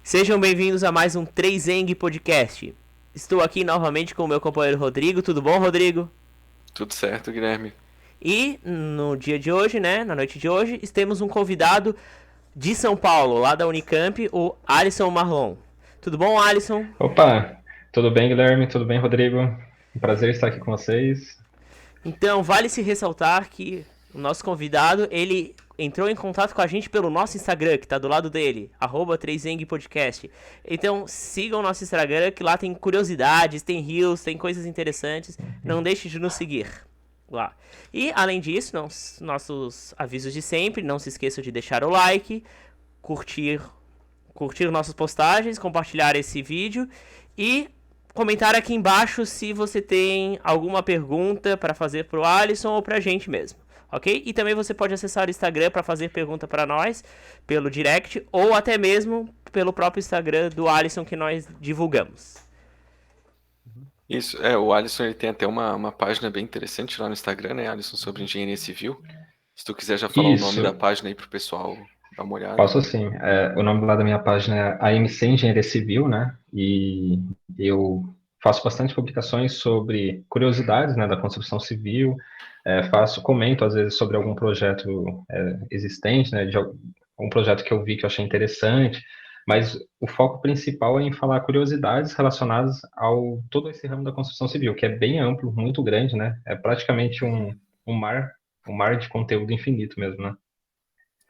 Sejam bem-vindos a mais um 3eng Podcast. Estou aqui novamente com o meu companheiro Rodrigo. Tudo bom, Rodrigo? Tudo certo, Guilherme. E no dia de hoje, né, na noite de hoje, temos um convidado de São Paulo, lá da Unicamp, o Alisson Marlon. Tudo bom, Alisson? Opa, tudo bem, Guilherme? Tudo bem, Rodrigo? Um prazer estar aqui com vocês. Então, vale se ressaltar que o nosso convidado, ele entrou em contato com a gente pelo nosso Instagram, que tá do lado dele, @3engpodcast. Então, sigam o nosso Instagram, que lá tem curiosidades, tem reels, tem coisas interessantes. Não deixe de nos seguir lá. E, além disso, nossos avisos de sempre, não se esqueçam de deixar o like, curtir, curtir nossas postagens, compartilhar esse vídeo e comentar aqui embaixo se você tem alguma pergunta para fazer pro Alisson ou pra gente mesmo, ok? E também você pode acessar o Instagram para fazer pergunta para nós pelo direct ou até mesmo pelo próprio Instagram do Alisson que nós divulgamos. Isso, o Alisson ele tem até uma página bem interessante lá no Instagram, né, Alisson, sobre engenharia civil. Se tu quiser já falar o nome da Isso, página aí pro pessoal dar uma olhada. posso sim. O nome lá da minha página é AMC Engenharia Civil, né? E eu faço bastante publicações sobre curiosidades, né, da construção civil. Comento às vezes sobre algum projeto existente, né, um projeto que eu vi que eu achei interessante. Mas o foco principal é em falar curiosidades relacionadas ao todo esse ramo da construção civil, que é bem amplo, muito grande, né? É praticamente um mar, um mar de conteúdo infinito mesmo, né?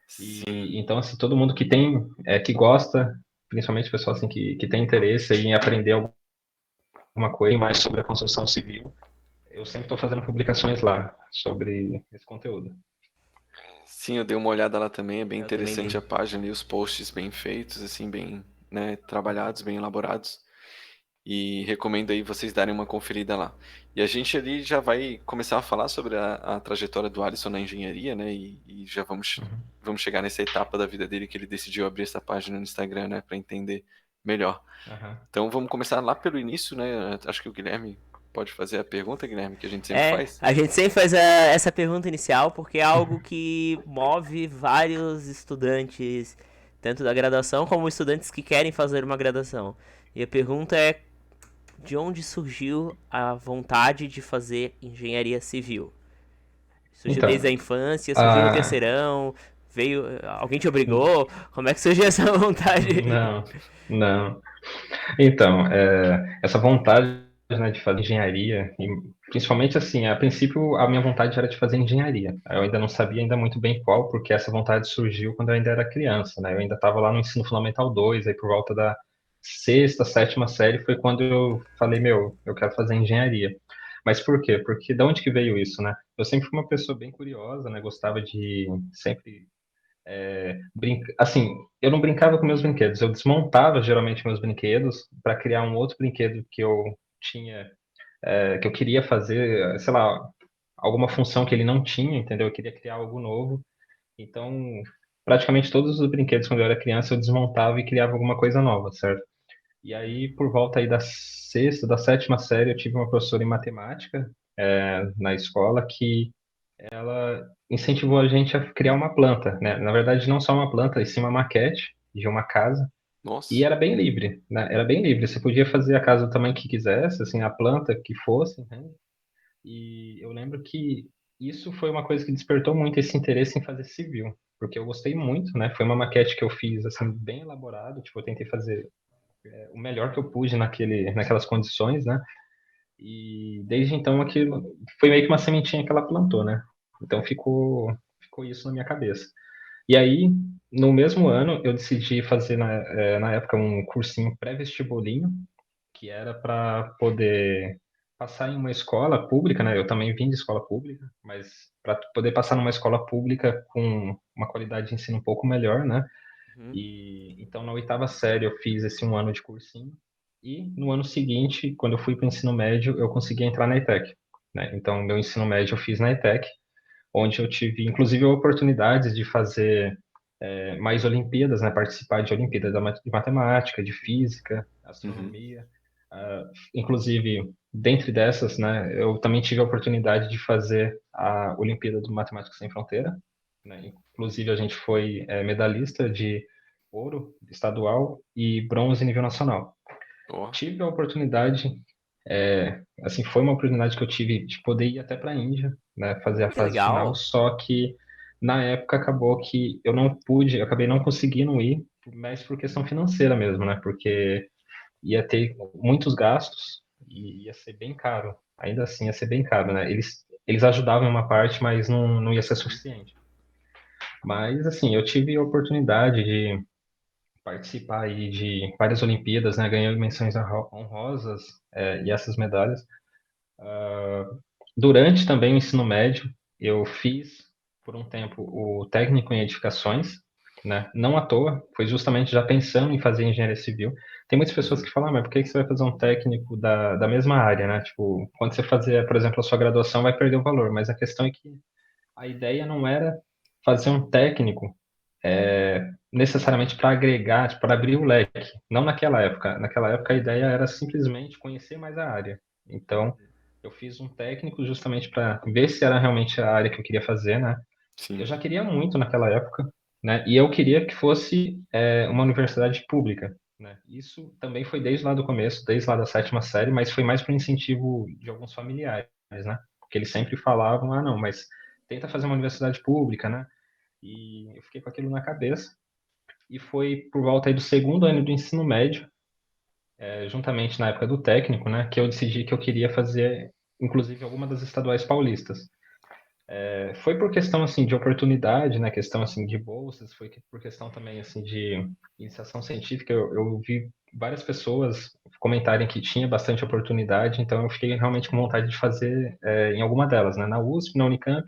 Sim, E então, assim, todo mundo que tem, que gosta, principalmente o pessoal assim, que tem interesse em aprender alguma coisa mais sobre a construção civil, eu sempre estou fazendo publicações lá sobre esse conteúdo. sim, eu dei uma olhada lá também, é bem Eu também interessante dei. a página e os posts bem feitos, assim, bem, né, trabalhados, bem elaborados. E recomendo aí vocês darem uma conferida lá. E a gente ali já vai começar a falar sobre a trajetória do Alisson na engenharia, né? E já Uhum. vamos chegar nessa etapa da vida dele que ele decidiu abrir essa página no Instagram, né? Para entender melhor. Aham. Então vamos começar lá pelo início, né? Acho que o Guilherme pode fazer a pergunta, Guilherme, que a gente sempre faz. A gente sempre faz essa pergunta inicial porque é algo que move vários estudantes, tanto da graduação como estudantes que querem fazer uma graduação. E a pergunta é: de onde surgiu a vontade de fazer engenharia civil? Surgiu desde a Então, infância, surgiu no a, terceirão, veio, alguém te obrigou? Como é que surgiu essa vontade? não, não. Então, essa vontade, né, de fazer engenharia, e principalmente assim, a princípio a minha vontade era de fazer engenharia. Eu ainda não sabia ainda muito bem qual, porque essa vontade surgiu quando eu ainda era criança, né? Eu ainda estava lá no ensino fundamental 2, aí por volta da sexta, sétima série foi quando eu falei, meu, eu quero fazer engenharia. Mas por quê? Porque da onde que veio isso, né? Eu sempre fui uma pessoa bem curiosa, né? Gostava de sempre assim, eu não brincava com meus brinquedos, eu desmontava geralmente meus brinquedos para criar um outro brinquedo que eu tinha, que eu queria fazer, sei lá, alguma função que ele não tinha, entendeu? Eu queria criar algo novo. Então, praticamente todos os brinquedos quando eu era criança eu desmontava e criava alguma coisa nova, certo? E aí, por volta aí da sexta, da sétima série, eu tive uma professora em matemática, na escola que ela incentivou a gente a criar uma planta, né? Na verdade, não só uma planta, e sim uma maquete de uma casa. E Nossa, era bem livre, né? Era bem livre. Você podia fazer a casa do tamanho que quisesse, assim, a planta que fosse, né? E eu lembro que isso foi uma coisa que despertou muito esse interesse em fazer civil, porque eu gostei muito, né? Foi uma maquete que eu fiz, assim, bem elaborado. Tipo, eu tentei fazer o melhor que eu pude naquelas condições, né? E desde então aquilo foi meio que uma sementinha que ela plantou, né? Então ficou isso na minha cabeça. E aí, no mesmo ano, eu decidi fazer na época um cursinho pré-vestibulinho, que era para poder passar em uma escola pública, né? Eu também vim de escola pública, mas para poder passar numa escola pública com uma qualidade de ensino um pouco melhor, né? Uhum. E então na oitava série eu fiz esse um ano de cursinho e no ano seguinte, quando eu fui para o ensino médio, eu consegui entrar na ETEC, né? Então meu ensino médio eu fiz na ETEC, onde eu tive inclusive oportunidades de fazer mais Olimpíadas, né? Participar de Olimpíadas de matemática, de física, uhum. astronomia. Inclusive dentre dessas, né? Eu também tive a oportunidade de fazer a Olimpíada do Matemática Sem Fronteira, né? Inclusive a gente foi medalhista de ouro estadual e bronze nível nacional. Ó, Tive a oportunidade, assim, foi uma oportunidade que eu tive de poder ir até para a Índia, né, fazer a Que fase final, legal. só que na época acabou que eu não pude, eu acabei não conseguindo ir, mas por questão financeira mesmo, né, porque ia ter muitos gastos e ia ser bem caro. Ainda assim, ia ser bem caro, né? Eles ajudavam em uma parte, mas não ia ser suficiente. Mas, assim, eu tive a oportunidade de participar aí de várias Olimpíadas, né? Ganhei menções honrosas, e essas medalhas. Durante também o ensino médio, eu fiz por um tempo o técnico em edificações, né? Não à toa, foi justamente já pensando em fazer engenharia civil. Tem muitas pessoas uhum, que falam, mas por que que você vai fazer um técnico da mesma área, né? Tipo, quando você fazer, por exemplo, a sua graduação, vai perder o valor. Mas a questão é que a ideia não era fazer um técnico necessariamente para agregar, para abrir o leque. Não naquela época. Naquela época a ideia era simplesmente conhecer mais a área. Então, eu fiz um técnico justamente para ver se era realmente a área que eu queria fazer, né? Eu sim, já queria muito naquela época, né? E eu queria que fosse uma universidade pública, né? Isso também foi desde lá do começo, desde lá da sétima série, mas foi mais por incentivo de alguns familiares, né? Porque eles sempre falavam, ah, não, mas tenta fazer uma universidade pública, né? E eu fiquei com aquilo na cabeça. E foi por volta aí do segundo ano do ensino médio, juntamente na época do técnico, né? Que eu decidi que eu queria fazer, inclusive, alguma das estaduais paulistas. Foi por questão assim de oportunidade, né? Questão assim de bolsas, foi por questão também assim de iniciação científica. Eu vi várias pessoas comentarem que tinha bastante oportunidade, então eu fiquei realmente com vontade de fazer em alguma delas, né? Na USP, na Unicamp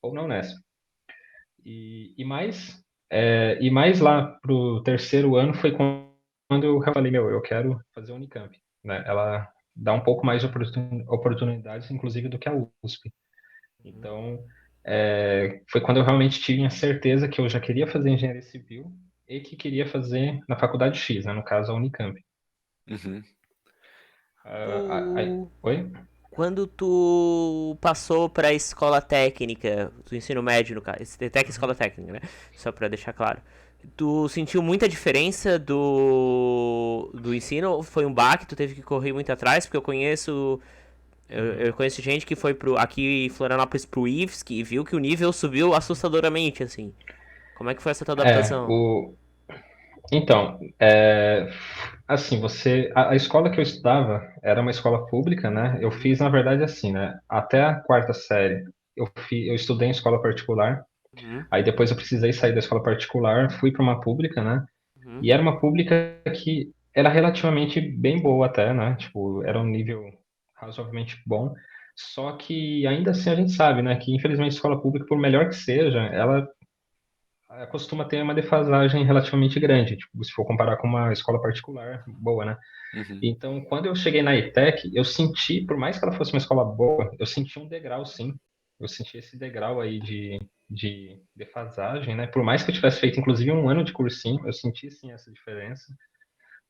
ou na Unesp. E mais lá pro terceiro ano foi quando eu falei, meu, eu quero fazer a Unicamp, né? Ela dá um pouco mais de oportunidades, inclusive, do que a USP. Então, foi quando eu realmente tinha certeza que eu já queria fazer engenharia civil e que queria fazer na faculdade X, né? No caso, a Unicamp. uhum. Tu... Oi? Quando tu passou pra escola técnica, do ensino médio, no caso, escola Uhum. técnica, né? Só pra deixar claro. Tu sentiu muita diferença do ensino? Ou foi um baque, tu teve que correr muito atrás? Porque eu conheço. Eu Uhum. conheço gente que foi aqui em Florianópolis pro IFSC e viu que o nível subiu assustadoramente, assim. Como é que foi essa tua É, adaptação? o, Então, assim, a escola que eu estudava era uma escola pública, né? Eu Uhum, fiz, na verdade, assim, né? Até a quarta série, eu estudei em escola particular. uhum, Aí depois eu precisei sair da escola particular, fui para uma pública, né? uhum. E era uma pública que era relativamente bem boa até, né? Tipo, era um nível razoavelmente bom. Só que ainda assim a gente sabe, né? Que infelizmente a escola pública, por melhor que seja, ela costuma ter uma defasagem relativamente grande, tipo, se for comparar com uma escola particular boa, né? Uhum. Então, quando eu cheguei na ETEC, eu senti, por mais que ela fosse uma escola boa, eu senti um degrau, sim. Eu senti esse degrau aí de defasagem, né? Por mais que eu tivesse feito, inclusive, um ano de cursinho, eu senti, sim, essa diferença.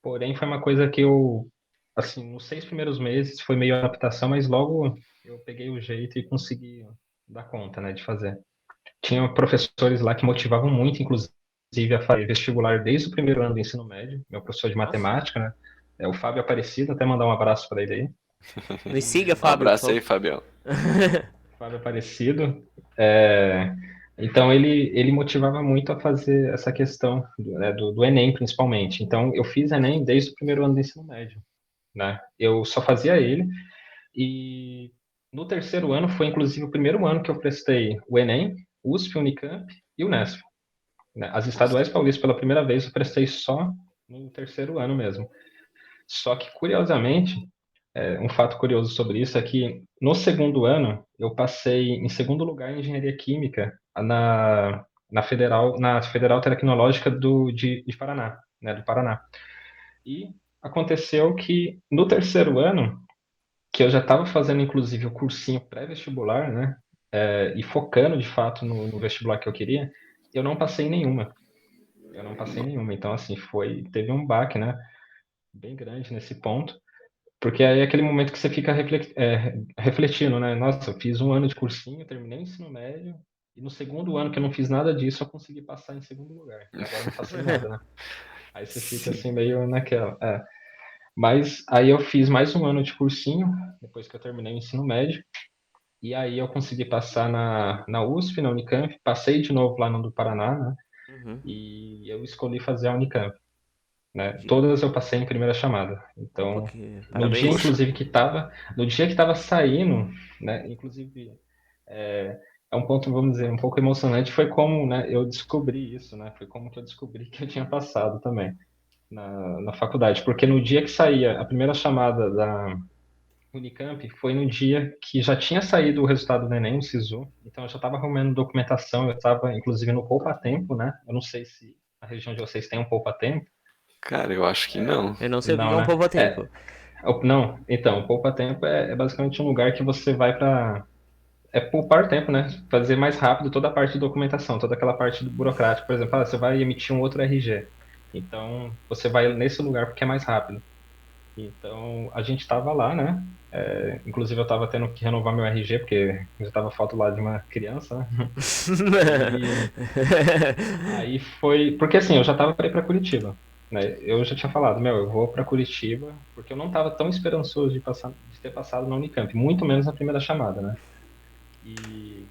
Porém, foi uma coisa que eu, assim, nos 6 primeiros meses foi meio adaptação, mas logo eu peguei o jeito e consegui dar conta, né, de fazer. Tinha professores lá que motivavam muito, inclusive, a fazer vestibular desde o primeiro ano do ensino médio. Meu professor de Nossa. matemática, né? É o Fábio Aparecido, até mandar um abraço para ele aí. Me siga, Um Fábio, por abraço aí, favor. Fabião. Fábio Aparecido. É, então, ele motivava muito a fazer essa questão do Enem, principalmente. Então, eu fiz Enem desde o primeiro ano do ensino médio, né? Eu só fazia ele. E no terceiro ano foi, inclusive, o primeiro ano que eu prestei o Enem, USP, Unicamp e Unesp, né? As Nossa. estaduais paulistas, pela primeira vez, eu prestei só no terceiro ano mesmo. Só que, curiosamente, um fato curioso sobre isso é que no segundo ano eu passei em segundo lugar em engenharia química na Federal Tecnológica de Paraná, né, do Paraná. E aconteceu que no terceiro ano, que eu já estava fazendo inclusive o cursinho pré-vestibular, né, e focando de fato no vestibular que eu queria, eu não passei em nenhuma. Eu não passei No- nenhuma. Então, assim, teve um baque, né? Bem grande nesse ponto. Porque aí é aquele momento que você fica refletindo, né? Nossa, eu fiz um ano de cursinho, terminei o ensino médio E no segundo ano que eu não fiz nada disso, eu consegui passar em segundo lugar. E agora eu não faço nada, né? Aí você fica Sim. assim meio naquela. Mas aí eu fiz mais um ano de cursinho, depois que eu terminei o ensino médio. E aí eu consegui passar na USP, na Unicamp, passei de novo lá no do Paraná, né? Uhum. E eu escolhi fazer a Unicamp, né? Entendi. Todas eu passei em primeira chamada. Opa, Então, que no dia parabéns. Poxa, inclusive no dia que estava saindo, né? Inclusive é, é um ponto, vamos dizer, um pouco emocionante, foi como, né? Eu descobri isso, né? Foi como que eu descobri que eu tinha passado também na faculdade, porque no dia que saía a primeira chamada da Unicamp foi no dia que já tinha saído o resultado do Enem, o SISU, então eu já estava arrumando documentação, eu estava inclusive no Poupa Tempo, né? Eu não sei se a região de vocês tem um Poupa Tempo. cara, eu acho que não. Eu não sei o que Não, é um né? poupa-tempo. Não, então, o Poupa Tempo é basicamente um lugar que você vai para poupar tempo, né? Fazer mais rápido toda a parte de documentação, toda aquela parte do burocrático. Por exemplo, você vai emitir um outro RG. Então, você vai nesse lugar porque é mais rápido. Então, a gente estava lá, né? Inclusive, eu estava tendo que renovar meu RG, porque já estava falta lá de uma criança, né? E aí foi. Porque assim, eu já estava para ir para Curitiba, né? Eu já tinha falado, meu, eu vou para Curitiba, porque eu não estava tão esperançoso de ter passado na Unicamp, muito menos na primeira chamada, né? E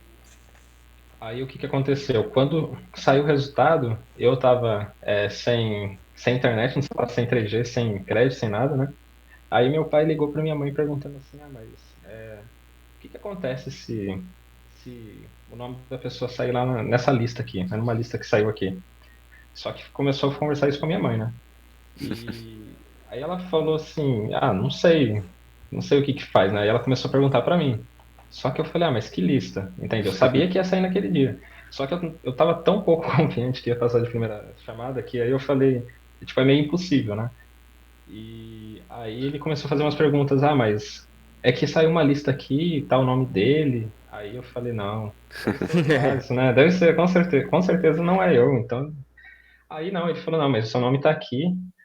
aí o que que aconteceu? Quando saiu o resultado, eu estava sem internet, sem 3G, sem crédito, sem nada, né? Aí meu pai ligou para minha mãe perguntando assim, mas o que que acontece se o nome da pessoa sair lá nessa lista aqui, né, numa lista que saiu aqui? Só que começou a conversar isso com a minha mãe, né? E aí ela falou assim, não sei o que que faz, né? Aí ela começou a perguntar para mim. Só que eu falei, mas que lista? Entende? Eu sabia que ia sair naquele dia. Só que eu tava tão pouco confiante que ia passar de primeira chamada que aí eu falei, tipo, é meio impossível, né? E aí ele começou a fazer umas perguntas, mas é que saiu uma lista aqui, tá o nome dele. Aí eu falei, não, deve ser outro Alisson, né? Deve ser, com certeza não é eu. Então, aí não, ele falou, não, mas o seu nome tá aqui.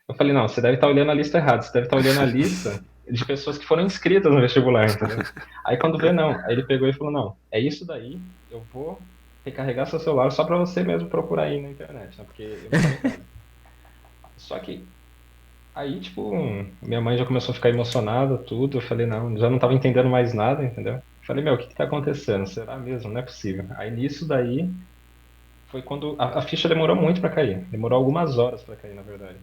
Eu falei, não, você deve estar olhando a lista errada, você deve estar olhando a lista de pessoas que foram inscritas no vestibular, entendeu? Aí quando vê, não, aí ele pegou e falou, não, é isso daí, eu vou recarregar seu celular só para você mesmo procurar aí na internet, né? Porque eu não tava em casa. Só que aí, tipo, minha mãe já começou a ficar emocionada, tudo. Eu falei, não, já não tava entendendo mais nada, entendeu? Eu falei, meu, o que que tá acontecendo? Será mesmo? Não é possível. Aí nisso daí foi quando a ficha demorou muito para cair. Demorou algumas horas para cair, na verdade.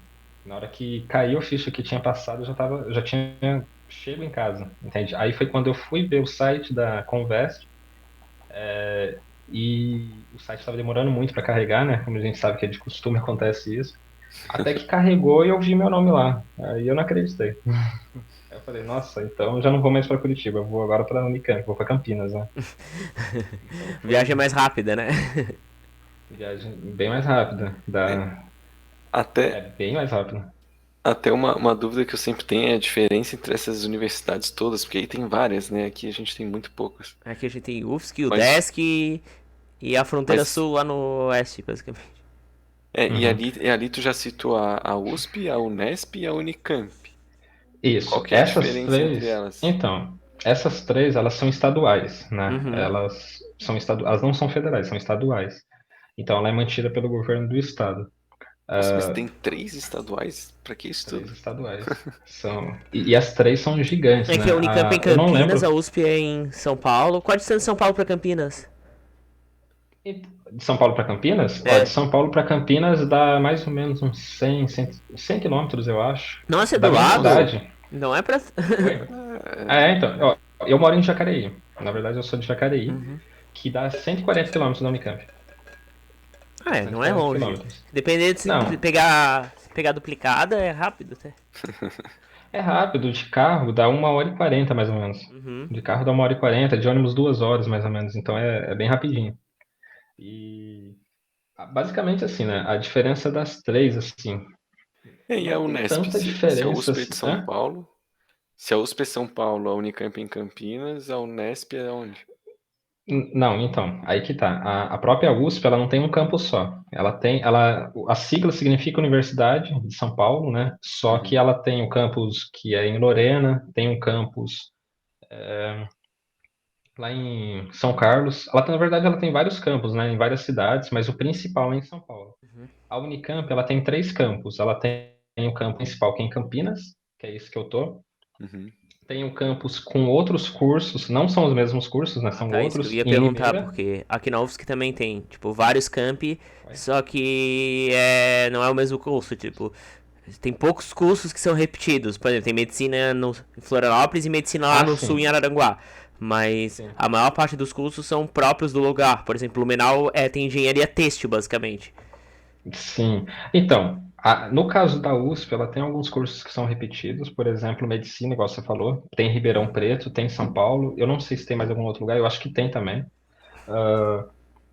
Na hora que caiu a ficha que tinha passado, já tinha chego em casa, entende? Aí foi quando eu fui ver o site da Convest, e o site estava demorando muito para carregar, né? Como a gente sabe que é de costume acontece isso. Até que carregou e eu vi meu nome lá. Aí eu não acreditei. Aí eu falei, nossa, então eu já não vou mais para Curitiba, eu vou agora para Unicamp, vou para Campinas, né? Então Viagem foi mais rápida, né? viagem bem mais rápida, Até, bem mais rápida. até uma dúvida que eu sempre tenho é a diferença entre essas universidades todas, porque aí tem várias, né? Aqui a gente tem muito poucas. Aqui a gente tem o UFSC, o Mas, DESC e a fronteira mas sul lá no oeste, basicamente. Uhum. e ali tu já citou a USP, a Unesp e a Unicamp. Qual Isso, que é a essas diferença entre três, elas? então, essas três, elas são estaduais, né? Uhum. Elas não são federais, são estaduais. Então ela é mantida pelo governo do estado. Nossa, mas tem três estaduais? Pra que isso Três tudo? estaduais. E as três são gigantes, É que a né? Unicamp é em Eu não Campinas, a lembro. USP é em São Paulo. Qual a distância de São Paulo pra Campinas? De São Paulo para Campinas? Ó, de É. São Paulo para Campinas dá mais ou menos uns 100 quilômetros, eu acho. Nossa, é do Da minha Nossa. lado? cidade. Não é pra. Oi? É, Então, ó, eu moro em Jacareí. Na verdade, eu sou de Jacareí, Uhum. que dá 140 quilômetros da Unicamp. Ah, é, cento e não é quarenta longe. quilômetros. Dependendo de se Não, pegar duplicada, é rápido até. é rápido. De carro dá 1 hora e 40 mais ou menos. Uhum. De carro dá 1 hora e 40, de ônibus 2 horas mais ou menos. Então é bem rapidinho. E basicamente assim, né? A diferença das três, assim, E a não tem Unesp? tanta Se a diferença USP é de assim. São Paulo, se a USP é São Paulo, a Unicamp é em Campinas, a Unesp é onde? Não, então, aí que tá. A própria USP, ela não tem um campus só. A sigla significa Universidade de São Paulo, né? Só que Uhum. ela tem o campus que é em Lorena, tem um campus lá em São Carlos. Na verdade, ela tem vários campos, né, em várias cidades, mas o principal é em São Paulo. Uhum. A Unicamp, ela tem 3 campos. Ela tem o campo principal, que é em Campinas, que é esse que eu tô. Uhum. Tem o campus com outros cursos, não são os mesmos cursos, né? Ah, São tá, isso que eu outros, ia em perguntar, Limeira. porque aqui na UFSC também tem, tipo, vários campi, Vai. só que não é o mesmo curso, tipo, tem poucos cursos que são repetidos. Por exemplo, tem medicina no, em Florianópolis e medicina lá Ah, no sul, em sim, Araranguá. Mas sim. a maior parte dos cursos são próprios do lugar. Por exemplo, Blumenau tem engenharia têxtil, basicamente. Sim. Então, no caso da USP, ela tem alguns cursos que são repetidos, por exemplo, medicina, igual você falou, tem em Ribeirão Preto, tem em São Paulo, eu não sei se tem mais algum outro lugar, eu acho que tem também.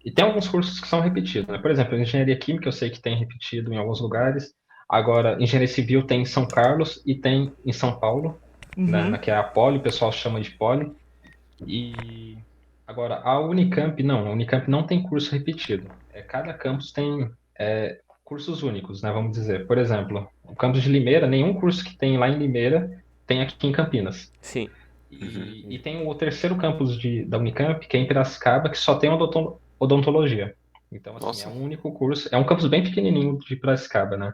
E tem alguns cursos que são repetidos, né? Por exemplo, engenharia química eu sei que tem repetido em alguns lugares. Agora, engenharia civil tem em São Carlos e tem em São Paulo, né? Uhum. Que é a Poli, o pessoal chama de Poli. E agora, a Unicamp não, a Unicamp não tem curso repetido. Cada campus tem cursos únicos, né? Vamos dizer. Por exemplo, o campus de Limeira, nenhum curso que tem lá em Limeira tem aqui em Campinas. Sim. Uhum. E tem o terceiro campus da Unicamp, que é em Piracicaba, que só tem odontologia. Então, assim, é Nossa. um único curso. É um campus bem pequenininho de Piracicaba, né?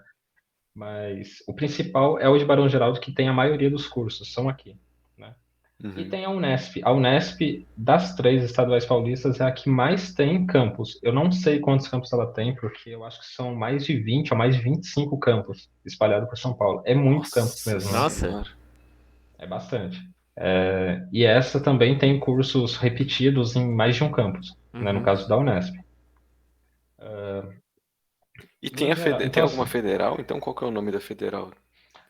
Mas o principal é o de Barão Geraldo, que tem a maioria dos cursos, são aqui, né? E Uhum. tem a Unesp. A Unesp, das 3 estaduais paulistas, é a que mais tem campus. Eu não sei quantos campos ela tem, porque eu acho que são mais de 20 ou mais de 25 campos espalhados por São Paulo. É muito campus Nossa mesmo, né? Nossa. senhora. É bastante. E essa também tem cursos repetidos em mais de um campus, né? No Uhum. caso da Unesp. E tem No geral, tem então, alguma assim, federal? Então qual que é o nome da federal?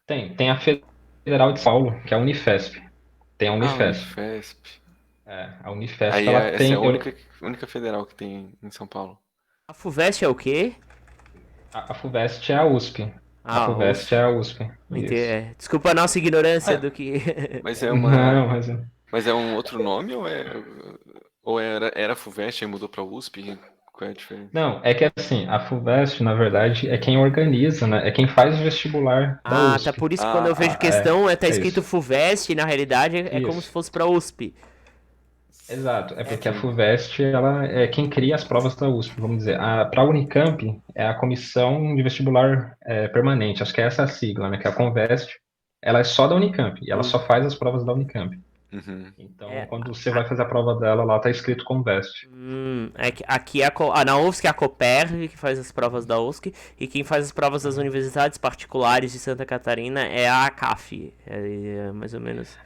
tem a Federal de São Paulo, que é a Unifesp. Tem a Ah, Unifesp. Unifesp. A Unifesp, Aí ela essa é a tem. única federal que tem em São Paulo. A FUVEST é o quê? A FUVEST é a USP. A Ah, FUVEST é USP. a USP. Isso. Desculpa a nossa ignorância Ah, do que. Mas é não, uma. mas. Mas é um outro nome ou era FUVEST e mudou pra USP? Qual é a diferença? Não, é que assim, a FUVEST, na verdade, é quem organiza, né? É quem faz o vestibular da Ah, tá. USP. Por isso que quando eu vejo Ah, questão, tá É escrito isso. FUVEST e na realidade é como se Isso. fosse pra USP. Exato, é porque a entendi. FUVEST ela é quem cria as provas da USP, vamos dizer. Para a Unicamp é a Comissão de Vestibular Permanente, acho que é essa a sigla, né? Que é a Convest, ela é só da Unicamp e ela só faz as provas da Unicamp. Uhum. Então, É, quando você vai fazer a prova dela, lá tá escrito Convest. é que aqui na UFSC é a Coperj que faz as provas da UFSC e quem faz as provas das Uhum. universidades particulares de Santa Catarina é a ACAF. Mais ou menos.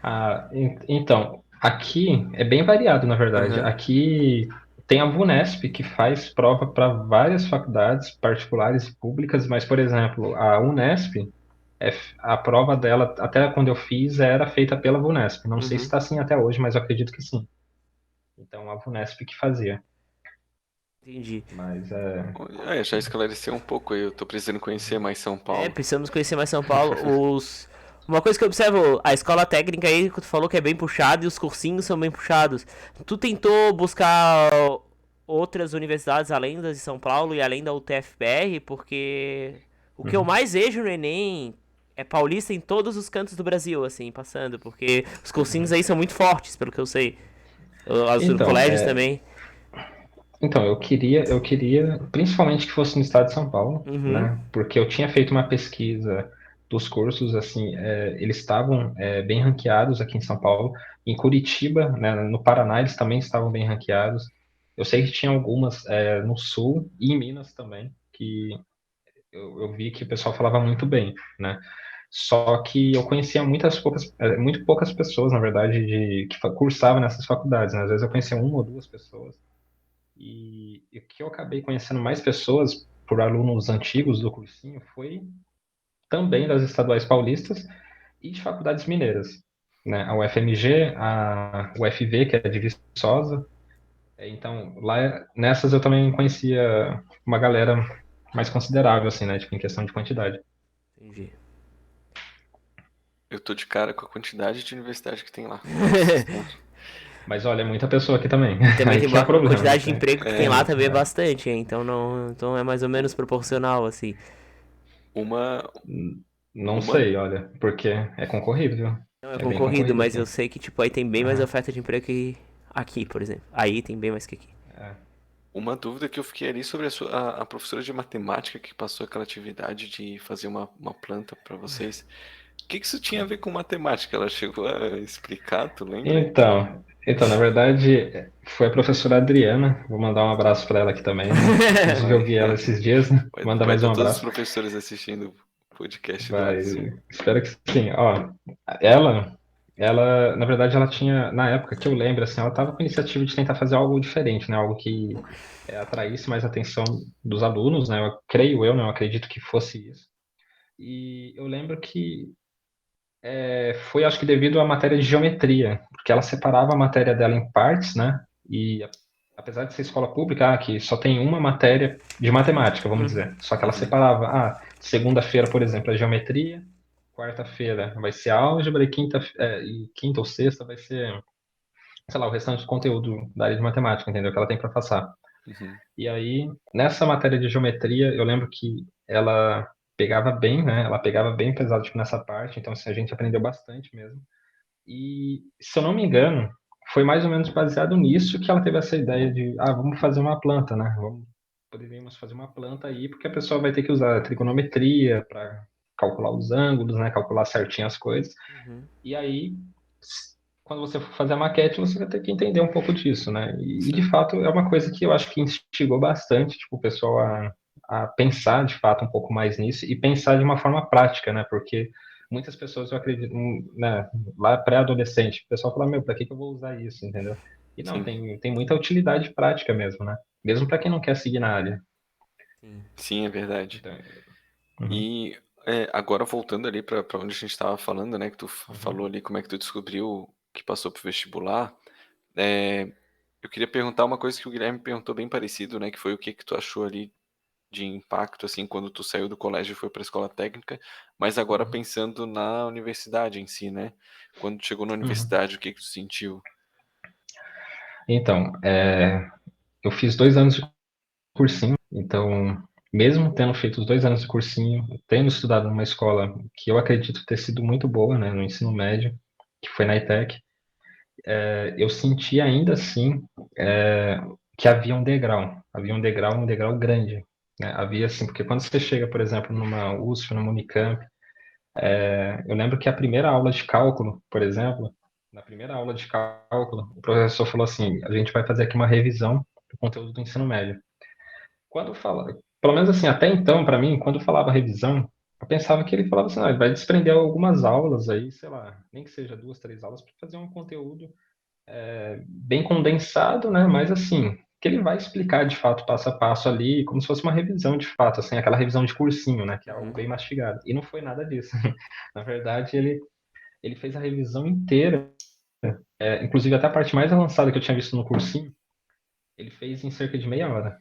Então, aqui é bem variado, na verdade. Aham. Aqui tem a VUNESP, que faz prova para várias faculdades particulares e públicas, mas, por exemplo, a Unesp, a prova dela, até quando eu fiz, era feita pela VUNESP. Não sei se Uhum, está assim até hoje, mas eu acredito que sim. Então, a VUNESP que fazia. entendi. Mas Já esclareceu um pouco aí. Eu tô precisando conhecer mais São Paulo. Precisamos conhecer mais São Paulo. Uma coisa que eu observo, a escola técnica aí que tu falou que é bem puxada e os cursinhos são bem puxados. Tu tentou buscar outras universidades além das de São Paulo e além da UTFPR? Porque o que eu uhum. mais vejo no Enem é paulista em todos os cantos do Brasil, assim, passando. Porque os cursinhos Uhum. aí são muito fortes, pelo que eu sei. Os Então, colégios também. eu queria principalmente que fosse no estado de São Paulo, Uhum, né? Porque eu tinha feito uma pesquisa dos cursos, assim, eles estavam bem ranqueados aqui em São Paulo. Em Curitiba, né, no Paraná, eles também estavam bem ranqueados. Eu sei que tinha algumas no Sul e em Minas também, que eu vi que o pessoal falava muito bem, né? Só que eu conhecia muito poucas pessoas, na verdade, que cursavam nessas faculdades, né? Às vezes eu conhecia uma ou duas pessoas. E o que eu acabei conhecendo mais pessoas por alunos antigos do cursinho foi também das estaduais paulistas e de faculdades mineiras, né? A UFMG, a UFV, que é de Viçosa. Então, lá nessas eu também conhecia uma galera mais considerável, assim, né? Tipo, em questão de quantidade. entendi. Eu tô de cara com a quantidade de universidade que tem lá. Nossa senhora. Mas olha, é muita pessoa aqui também. E também Aí tem que é o a problema, né? quantidade de emprego que tem É, lá também é bastante, então não, então é mais ou menos proporcional assim. uma, Não uma, sei, olha, porque é concorrido, viu? Não é É bem concorrido, concorrido mas eu aqui. sei que tipo aí tem bem mais Aham. oferta de emprego que aqui, por exemplo. Aí tem bem mais que aqui. Uma dúvida que eu fiquei ali sobre a professora de matemática que passou aquela atividade de fazer uma planta para vocês. O que isso tinha a ver com matemática? Ela chegou a explicar, tu lembra? Então, na verdade, foi a professora Adriana. Vou mandar um abraço para ela aqui também, né? Inclusive, eu vi ela esses dias, né? Manda Vai mais ter um todos os abraço. professores assistindo o podcast do Vai, lado. espero que sim. Ó, ela, na verdade, ela tinha, na época que eu lembro, assim, ela estava com a iniciativa de tentar fazer algo diferente, né? Algo que atraísse mais a atenção dos alunos, né? Eu creio eu, né? Eu acredito que fosse isso. E eu lembro que foi, acho que devido à matéria de geometria, porque ela separava a matéria dela em partes, né? E apesar de ser escola pública, que só tem uma matéria de matemática, vamos dizer. Só que ela separava, segunda-feira, por exemplo, é geometria, quarta-feira vai ser álgebra e quinta ou sexta vai ser, sei lá, o restante do conteúdo da área de matemática, entendeu? Que ela tem para passar. Uhum. E aí, nessa matéria de geometria, eu lembro que ela pegava bem, né? Ela pegava bem pesado, tipo, nessa parte, então, assim, a gente aprendeu bastante mesmo. E, se eu não me engano, foi mais ou menos baseado nisso que ela teve essa ideia de, vamos fazer uma planta, né? Poderíamos fazer uma planta aí, porque a pessoa vai ter que usar trigonometria para calcular os ângulos, né? Calcular certinho as coisas. E aí, quando você for fazer a maquete, você vai ter que entender um pouco disso, né? E de fato, é uma coisa que eu acho que instigou bastante, tipo, o pessoal a pensar, de fato, um pouco mais nisso e pensar de uma forma prática, né? Porque muitas pessoas, eu acredito, né, lá pré-adolescente, o pessoal fala, meu, para que eu vou usar isso, entendeu? E não, Sim. tem muita utilidade prática mesmo, né? Mesmo para quem não quer seguir na área. Sim, é verdade. Então, E agora voltando ali para onde a gente estava falando, né? Que tu falou ali como é que tu descobriu que passou pro vestibular. Eu queria perguntar uma coisa que o Guilherme perguntou bem parecido, né? Que foi o que tu achou ali de impacto, assim, quando tu saiu do colégio e foi para a escola técnica, mas agora pensando na universidade em si, né? Quando tu chegou na universidade, o que tu sentiu? Então, eu fiz 2 anos de cursinho, então, mesmo tendo feito os 2 anos de cursinho, tendo estudado numa escola que eu acredito ter sido muito boa, né, no ensino médio, que foi na ETEC, eu senti ainda assim que havia um degrau grande, né? Havia assim, porque quando você chega, por exemplo, numa USP, numa Unicamp, eu lembro que a primeira aula de cálculo, por exemplo, na primeira aula de cálculo, o professor falou assim: a gente vai fazer aqui uma revisão do conteúdo do ensino médio. Quando fala, pelo menos assim, até então, para mim, quando falava revisão, eu pensava que ele falava assim, ele vai desprender algumas aulas aí, sei lá, nem que seja 2, 3 aulas, para fazer um conteúdo bem condensado, né? Mas assim, que ele vai explicar de fato passo a passo ali, como se fosse uma revisão de fato, assim, aquela revisão de cursinho, né? Que é algo bem mastigado. E não foi nada disso. Na verdade, ele fez a revisão inteira, inclusive até a parte mais avançada que eu tinha visto no cursinho, ele fez em cerca de meia hora.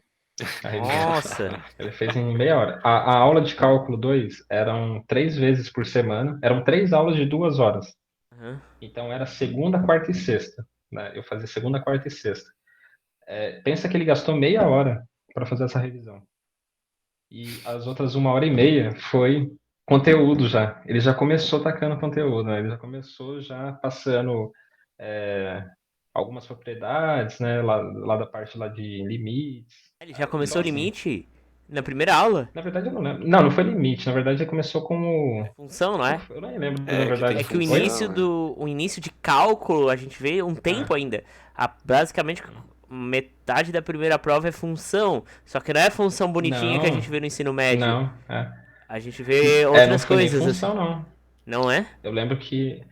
A revisão. Nossa! Ele fez em meia hora. A aula de cálculo 2 eram 3 vezes por semana, eram 3 aulas de 2 horas. Então era segunda, quarta e sexta. Né? Eu fazia segunda, quarta e sexta. Pensa que ele gastou meia hora para fazer essa revisão. E as outras 1 hora e meia foi conteúdo já. Ele já começou tacando conteúdo, né? Ele já começou já passando algumas propriedades, né? Lá da parte lá de limites. Ele já Então, começou o assim, limite na primeira aula? na verdade eu não lembro. Não, não foi limite. Na verdade ele começou como... Função, não é? Eu nem lembro, na Que tem verdade. É que o Oi? início função, né? o início de cálculo a gente vê um tempo ainda. Basicamente metade da primeira prova é função, só que não é função bonitinha que a gente Não, vê no ensino médio. não. A gente vê Não outras foi nem coisas assim. função, não. Não é? Eu lembro que,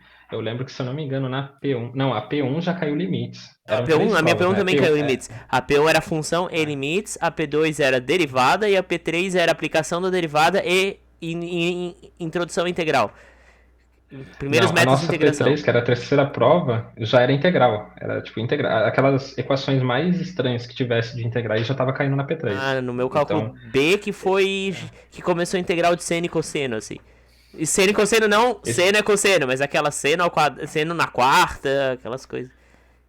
se eu não me engano, na P1. Não, a P1 já caiu limites. A Eram P1, três a minha provas, P1 né? também caiu limites. A P1 era função e limites, a P2 era derivada e a P3 era aplicação da derivada e introdução integral. Primeiros Não, a métodos de nossa integração. P3, que era a terceira prova, já era integral. Era tipo integral. Aquelas equações mais estranhas que tivesse de integrar e já estava caindo na P3. No meu cálculo Então, B que foi que começou a integral de seno e cosseno, assim. E seno e cosseno não, esse, seno é cosseno, mas aquela seno na quarta, aquelas coisas.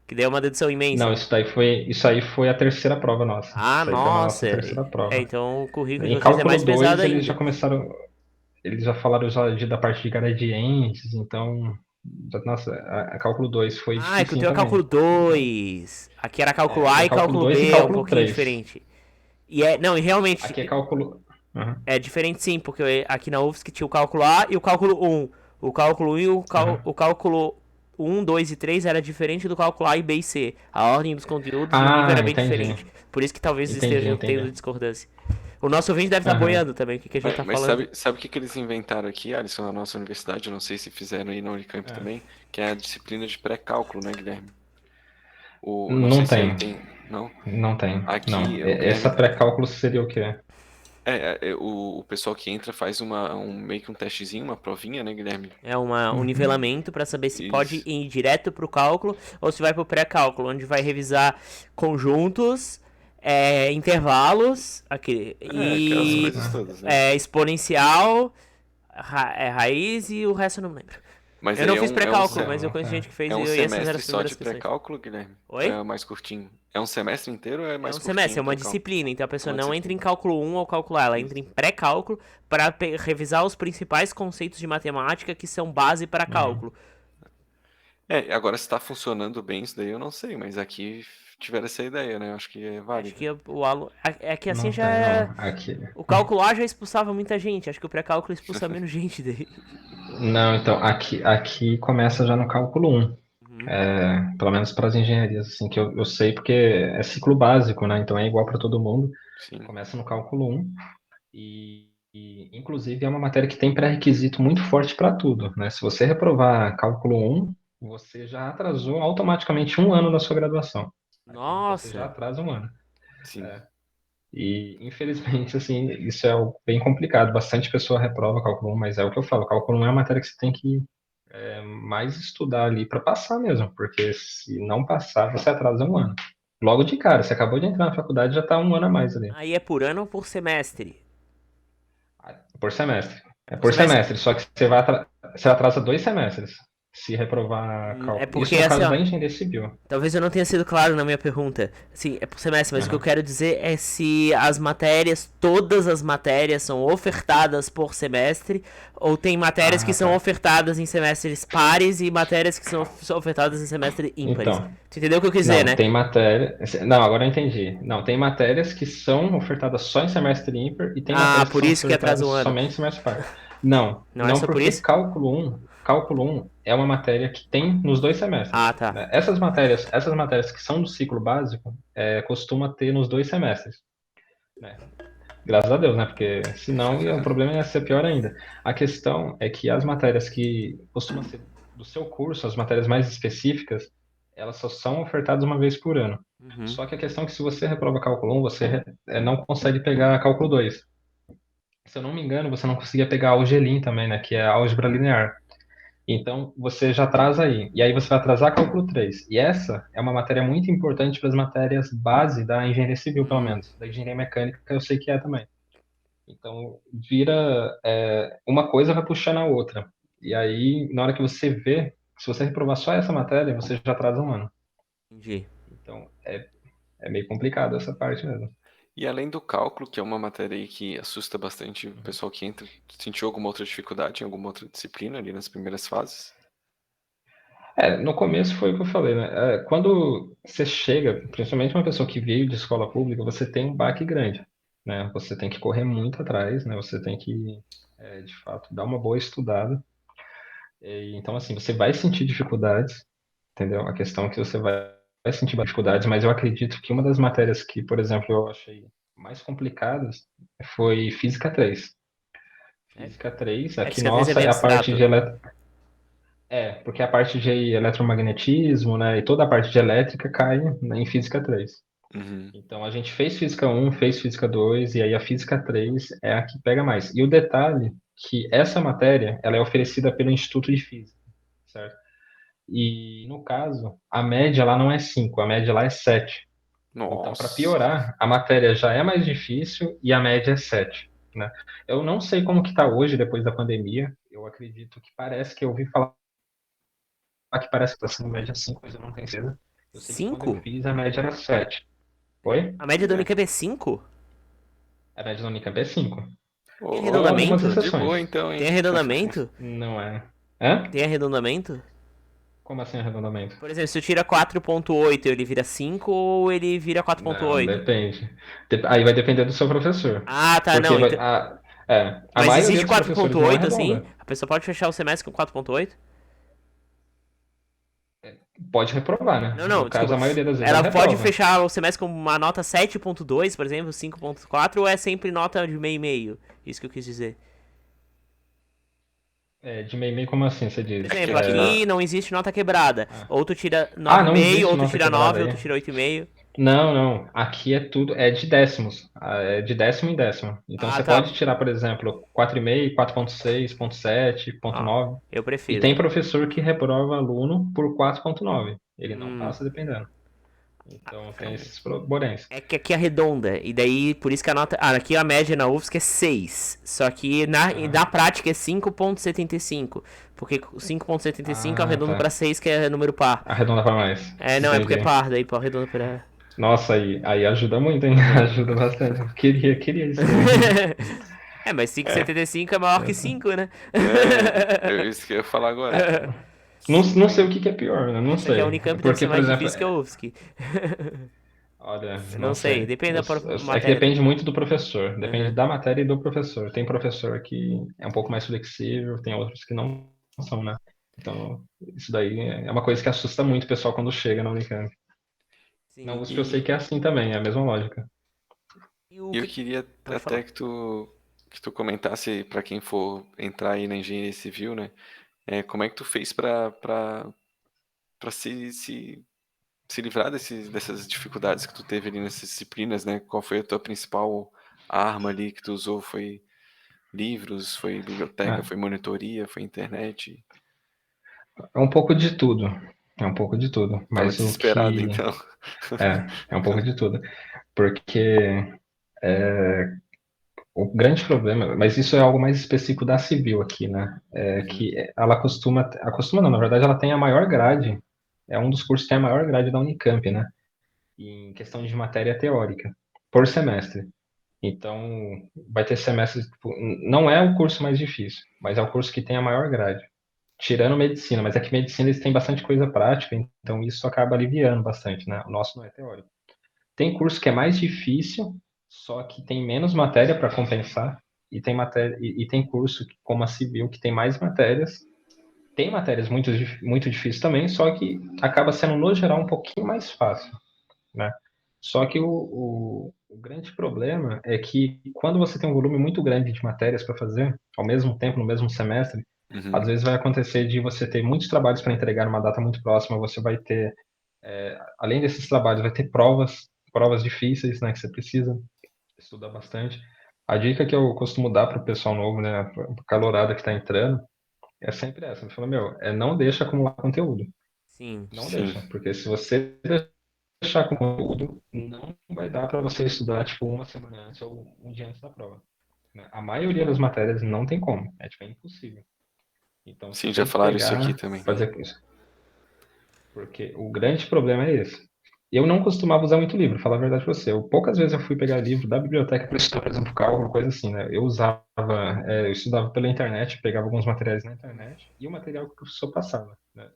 Que daí é uma dedução imensa. não, isso aí foi a terceira prova nossa. Ah, Isso aí foi na nossa nossa. terceira prova. Então o currículo de Em vocês é cálculo mais pesado 2 eles já ainda. começaram, eles já falaram já da parte de gradientes, então Nossa, a cálculo 2 foi Ah, é que o dificinho teu é também. cálculo 2. Aqui era cálculo Aqui A é e cálculo cálculo 2 e B, é um cálculo pouquinho 3. diferente. Não, e Aqui é realmente cálculo. Aham, é diferente sim, porque aqui na UFSC tinha o cálculo A e o cálculo 1. O cálculo 1 e aham. o cálculo 1, 2 e 3 era diferente do cálculo A e B e C. A ordem dos conteúdos e o nível Ah, era bem entendi. diferente. Por isso que talvez Entendi, estejam tendo entendi. discordância. O nosso ouvinte deve estar Aham. boiando também, o que, que a gente tá Mas falando. sabe o que eles inventaram aqui, Alisson, na nossa universidade? Eu não sei se fizeram aí na Unicamp É. também, que é a disciplina de pré-cálculo, né, Guilherme? Não sei Não se aí tem. tem. Não? Não tem. Não. Aqui, o Essa Guilherme. pré-cálculo seria o quê? O pessoal que entra faz meio que um testezinho, uma provinha, né, Guilherme? É um Uhum. nivelamento para saber se pode Isso. ir direto pro cálculo ou se vai pro pré-cálculo, onde vai revisar conjuntos, intervalos, Aquelas e coisas Ah, todas, né? exponencial, raiz e o resto eu não lembro. Mas Eu aí não fiz pré-cálculo, mas eu Não, conheço gente tá. que fez é um e essas eram semestre as só primeiras de questões. pré-cálculo, Guilherme? Ou Oi? é mais curtinho? É um semestre inteiro ou é É mais um semestre, curtinho é o uma pré-cálculo? disciplina, então a É pessoa uma não entra em disciplina. cálculo 1 ou cálculo A, ela entra Isso. em pré-cálculo para revisar os principais conceitos de matemática que são base para Uhum. cálculo. Agora se tá funcionando bem isso daí eu não sei, mas aqui tiveram essa ideia, né? Eu acho que é Acho válida. que o aluno. É que assim Não já tem, é. não. Aqui. O cálculo A já expulsava muita gente. Acho que o pré-cálculo expulsa menos gente daí. Não, então, aqui começa já no cálculo 1. Uhum. Pelo menos para as engenharias, assim, que eu sei porque é ciclo básico, né? Então é igual para todo mundo. Sim. Começa no cálculo 1 inclusive, é uma matéria que tem pré-requisito muito forte para tudo, né? Se você reprovar cálculo 1, você já atrasou automaticamente um ano da sua graduação. Aqui você já Nossa. atrasa um ano. Sim. E, infelizmente, assim, isso é algo bem complicado. Bastante pessoa reprova cálculo 1, mas é o que eu falo, cálculo 1 é uma matéria que você tem que mais estudar ali para passar mesmo, porque se não passar, você atrasa um ano. Logo de cara, você acabou de entrar na faculdade, já está um ano a mais ali. Aí é por ano ou por semestre? Por semestre. É Por por semestre. semestre, só que você atrasa 2 semestres se reprovar É cálculo. porque Isso no assim, caso ó. da engenharia civil. Talvez eu não tenha sido claro na minha pergunta. Sim, é por semestre, mas o que eu Aham. quero dizer é se as matérias, todas as matérias são ofertadas por semestre, ou tem matérias que Ah, são tá. ofertadas em semestres pares e matérias que são ofertadas em semestres ímpares. Então, Tu entendeu o que eu quis dizer, não, né? tem matéria. Não, agora eu entendi. Não, tem matérias que são ofertadas só em semestre ímpar e tem Ah, matérias que por são isso que ofertadas atrasa um ano. somente em semestre par. Não, Não é não só por porque isso? cálculo um é uma matéria que tem nos 2 semestres, Ah, tá. né? Essas matérias que são do ciclo básico, costuma ter nos 2 semestres, né? Graças a Deus, né? Porque senão o problema ia ser pior ainda. A questão é que as matérias que costumam ser do seu curso, as matérias mais específicas, elas só são ofertadas uma vez por ano. Uhum. Só que a questão é que se você reprova cálculo 1, você não consegue pegar cálculo 2. Se eu não me engano, você não conseguia pegar a Algelin também, né? Que é a álgebra linear. Então, você já atrasa aí. E aí você vai atrasar cálculo 3. E essa é uma matéria muito importante para as matérias base da engenharia civil, pelo Hum, menos. Da engenharia mecânica, eu sei que é também. Então, vira. Uma coisa vai puxando a outra. E aí, na hora que você vê, se você reprovar só essa matéria, você já atrasa um ano. entendi. Então, é meio complicado essa parte mesmo. E além do cálculo, que é uma matéria aí que assusta bastante o pessoal que entra, sentiu alguma outra dificuldade em alguma outra disciplina ali nas primeiras fases? No começo foi o que eu falei, né? Quando você chega, principalmente uma pessoa que veio de escola pública, você tem um baque grande, né? Você tem que correr muito atrás, né? Você tem que, de fato, dar uma boa estudada. Então, assim, você vai sentir dificuldades, entendeu? A questão é que você vai sentir dificuldades, mas eu acredito que uma das matérias que, por exemplo, eu achei mais complicadas foi Física 3. Sério? Física 3, É, aqui física 3 é nossa bem é a parte abstrato. de porque a parte de eletromagnetismo, né, e toda a parte de elétrica cai em Física 3. Uhum. Então a gente fez Física 1, fez Física 2, e aí a Física 3 é a que pega mais. E o detalhe que essa matéria, ela é oferecida pelo Instituto de Física, certo? E no caso, a média lá não é 5, a média lá é 7. Então, para Nossa. piorar, a matéria já é mais difícil e a média é 7, né? Eu não sei como que está hoje depois da pandemia. Eu acredito que parece que eu ouvi falar que parece que está sendo média 5, mas eu não tenho certeza. Eu sei que quando eu 5? fiz, a média era 7. Oi? A média da Olha. Unicamp é 5? A média da Unicamp é 5. Tem Ô, Com algumas arredondamento? tá de boa exceções. então, Tem hein? arredondamento? Não é. Hã? Tem arredondamento? Como assim arredondamento? Por exemplo, se eu tira 4.8, ele vira 5 ou ele vira Não, 4.8? depende. Aí vai depender do seu professor. Ah, tá, Porque não. Então... a Mas maioria existe dos professores não 4.8 assim? arredonda. A pessoa pode fechar o semestre com 4.8? Pode reprovar, né? Não, No não, caso, desculpa. a maioria das vezes ela Ela pode reprova. fechar o semestre com uma nota 7.2, por exemplo, 5.4, ou é sempre nota de meio e meio? Isso que eu quis dizer. De meio e meio, como assim, você Por diz? É que exemplo, aqui aqui na. não existe nota quebrada. Ah, Ou tu tira não 9,5, existe ou tu nota tira quebrada 9, ou aí. tu tira 8,5. Não, não. Aqui é tudo, é de décimos. É de décimo em décimo. Então Ah, você tá. pode tirar, por exemplo, 4,5, 4,6, 4,7, Ah, 4,9. eu E prefiro. tem professor que reprova aluno por 4,9. Ele não Hum, passa dependendo. Então tem então, esses poréns. é que aqui arredonda, e daí por isso que a nota. Ah, aqui a média na UFSC é 6. Só que na Aham. prática é 5,75. Porque 5,75 Ah, arredondo pra tá. 6, que é número par. Arredonda para mais. É, não, é porque é Entendi. par, daí pô, arredonda pra. Nossa, aí ajuda muito, hein? Aham. Ajuda bastante. Queria isso também. É, mas É, 5,75 é maior que Essa, 5, né? é isso que eu ia falar agora. não sei o que é pior, né? Não Essa aqui a sei. Unicamp deve ser Porque, por mais exemplo, difícil que a UFSC. olha, Não não sei, sei. depende da É que matéria depende também. muito do professor. Depende Aham. da matéria e do professor. Tem professor que é um pouco mais flexível, tem outros que não são, né? Então, isso daí é uma coisa que assusta muito o pessoal quando chega na Unicamp. Na Sim. USP eu sei E, que é assim também, é a mesma lógica. E o e eu que. queria Pode até falar. que tu comentasse para quem for entrar aí na engenharia civil, né? Como é que tu fez para se livrar dessas dificuldades que tu teve ali nessas disciplinas, né? Qual foi a tua principal arma ali que tu usou? Foi livros, foi biblioteca, É, foi monitoria, foi internet? é um pouco de tudo. É um pouco de tudo. Tava Mas o desesperado, que. então. É um pouco de tudo. Porque o grande problema, mas isso é algo mais específico da civil aqui, né? É Uhum, que ela acostuma não, na verdade ela tem a maior grade, é um dos cursos que tem a maior grade da Unicamp, né? Em questão de matéria teórica, por semestre. Então, vai ter semestres, tipo, não é o curso mais difícil, mas é o curso que tem a maior grade. Tirando medicina, mas é que medicina eles têm bastante coisa prática, então isso acaba aliviando bastante, né? O nosso não é teórico. Tem curso que é mais difícil, só que tem menos matéria para compensar, e tem curso como a civil que tem mais matérias. Tem matérias muito difíceis também, só que acaba sendo, no geral, um pouquinho mais fácil, né? Só que o grande problema é que quando você tem um volume muito grande de matérias para fazer, ao mesmo tempo, no mesmo semestre, às uhum. vezes vai acontecer de você ter muitos trabalhos para entregar numa data muito próxima, você vai ter, além desses trabalhos, vai ter provas difíceis, né, que você precisa estudar bastante. A dica que eu costumo dar para o pessoal novo, né, para a calorada que está entrando, é sempre essa. Eu falo, meu, não deixa acumular conteúdo. Sim. Não Sim, deixa, porque se você deixar com conteúdo, não vai dar para você estudar, tipo, uma semana antes ou um dia antes da prova, né? A maioria das matérias não tem como, é impossível. Então você sim, já tem que falaram isso aqui pegar, também. Sim. fazer isso. Porque o grande problema é esse. Eu não costumava usar muito livro, falar a verdade pra você. Poucas vezes eu fui pegar livro da biblioteca para estudar, por exemplo, cálculo, coisa assim, né? Eu estudava pela internet, pegava alguns materiais na internet e o material que o professor passava, né?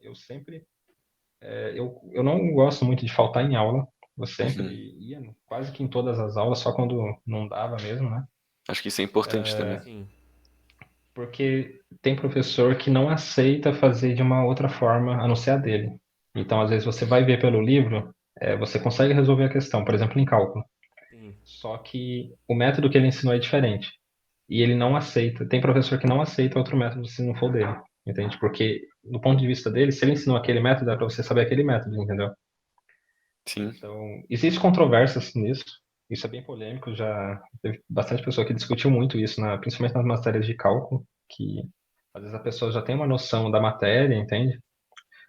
Eu não gosto muito de faltar em aula. Eu sempre Uhum. ia quase que em todas as aulas, só quando não dava mesmo, né? Acho que isso é importante também. Sim. Porque tem professor que não aceita fazer de uma outra forma a não ser a dele. Então, às vezes, você vai ver pelo livro, você consegue resolver a questão, por exemplo, em cálculo. Sim. Só que o método que ele ensinou é diferente. E ele não aceita. Tem professor que não aceita outro método se não for dele. Entende? Porque, do ponto de vista dele, se ele ensinou aquele método, é para você saber aquele método, entendeu? Sim. Então, existe controvérsias nisso. Isso é bem polêmico. Já teve bastante pessoa que discutiu muito isso, principalmente nas matérias de cálculo, que às vezes a pessoa já tem uma noção da matéria, entende?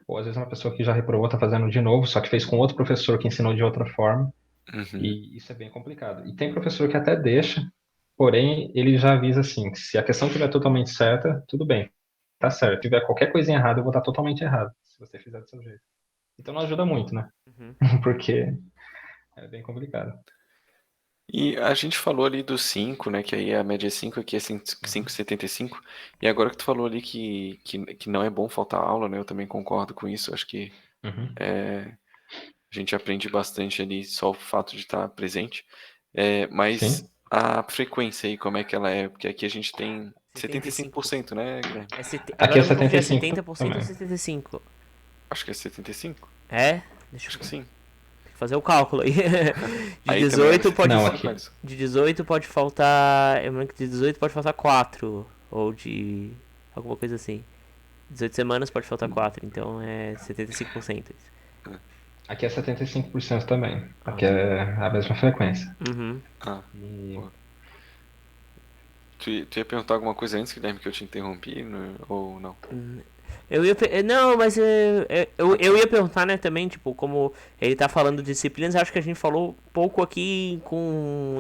Ou às vezes uma pessoa que já reprovou está fazendo de novo, só que fez com outro professor que ensinou de outra forma, Uhum. e isso é bem complicado. E tem professor que até deixa, porém ele já avisa assim, que se a questão estiver totalmente certa, tudo bem, tá certo. Se tiver qualquer coisinha errada, eu vou estar totalmente errado, se você fizer do seu jeito. Então não ajuda muito, né? Uhum. Porque é bem complicado. E a gente falou ali do 5, né? Que aí a média é 5, aqui é Uhum. 5,75. E agora que tu falou ali que não é bom faltar aula, né? Eu também concordo com isso. Acho que Uhum. a gente aprende bastante ali só o fato de estar presente. Mas Sim. a frequência aí, como é que ela é? Porque aqui a gente tem 75. 75%, né, Guilherme? Aqui Agora é eu me confundi, é 75 70% ou também. 75%? Acho que é 75. É? Deixa Acho eu que sim. fazer o cálculo aí. De Aí também era 18 pode Não, 75, faltar. aqui. Alisson? De 18 pode faltar. Eu lembro que de 18 pode faltar 4. Ou de. Alguma coisa assim. 18 semanas pode faltar 4. Então é 75%. Aqui é 75% também. Ah, Aqui tá. é a mesma frequência. Uhum. Ah, E, boa. Tu ia perguntar alguma coisa antes, Guilherme, que eu te interrompi, ou não? Não, mas Ah, eu tá. ia perguntar, né, também, tipo, como ele tá falando de disciplinas, acho que a gente falou pouco aqui com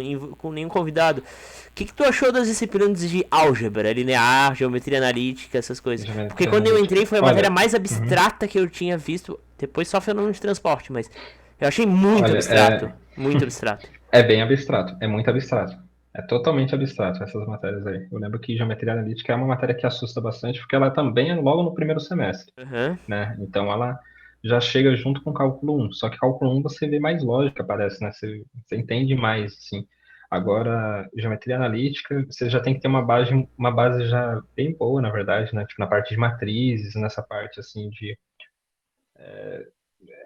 nenhum convidado. O que tu achou das disciplinas de álgebra, linear, geometria analítica, essas coisas? Porque geometria quando eu analítica. entrei foi a matéria Olha, mais uhum. abstrata que eu tinha visto, depois só fenômeno de transporte, mas eu achei muito Olha, abstrato. Muito abstrato. é bem abstrato, é muito abstrato. É totalmente abstrato essas matérias aí. Eu lembro que geometria analítica é uma matéria que assusta bastante, porque ela também é logo no primeiro semestre, Aham. né? Então ela já chega junto com cálculo um. Só que cálculo um você vê mais lógica, parece, né? Você entende mais, assim. Agora, geometria analítica, você já tem que ter uma base já bem boa, na verdade, né? Tipo, na parte de matrizes, nessa parte, assim, de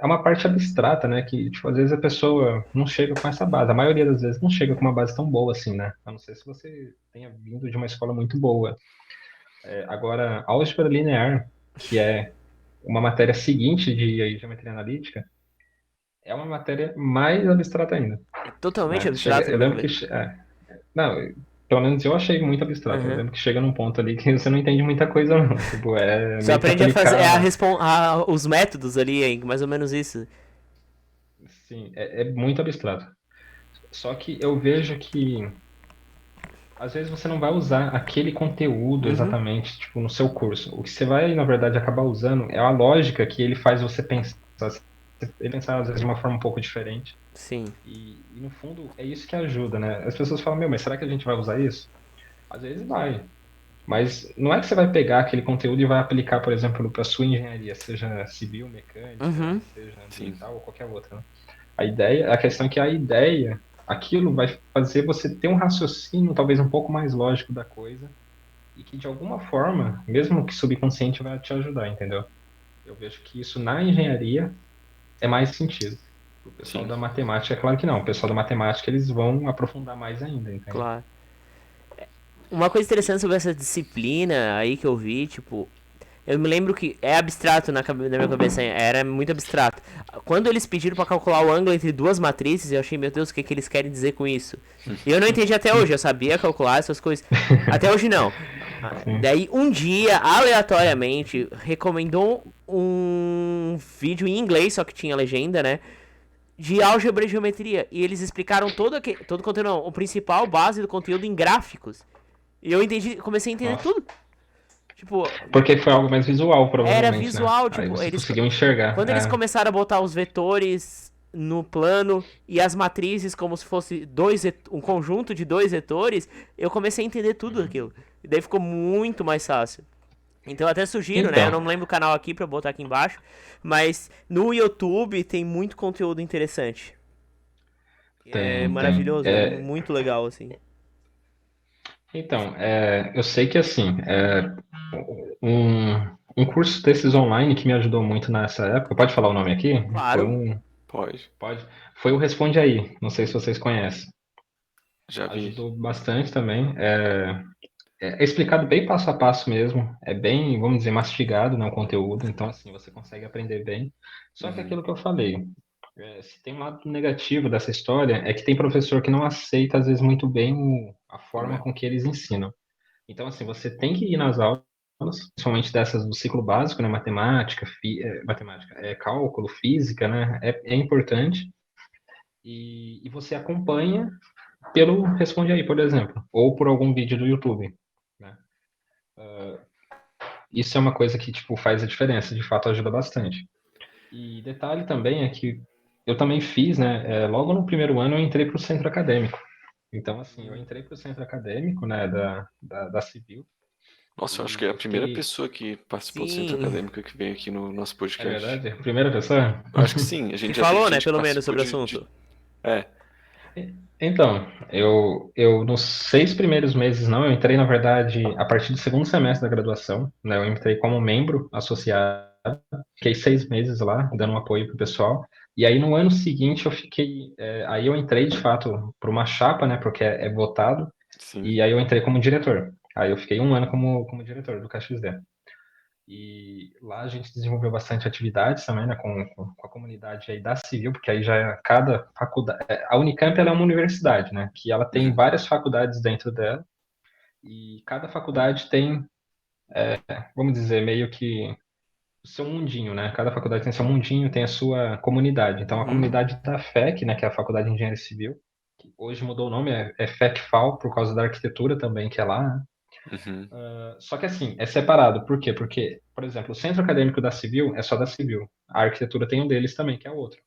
é uma parte abstrata, né? Que, tipo, às vezes a pessoa não chega com essa base. A maioria das vezes não chega com uma base tão boa assim, né? A não ser se você tenha vindo de uma escola muito boa. Agora, álgebra linear, que é uma matéria seguinte de geometria analítica, é uma matéria mais abstrata ainda, É totalmente né? Chega, abstrato na eu minha lembro que, cabeça. não, pelo menos eu achei muito abstrato. Eu Aham. lembro que chega num ponto ali que você não entende muita coisa, não. Tipo, é Só meio que aprende a fazer aplicar. os métodos ali, hein, mais ou menos isso. Sim, é muito abstrato. Só que eu vejo que às vezes você não vai usar aquele conteúdo Uhum. exatamente, tipo, no seu curso. O que você vai, na verdade, acabar usando é a lógica que ele faz você pensar. Ele pensar, às vezes, de uma forma um pouco diferente. Sim. E no fundo, é isso que ajuda, né? As pessoas falam, meu, mas será que a gente vai usar isso? Às vezes vai. Mas não é que você vai pegar aquele conteúdo e vai aplicar, por exemplo, para a sua engenharia, seja civil, mecânica, Uhum. seja Sim, ambiental ou qualquer outra, né? A questão é que a ideia, aquilo vai fazer você ter um raciocínio talvez um pouco mais lógico da coisa e que de alguma forma, mesmo que subconsciente, vai te ajudar, entendeu? Eu vejo que isso na engenharia é mais sentido. O pessoal sim. da matemática, é claro que não. O pessoal da matemática, eles vão aprofundar mais ainda, entende? Claro. Uma coisa interessante sobre essa disciplina aí que eu vi, tipo, eu me lembro que é abstrato na minha cabeça, era muito abstrato. Quando eles pediram pra calcular o ângulo entre duas matrizes, eu achei, meu Deus, o que, que eles querem dizer com isso? E eu não entendi até hoje, eu sabia calcular essas coisas. Até hoje não. Sim. Daí um dia, aleatoriamente, recomendou um vídeo em inglês, só que tinha legenda, né? De álgebra e geometria. E eles explicaram todo o conteúdo, não, o principal base do conteúdo em gráficos. E eu entendi, comecei a entender Nossa. tudo. Tipo, Porque foi algo mais visual, era provavelmente, né? visual, Aí tipo, você conseguiu enxergar. quando eles É. começaram a botar os vetores no plano e as matrizes como se fosse um conjunto de dois vetores, eu comecei a entender tudo Uhum. aquilo. E daí ficou muito mais fácil. Então eu até sugiro, né? Eu Então, não lembro o canal aqui pra botar aqui embaixo, mas no YouTube tem muito conteúdo interessante. É tem. maravilhoso, é muito legal assim. Então, eu sei que assim, um curso desses online que me ajudou muito nessa época, pode falar o nome aqui? Foi Claro. um, Pode. pode, foi o Responde Aí, não sei se vocês conhecem. Já vi. Ajudou bastante também. É explicado bem passo a passo mesmo, é bem, vamos dizer, mastigado, né, o conteúdo, então assim, você consegue aprender bem. Só que Uhum. aquilo que eu falei, se tem um lado negativo dessa história, é que tem professor que não aceita, às vezes, muito bem a O forma com método. que eles ensinam. Então, assim, você tem que ir nas aulas, principalmente dessas do ciclo básico, né? Cálculo, física, né? É importante. E você acompanha pelo Responde Aí, por exemplo, ou por algum vídeo do YouTube, né? Isso é uma coisa que, tipo, faz a diferença, de fato ajuda bastante. Detalhe também é que eu também fiz, né? Logo no primeiro ano eu entrei para o centro acadêmico. Então, assim, eu entrei para o centro acadêmico, né, da Civil, Nossa, eu acho que é e a eu primeira fiquei... pessoa que participou do centro Sim. acadêmico que veio aqui no nosso É podcast. verdade? A primeira pessoa? Eu acho que sim, a Que gente já teve falou, né, gente que pelo menos, participou sobre o de... assunto. É, Então, eu nos 6 primeiros meses, não, eu entrei, na verdade, a partir do segundo semestre da graduação, né, eu entrei como membro associado, fiquei 6 meses lá, dando um apoio pro pessoal, e aí no ano seguinte eu fiquei, aí eu entrei, de fato, para uma chapa, né, porque é votado, sim. e aí eu entrei como diretor. Aí eu fiquei um ano como diretor do KXD. E lá a gente desenvolveu bastante atividades também, né, com a comunidade aí da Civil, porque aí já cada faculdade... A Unicamp ela é uma universidade, né, que ela tem Uhum. várias faculdades dentro dela, e cada faculdade tem, vamos dizer, meio que o seu mundinho, né? Cada faculdade tem seu mundinho, tem a sua comunidade. Então, a Uhum. comunidade da FEC, né, que é a Faculdade de Engenharia Civil, que hoje mudou o nome, é FECFAL, por causa da arquitetura também, que é lá, né? Uhum. Só que assim, é separado. Por quê? Porque, por exemplo, o centro acadêmico da Civil é só da Civil. A arquitetura tem um deles também, que é outro,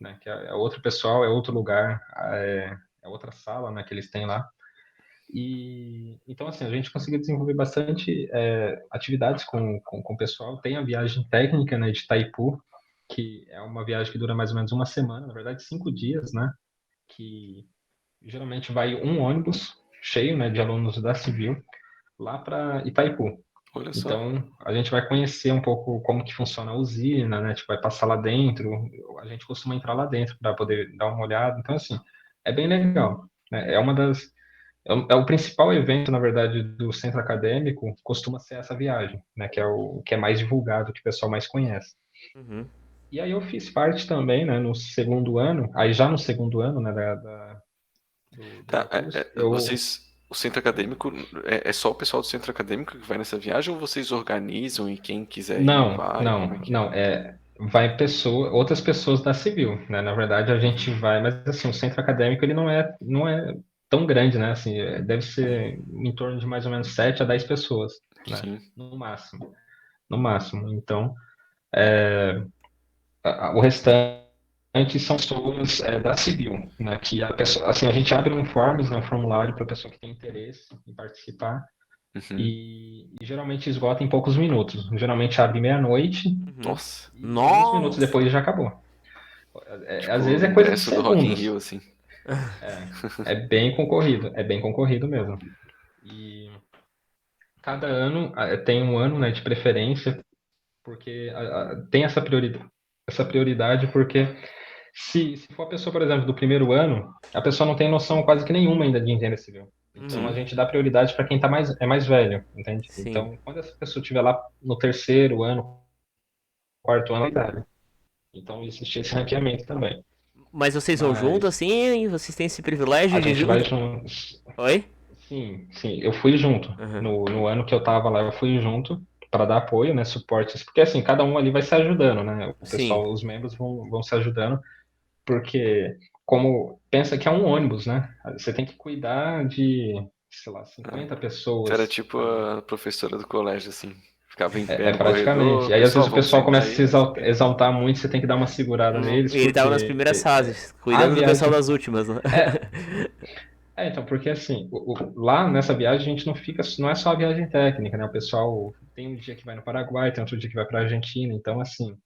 né? Que é outro pessoal, é outro lugar, é outra sala, né, que eles têm lá. E então assim, a gente conseguiu desenvolver bastante atividades com o pessoal. Tem a viagem técnica, né, de Itaipu, que é uma viagem que dura mais ou menos uma semana, na verdade 5 dias, né? Que geralmente vai um ônibus cheio, né, de alunos da Civil lá para Itaipu. Olha só. Então, a gente vai conhecer um pouco como que funciona a usina, né? A gente vai passar lá dentro, a gente costuma entrar lá dentro para poder dar uma olhada. Então, assim, é bem legal, né? É o principal evento, na verdade, do centro acadêmico, costuma ser essa viagem, né? Que é o que é mais divulgado, que o pessoal mais conhece. Uhum. E aí eu fiz parte também, né? No segundo ano, aí já no segundo ano, né? Do Tá, meu curso, eu... vocês, o centro acadêmico, é só o pessoal do centro acadêmico que vai nessa viagem ou vocês organizam e quem quiser ir Não, vai? Como é não, que é? não. Vai outras pessoas da Civil, né? Na verdade, a gente Uhum. vai, mas assim, o centro acadêmico ele não é tão grande, né? Assim, deve ser em torno de mais ou menos 7 a 10 pessoas, né? Sim. No máximo, no máximo. Então, o restante são pessoas da Civil, né? Que a pessoa, assim, a gente abre um forms, né, um formulário para a pessoa que tem interesse em participar. Uhum. E geralmente esgota em poucos minutos. Geralmente abre meia-noite Uhum. Nossa. e alguns minutos Nossa! depois já acabou. Às Tipo, vezes é coisa de ingresso do Rock in segundos. Rio, assim. É bem concorrido mesmo. E cada ano tem um ano, né, de preferência, porque tem essa prioridade, porque se for a pessoa, por exemplo, do primeiro ano, a pessoa não tem noção quase que nenhuma ainda de engenharia civil. Então a Uhum. Sim. gente dá prioridade para quem é mais velho, entende? Sim. Então, quando essa pessoa estiver lá no terceiro ano, quarto ano, é idade. Então existe esse ranqueamento também. Mas vocês vão junto, Mas assim? Vocês têm esse a privilégio de ir gente vai junto? junto. Oi? Sim, sim, eu fui junto. Uhum. No ano que eu tava lá, eu fui junto para dar apoio, né, suporte, porque assim, cada um ali vai se ajudando, né? O Sim. pessoal, os membros vão se ajudando, porque como pensa que é um ônibus, né? Você tem que cuidar de, sei lá, É. 50 Você era pessoas tipo ali. a professora do colégio, assim. Ficava em pé É no praticamente. corredor, E aí às pessoal, vezes o vamos pessoal sentar começa a aí, exaltar muito, você tem que dar uma segurada neles, Ele tava nas porque primeiras fases, a cuidando do pessoal viagem das últimas, né? é, então, porque assim, lá nessa viagem a gente não fica, não é só a viagem técnica, né? O pessoal tem um dia que vai no Paraguai, tem outro dia que vai para a Argentina, então assim,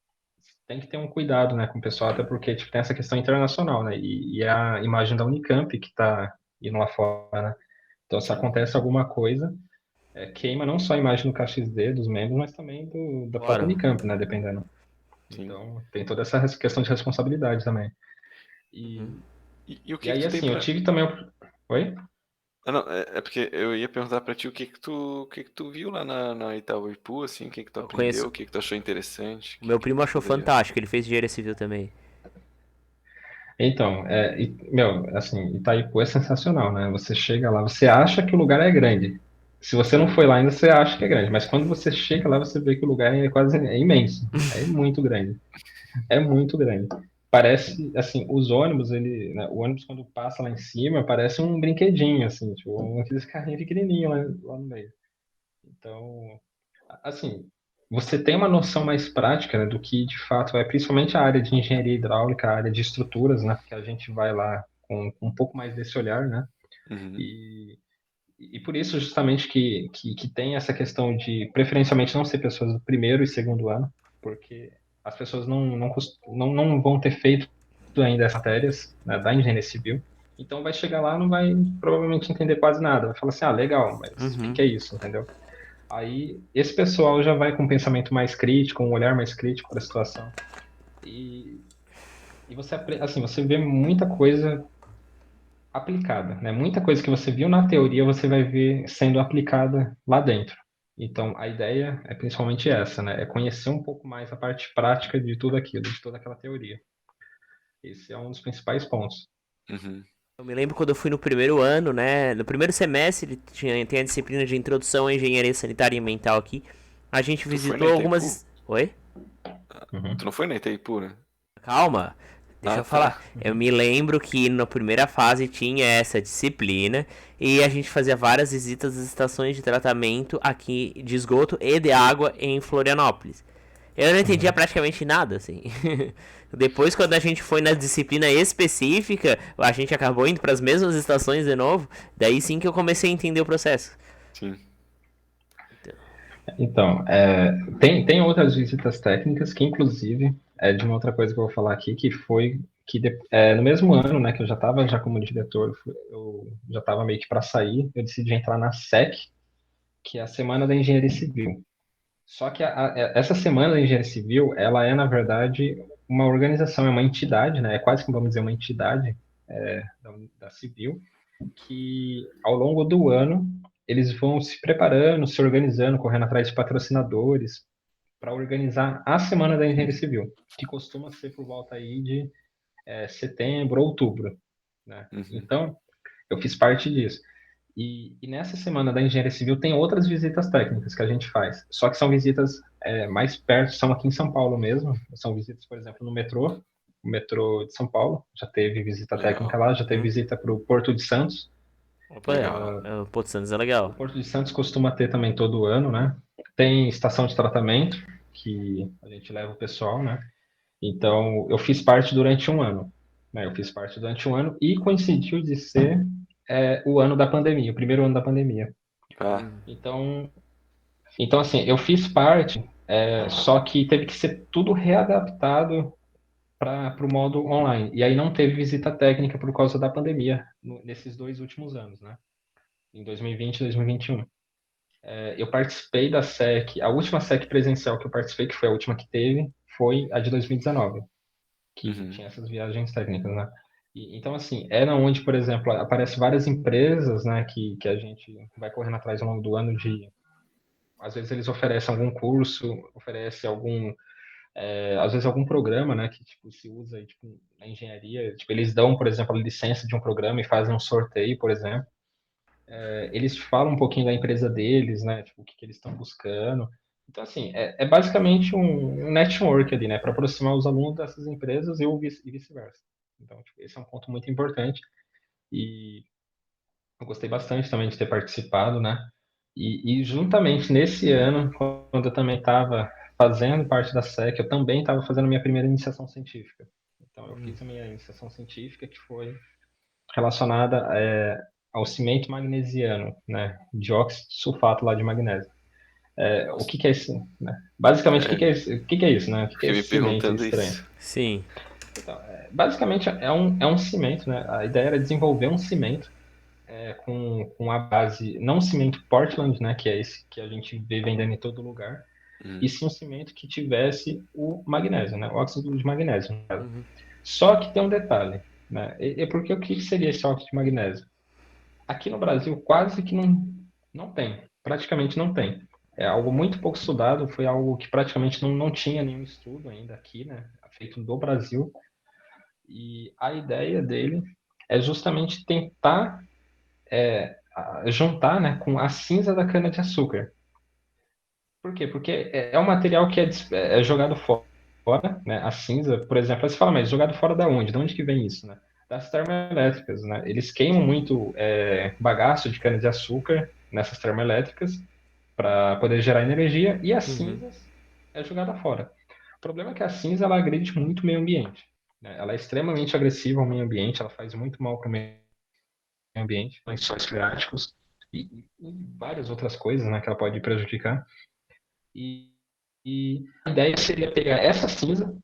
tem que ter um cuidado, né, com o pessoal, até porque tipo, tem essa questão internacional, né? E é a imagem da Unicamp que está indo lá fora, né? Então, se Sim, acontece alguma coisa, queima não só a imagem do KXD, dos membros, mas também da própria Claro. Unicamp, né? Dependendo. sim. Então, tem toda essa questão de responsabilidade também. Uhum. E, E o e que que aí, tu tem assim, eu pra... tive também. Oi? Ah, não, é porque eu ia perguntar pra ti o que que tu viu lá na Itauipu, assim, o que que tu Eu aprendeu, conheço. o que que tu achou interessante, O meu que primo tu achou poderia... fantástico, ele fez engenharia civil também. Então, meu, assim, Itaipu é sensacional, né? Você chega lá, você acha que o lugar é grande. Se você não Sim. foi lá ainda, você acha que é grande. Mas quando você chega lá, você vê que o lugar é imenso. É muito grande. É muito grande. Parece, assim, os ônibus, né, o ônibus quando passa lá em cima, parece um brinquedinho, assim, tipo, aqueles carrinhos pequenininhos lá no meio. Então, assim, você tem uma noção mais prática, né, do que de fato é, principalmente a área de engenharia hidráulica, a área de estruturas, né, que a gente vai lá com um pouco mais desse olhar, né? Uhum. E por isso, justamente, que tem essa questão de, preferencialmente, não ser pessoas do primeiro e segundo ano, porque as pessoas não vão ter feito ainda as matérias, né, da engenharia civil. Então, vai chegar lá, não vai provavelmente entender quase nada. Vai falar assim, legal, mas o que Uhum. que é isso, entendeu? Aí, esse pessoal já vai com um pensamento mais crítico, um olhar mais crítico para a situação. E, e você, assim, você vê muita coisa aplicada, né? Muita coisa que você viu na teoria, você vai ver sendo aplicada lá dentro. Então, a ideia é principalmente essa, né? É conhecer um pouco mais a parte prática de tudo aquilo, de toda aquela teoria. Esse é um dos principais pontos. Uhum. Eu me lembro quando eu fui no primeiro ano, né? No primeiro semestre tem a disciplina de introdução à engenharia sanitária e ambiental aqui. A gente Tu foi na visitou Itaipu? algumas. Oi? Tu Uhum. não foi na Itaipu, né? Calma, deixa Ah, eu falar. tá. Eu Uhum. me lembro que na primeira fase tinha essa disciplina e a gente fazia várias visitas às estações de tratamento aqui de esgoto e de água em Florianópolis. Eu não entendia Uhum. praticamente nada, assim. Depois, quando a gente foi na disciplina específica, a gente acabou indo para as mesmas estações de novo. Daí sim que eu comecei a entender o processo. Sim. Então, tem outras visitas técnicas que, inclusive, é de uma outra coisa que eu vou falar aqui, que foi que no mesmo ano, né, que eu já estava já como diretor, eu já estava meio que para sair, eu decidi entrar na SEC, que é a Semana da Engenharia Civil. Só que essa Semana da Engenharia Civil, ela é, na verdade, uma organização, é uma entidade, né, é quase que vamos dizer uma entidade da Civil, que ao longo do ano eles vão se preparando, se organizando, correndo atrás de patrocinadores para organizar a Semana da Engenharia Civil, que costuma ser por volta aí de setembro, outubro, né? Uhum. Então, eu fiz parte disso. E nessa Semana da Engenharia Civil tem outras visitas técnicas que a gente faz, só que são visitas mais perto, são aqui em São Paulo mesmo, são visitas, por exemplo, no metrô, o metrô de São Paulo, já teve visita técnica Legal. lá, já teve Hum? visita para o Porto de Santos. Opa, Legal. o Porto Santos é O legal. Porto de Santos costuma ter também todo ano, né? Tem estação de tratamento, que a gente leva o pessoal, né? Então, eu fiz parte durante um ano. Né? Eu fiz parte durante um ano e coincidiu de ser o ano da pandemia, o primeiro ano da pandemia. Ah, Hum. Então assim, eu fiz parte, só que teve que ser tudo readaptado para o modo online. E aí não teve visita técnica por causa da pandemia nesses 2 últimos anos, né? Em 2020 e 2021. Eu participei da SEC, a última SEC presencial que eu participei, que foi a última que teve, foi a de 2019, que uhum. tinha essas viagens técnicas, né? Então, assim, era onde, por exemplo, aparecem várias empresas, né, que a gente vai correndo atrás ao longo do ano de... Às vezes eles oferecem algum curso, oferecem às vezes algum programa, né, que tipo, se usa aí, tipo, na engenharia. Tipo, eles dão, por exemplo, a licença de um programa e fazem um sorteio, por exemplo. Eles falam um pouquinho da empresa deles, né? Tipo, o que, que eles estão buscando. Então, assim, é basicamente um network ali, né? Para aproximar os alunos dessas empresas e vice-versa. Então, tipo, esse é um ponto muito importante. E eu gostei bastante também de ter participado, né? E juntamente nesse ano, quando eu também estava fazendo parte da SEC, eu também estava fazendo minha primeira iniciação científica. Então, eu fiz a minha iniciação científica, que foi relacionada ao cimento magnesiano, né? Dióxido de sulfato lá de magnésio. O Nossa. que que é isso? Né? Basicamente, o que É, que é isso? O que que é isso, né? O que que é fiquei me esse cimento perguntando estranho? isso. Sim. Então, basicamente, é um cimento, né? A ideia era desenvolver um cimento com a base, não um cimento Portland, né? Que é esse que a gente vê vendendo em todo lugar, e Uhum. sim um cimento que tivesse o magnésio, né? O óxido de magnésio. Uhum. Só que tem um detalhe, né? E porque o que seria esse óxido de magnésio? Aqui no Brasil quase que não tem, praticamente não tem. É algo muito pouco estudado, foi algo que praticamente não tinha nenhum estudo ainda aqui, né, feito do Brasil. E a ideia dele é justamente tentar juntar, né, com a cinza da cana-de-açúcar. Por quê? Porque é um material que é jogado fora, né, a cinza, por exemplo. Aí você fala, mas jogado fora da onde? De onde que vem isso, né? Das termoelétricas, né? Eles queimam muito bagaço de cana-de-açúcar nessas termoelétricas para poder gerar energia e as Uhum. cinzas é jogada fora. O problema é que a cinza ela agride muito o meio ambiente, né? Ela é extremamente agressiva ao meio ambiente, ela faz muito mal para o meio ambiente, lençóis freáticos e várias outras coisas, né, que ela pode prejudicar. E, e a ideia seria pegar essa cinza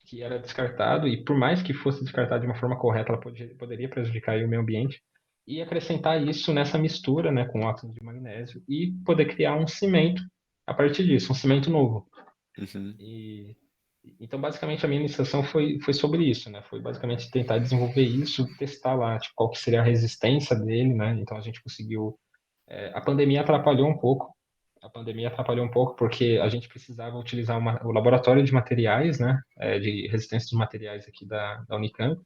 que era descartado, e por mais que fosse descartado de uma forma correta, ela poderia prejudicar aí o meio ambiente, e acrescentar isso nessa mistura, né, com óxido de magnésio, e poder criar um cimento a partir disso, um cimento novo. Uhum. E então, basicamente, a minha iniciação foi sobre isso, né? Foi basicamente tentar desenvolver isso, testar lá, tipo, qual que seria a resistência dele, né? Então, a gente conseguiu. A pandemia atrapalhou um pouco. A pandemia atrapalhou um pouco porque a gente precisava utilizar o laboratório de materiais, né? De resistência dos materiais aqui da Unicamp.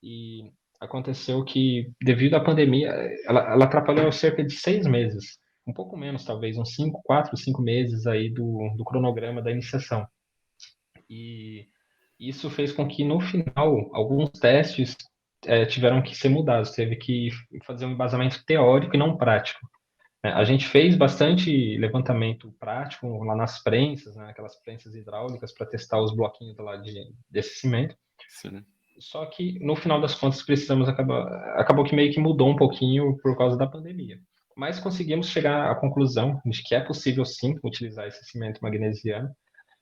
E aconteceu que, devido à pandemia, ela atrapalhou cerca de 6 meses. Um pouco menos, talvez, uns 4, 5 meses aí do cronograma da iniciação. E isso fez com que, no final, alguns testes tiveram que ser mudados, teve que fazer um embasamento teórico e não prático. A gente fez bastante levantamento prático lá nas prensas, né, aquelas prensas hidráulicas, para testar os bloquinhos lá desse cimento. Sim. Só que, no final das contas, acabou que meio que mudou um pouquinho por causa da pandemia. Mas conseguimos chegar à conclusão de que é possível, sim, utilizar esse cimento magnesiano.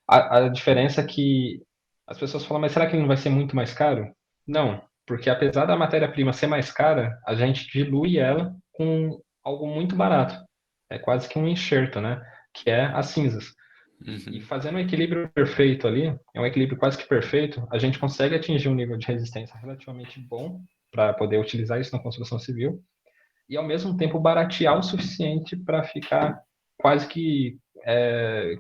A diferença é que as pessoas falam, mas será que ele não vai ser muito mais caro? Não, porque apesar da matéria-prima ser mais cara, a gente dilui ela com algo muito barato. É quase que um enxerto, né? Que é as cinzas. E Uhum. fazendo um equilíbrio perfeito ali, é um equilíbrio quase que perfeito, a gente consegue atingir um nível de resistência relativamente bom para poder utilizar isso na construção civil e ao mesmo tempo baratear o suficiente para ficar quase que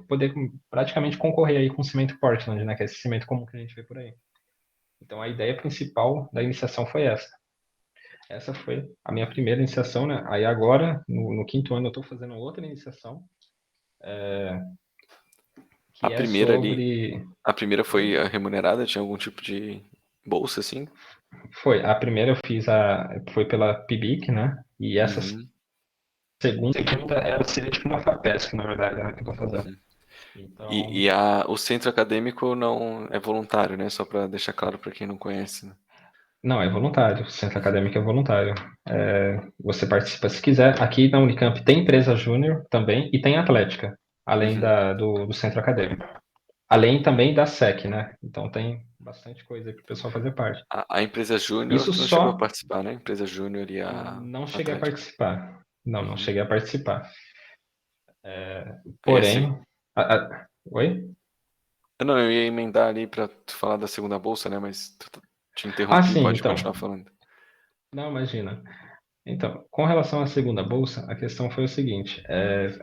poder praticamente concorrer aí com o cimento Portland, né, que é esse cimento comum que a gente vê por aí. Então a ideia principal da iniciação foi essa. Essa foi a minha primeira iniciação, né? Aí agora, no quinto ano, eu estou fazendo outra iniciação, A que é primeira ali, sobre... a primeira Oi? foi remunerada? Tinha algum tipo de bolsa, assim? Foi. A primeira eu fiz foi pela PIBIC, né? E essa Uhum. segunda seria tipo uma FAPESC, na verdade, né, que eu tô fazendo. Uhum. Então, E o centro acadêmico não é voluntário, né? Só para deixar claro para quem não conhece, né? não, é voluntário. O centro acadêmico é voluntário. Você participa se quiser. Aqui na Unicamp tem empresa júnior também e tem atlética, além Uhum. do centro acadêmico. Além também da SEC, né? Então tem bastante coisa aí para o pessoal fazer parte. A empresa júnior, Isso tu não chegou a só participar, né? Empresa júnior e a não cheguei a Atlética. participar. Não, não Uhum. cheguei a participar. Aí a se- Porém, oi? Não, eu ia emendar ali pra tu falar da segunda bolsa, né? Mas te Ah, interrompi, sim, pode então. continuar falando. Não, imagina. Então, com relação à segunda bolsa, a questão foi o seguinte: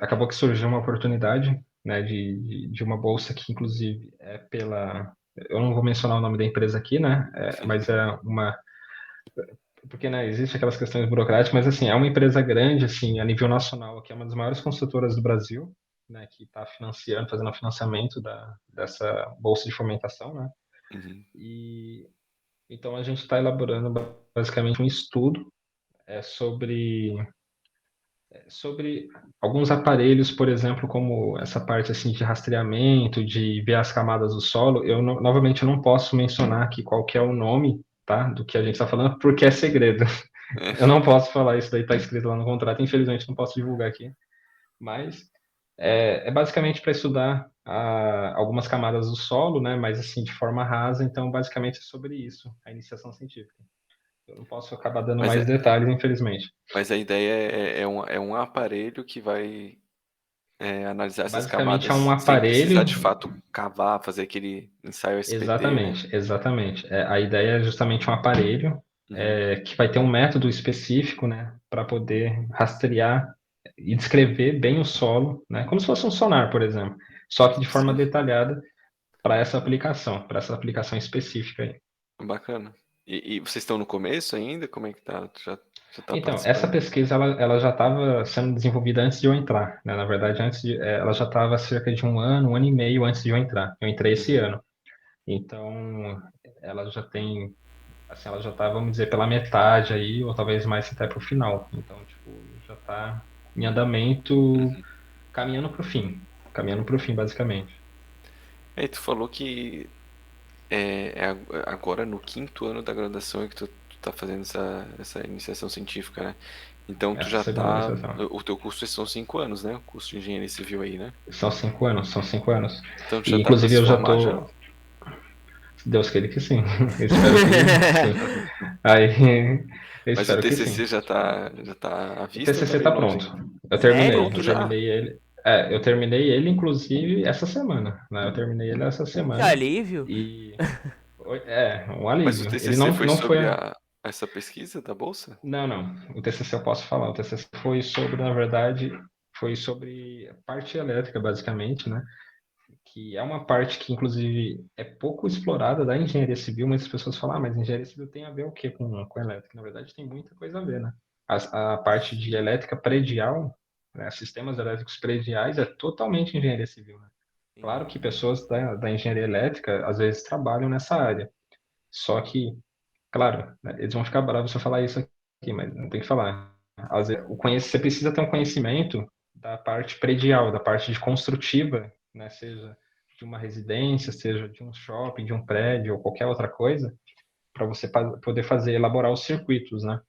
acabou que surgiu uma oportunidade, né, de uma bolsa que, inclusive, é pela. Eu não vou mencionar o nome da empresa aqui, né, mas é uma. Porque, né, existe aquelas questões burocráticas, mas, assim, é uma empresa grande, assim, a nível nacional, que é uma das maiores construtoras do Brasil, né, que está financiando, fazendo o financiamento dessa bolsa de fomentação, né, Uhum. e então a gente está elaborando basicamente um estudo sobre alguns aparelhos, por exemplo, como essa parte assim de rastreamento, de ver as camadas do solo. Novamente, eu não posso mencionar aqui qual que é o nome, tá, do que a gente está falando, porque é segredo. Eu não posso falar isso, daí está escrito lá no contrato, infelizmente não posso divulgar aqui. Mas é basicamente para estudar algumas camadas do solo, né, mas assim de forma rasa. Então, basicamente é sobre isso, a iniciação científica. Eu não posso acabar dando Mas, mais é, detalhes, infelizmente. mas a ideia é um aparelho que vai analisar essas Basicamente é um camadas sem precisar aparelho. de fato cavar, fazer aquele ensaio SPT, né? Exatamente, exatamente. A ideia é justamente um aparelho Uhum. que vai ter um método específico, né, para poder rastrear e descrever bem o solo, né, como se fosse um sonar, por exemplo, só que de forma Sim, detalhada para essa aplicação específica aí. bacana. E vocês estão no começo ainda? Como é que tá? Tu já tá Então, essa participando? pesquisa ela já estava sendo desenvolvida antes de eu entrar, né? Na verdade, ela já estava cerca de um ano e meio antes de eu entrar. Eu entrei esse Uhum. ano. Então, ela já tem, assim, ela já está, vamos dizer, pela metade aí, ou talvez mais até para o final. Então, tipo, já está em andamento, Uhum. caminhando para o fim, basicamente. Tu falou que agora no quinto ano da graduação é que tu tá fazendo essa iniciação científica, né? Então tu Essa já segunda tá. iniciação. O teu curso são 5 anos, né? O curso de engenharia civil aí, né? São 5 anos, são 5 anos. Então tu já E tá pra inclusive se eu já formar já. tô. Se Deus queira que sim. Eu espero que sim. Aí, eu Mas o espero que sim. TCC já tá à O vista ou tá TCC bem tá longe? pronto. Tá Sério? pronto Que Eu já? legal. terminei ele. Eu terminei ele, inclusive, essa semana, né? Eu terminei ele essa Que semana alívio. e um Mas o alívio. Ele TCC foi não foi. sobre essa pesquisa da bolsa? Não, não. O TCC eu posso falar. O TCC foi sobre, na verdade, foi sobre parte elétrica, basicamente, né? Que é uma parte que, inclusive, é pouco explorada da engenharia civil, mas as pessoas falam, mas engenharia civil tem a ver o quê com elétrica? Na verdade, tem muita coisa a ver, né? A parte de elétrica predial, né, sistemas elétricos prediais, é totalmente engenharia civil, né? Claro Sim. que pessoas da engenharia elétrica, às vezes, trabalham nessa área. Só que, claro, né, eles vão ficar bravos se eu falar isso aqui, mas não tem que falar. Às vezes, você precisa ter um conhecimento da parte predial, da parte de construtiva, né, seja de uma residência, seja de um shopping, de um prédio ou qualquer outra coisa, para você poder fazer, elaborar os circuitos, né?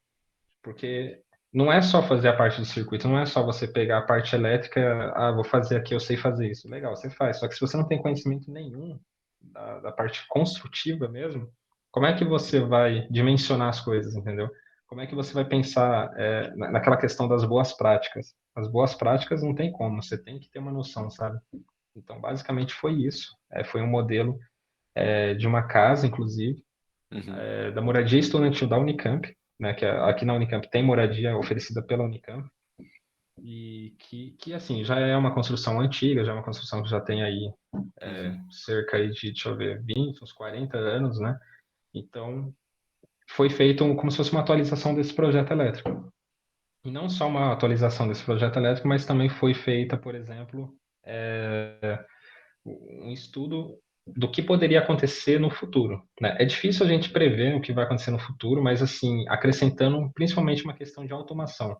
Porque não é só fazer a parte do circuito, não é só você pegar a parte elétrica, vou fazer aqui, eu sei fazer isso. Legal, você faz. Só que se você não tem conhecimento nenhum da parte construtiva mesmo, como é que você vai dimensionar as coisas, entendeu? Como é que você vai pensar naquela questão das boas práticas? As boas práticas não tem como, você tem que ter uma noção, sabe? Então, basicamente foi isso. Foi um modelo de uma casa, inclusive, Uhum. da moradia estudantil da Unicamp, né, que aqui na Unicamp tem moradia oferecida pela Unicamp, e que assim, já é uma construção antiga, já é uma construção que já tem aí Uhum. cerca aí de, deixa eu ver, 20, uns 40 anos, né? Então, foi feito como se fosse uma atualização desse projeto elétrico. E não só uma atualização desse projeto elétrico, mas também foi feita, por exemplo, um estudo do que poderia acontecer no futuro, né? É difícil a gente prever o que vai acontecer no futuro, mas assim, acrescentando principalmente uma questão de automação.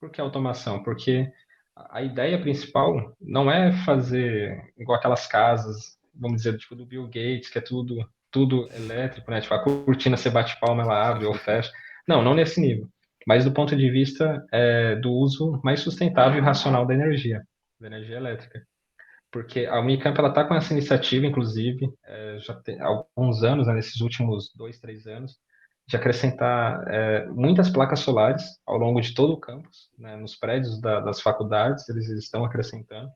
Por que automação? Porque a ideia principal não é fazer igual aquelas casas, vamos dizer, tipo do Bill Gates, que é tudo elétrico, né? Tipo, a cortina você bate palma, ela abre ou fecha. Não, não nesse nível. Mas do ponto de vista do uso mais sustentável e racional da energia elétrica. Porque a Unicamp ela está com essa iniciativa, inclusive, já tem alguns anos, né, nesses últimos 2, 3 anos, de acrescentar muitas placas solares ao longo de todo o campus, né, nos prédios das faculdades, eles estão acrescentando,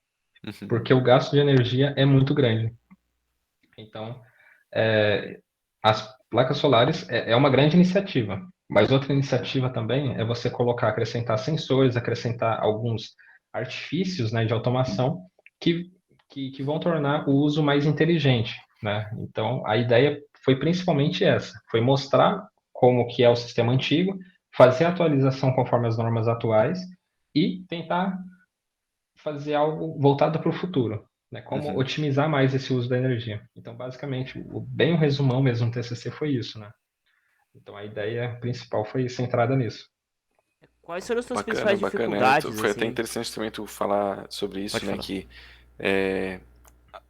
Uhum. porque o gasto de energia é muito grande. Então, as placas solares é uma grande iniciativa, mas outra iniciativa também é você acrescentar sensores, acrescentar alguns artifícios, né, de automação que, que vão tornar o uso mais inteligente, né? Então, a ideia foi principalmente essa, foi mostrar como que é o sistema antigo, fazer a atualização conforme as normas atuais e tentar fazer algo voltado para o futuro, né? Como Uhum. otimizar mais esse uso da energia. Então, basicamente, bem o resumão mesmo do TCC foi isso, né? Então, a ideia principal foi centrada nisso. Quais foram as suas Bacana, principais bacana. dificuldades, Foi até assim? interessante também tu falar sobre Pode isso, né? falar. Que é,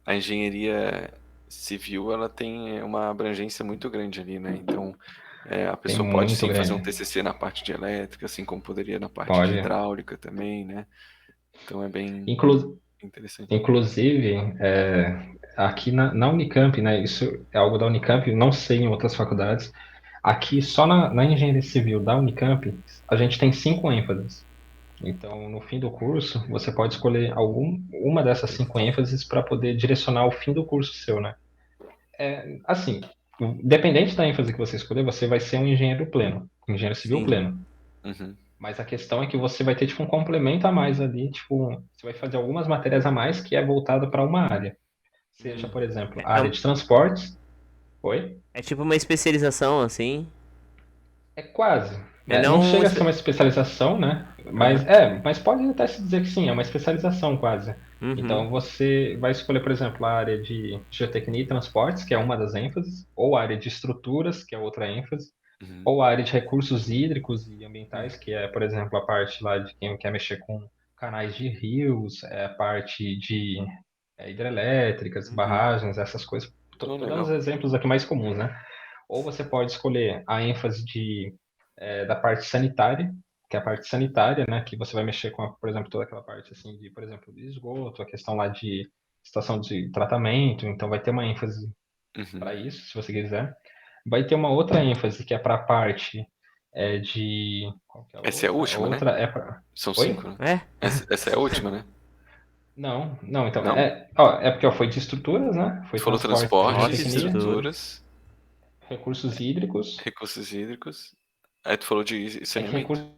a engenharia civil ela tem uma abrangência muito grande ali, né? Então a Tem pessoa pode muito sim fazer grande. um TCC na parte de elétrica, assim como poderia na parte de Pode. hidráulica também, né? Então é bem Inclu interessante. inclusive, aqui na Unicamp, né? Isso é algo da Unicamp, não sei em outras faculdades. Aqui, só na engenharia civil da Unicamp, a gente tem 5 ênfases. Então, no fim do curso, você pode escolher uma dessas 5 ênfases para poder direcionar o fim do curso seu, né? Assim, dependente da ênfase que você escolher, você vai ser um engenheiro pleno, um engenheiro civil Sim. pleno. Uhum. Mas a questão é que você vai ter tipo um complemento a mais ali, tipo, você vai fazer algumas matérias a mais que é voltado para uma área. Seja, Hum. por exemplo, É, a é, área de transportes. Oi? é tipo uma especialização, assim. É quase. É Não não. chega a ser uma especialização, né? Aham. Mas pode até se dizer que sim, é uma especialização quase. Uhum. Então você vai escolher, por exemplo, a área de geotecnia e transportes, que é uma das ênfases, ou a área de estruturas, que é outra ênfase, Uhum. ou a área de recursos hídricos e ambientais, que é, por exemplo, a parte lá de quem quer mexer com canais de rios, a parte de hidrelétricas, Uhum. barragens, essas coisas. Oh, Tô dando os legal. exemplos aqui mais comuns, né? Ou você pode escolher a ênfase da parte sanitária, que é a parte sanitária, né, que você vai mexer com, por exemplo, toda aquela parte assim de, por exemplo, de esgoto, a questão lá de estação de tratamento, então vai ter uma ênfase para Uhum. isso, se você quiser. Vai ter uma outra ênfase que é para a parte de. Qual que é a Essa é a outra? A última, né? outra é para. São Oi? 5, né? É? Essa é a última, né? Não, não, então. Não? É porque ó, foi de estruturas, né? Foi Tu falou transporte e transporte, Nossa, geotecnia, estrutura. estruturas, recursos hídricos, recursos hídricos. Aí tu falou de saneamento. recursos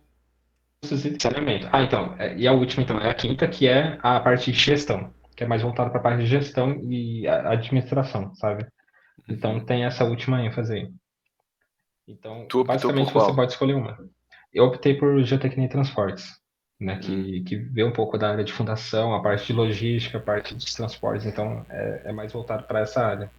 hídricos e saneamento. Ah, então. E a última, então, é a quinta, que é a parte de gestão, que é mais voltada para a parte de gestão e administração, sabe? Então Uhum. tem essa última ênfase aí. Então, Tu optou por basicamente você qual? pode escolher uma. Eu optei por geotecnia e transportes, né, Hum. que vê um pouco da área de fundação, a parte de logística, a parte dos transportes, então é mais voltado para essa área.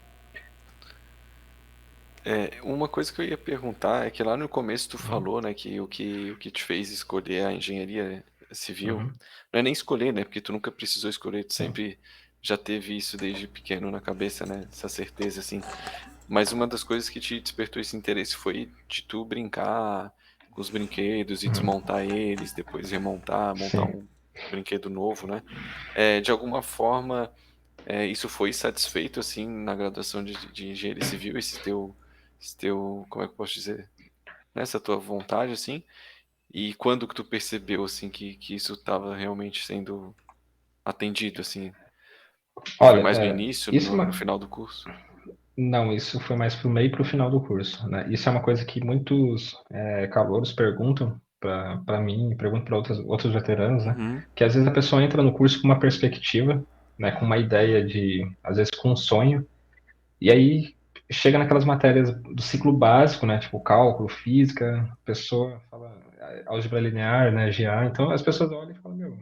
Uma coisa que eu ia perguntar é que lá no começo tu Uhum, falou, né, que o que te fez escolher a engenharia civil, uhum, não é nem escolher, né, porque tu nunca precisou escolher, tu sim, sempre já teve isso desde pequeno na cabeça, né, essa certeza, assim. Mas uma das coisas que te despertou esse interesse foi de tu brincar com os brinquedos e uhum, desmontar eles, depois remontar, montar sim. um brinquedo novo, né? De alguma forma, isso foi satisfeito, assim, na graduação de engenharia civil, esse teu, como é que eu posso dizer? Nessa tua vontade, assim? E quando que tu percebeu, assim, que isso estava realmente sendo atendido, assim? Foi Olha, mais no início, isso no final do curso? não, isso foi mais pro meio e pro final do curso, né? Isso é uma coisa que muitos calouros perguntam para mim, perguntam para outros veteranos, né? Uhum. Que às vezes a pessoa entra no curso com uma perspectiva, né? Com uma ideia às vezes com um sonho. E aí chega naquelas matérias do ciclo básico, né? Tipo cálculo, física, a pessoa fala álgebra linear, né? GA. Então as pessoas olham e falam, meu,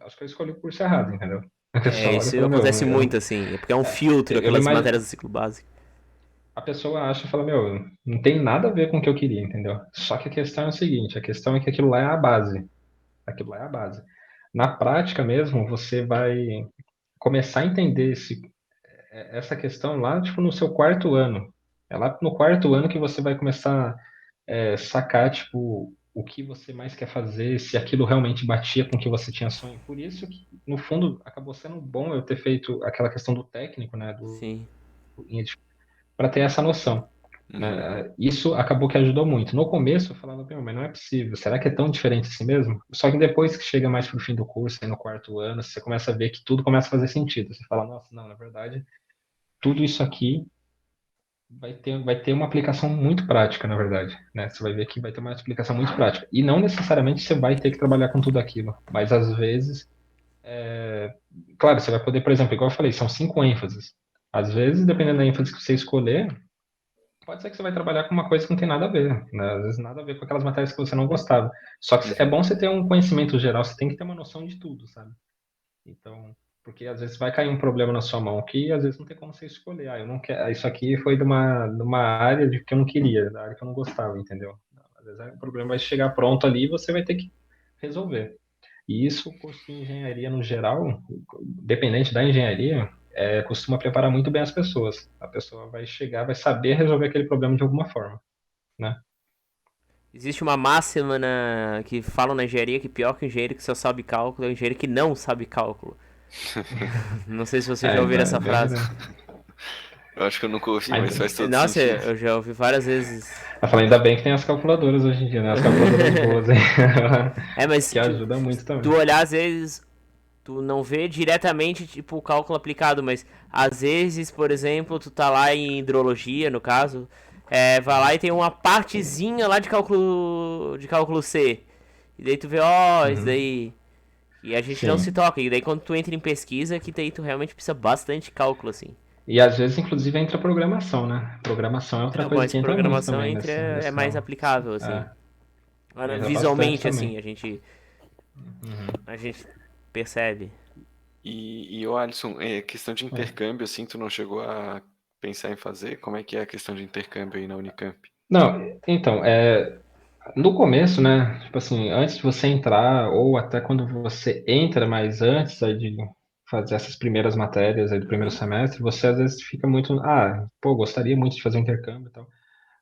acho que eu escolhi o curso errado, entendeu? A É, pessoa olha e isso fala, meu, acontece muito, assim. É porque é um filtro, eu me aquelas imagino. matérias do ciclo básico. A pessoa acha e fala, meu, não tem nada a ver com o que eu queria, entendeu? Só que a questão é o seguinte, a questão é que aquilo lá é a base. Aquilo lá é a base. Na prática mesmo, você vai começar a entender essa questão lá, tipo, no seu quarto ano. É lá no quarto ano que você vai começar a sacar, tipo, o que você mais quer fazer, se aquilo realmente batia com o que você tinha sonho. Por isso que, no fundo, acabou sendo bom eu ter feito aquela questão do técnico, né, Sim. para ter essa noção. Uhum. Né? Isso acabou que ajudou muito. No começo eu falava, "Meu, mas não é possível, será que é tão diferente assim mesmo?" Só que depois que chega mais pro fim do curso, aí no quarto ano, você começa a ver que tudo começa a fazer sentido. Você fala, nossa, não, na verdade, tudo isso aqui vai ter uma aplicação muito prática, na verdade, né? Você vai ver que vai ter uma aplicação muito prática. E não necessariamente você vai ter que trabalhar com tudo aquilo, mas às vezes, claro, você vai poder, por exemplo, igual eu falei, são 5 ênfases. Às vezes, dependendo da ênfase que você escolher, pode ser que você vai trabalhar com uma coisa que não tem nada a ver, né? Às vezes nada a ver com aquelas matérias que você não gostava. Só que é Uhum. bom você ter um conhecimento geral, você tem que ter uma noção de tudo, sabe? Então, porque às vezes vai cair um problema na sua mão que às vezes não tem como você escolher. Ah, eu não quero, isso aqui foi de uma área de que eu não queria, da área que eu não gostava, entendeu? Às vezes o problema vai chegar pronto ali e você vai ter que resolver. E isso, o curso de engenharia no geral, dependente da engenharia, costuma preparar muito bem as pessoas. A pessoa vai chegar, vai saber resolver aquele problema de alguma forma, né? Existe uma máxima que falam na engenharia que pior que o engenheiro que só sabe cálculo é o engenheiro que não sabe cálculo. Não sei se vocês já ouviram É essa bem frase. verdade. Eu acho que eu nunca ouvi, Ainda, mas faz todo Nossa, sentido. eu já ouvi várias vezes. eu falei, ainda bem que tem as calculadoras hoje em dia, né? As calculadoras boas, hein? É, mas Que tipo, ajuda muito tu também. olhar às vezes, tu não vê diretamente tipo o cálculo aplicado, mas às vezes, por exemplo, tu tá lá em hidrologia, no caso, vai lá e tem uma partezinha lá de cálculo C. E daí tu vê, ó, isso Uhum. daí. E a gente não se Sim. toca. E daí quando tu entra em pesquisa, que daí tu realmente precisa bastante cálculo, assim. E às vezes, inclusive, entra programação, né? Programação é outra É, coisa mas que entra muito programação também entre nesse, é nesse mais ramo. aplicável, assim. É, Agora, entra bastante visualmente, assim, também. Uhum. a gente percebe. E o Alisson, questão de É. intercâmbio, assim, tu não chegou a pensar em fazer? Como é que é a questão de intercâmbio aí na Unicamp? Não, então, no começo, né? Tipo assim, antes de você entrar, ou até quando você entra, mas antes aí de fazer essas primeiras matérias aí do primeiro Uhum. semestre, você às vezes fica muito, pô, gostaria muito de fazer um intercâmbio e tal.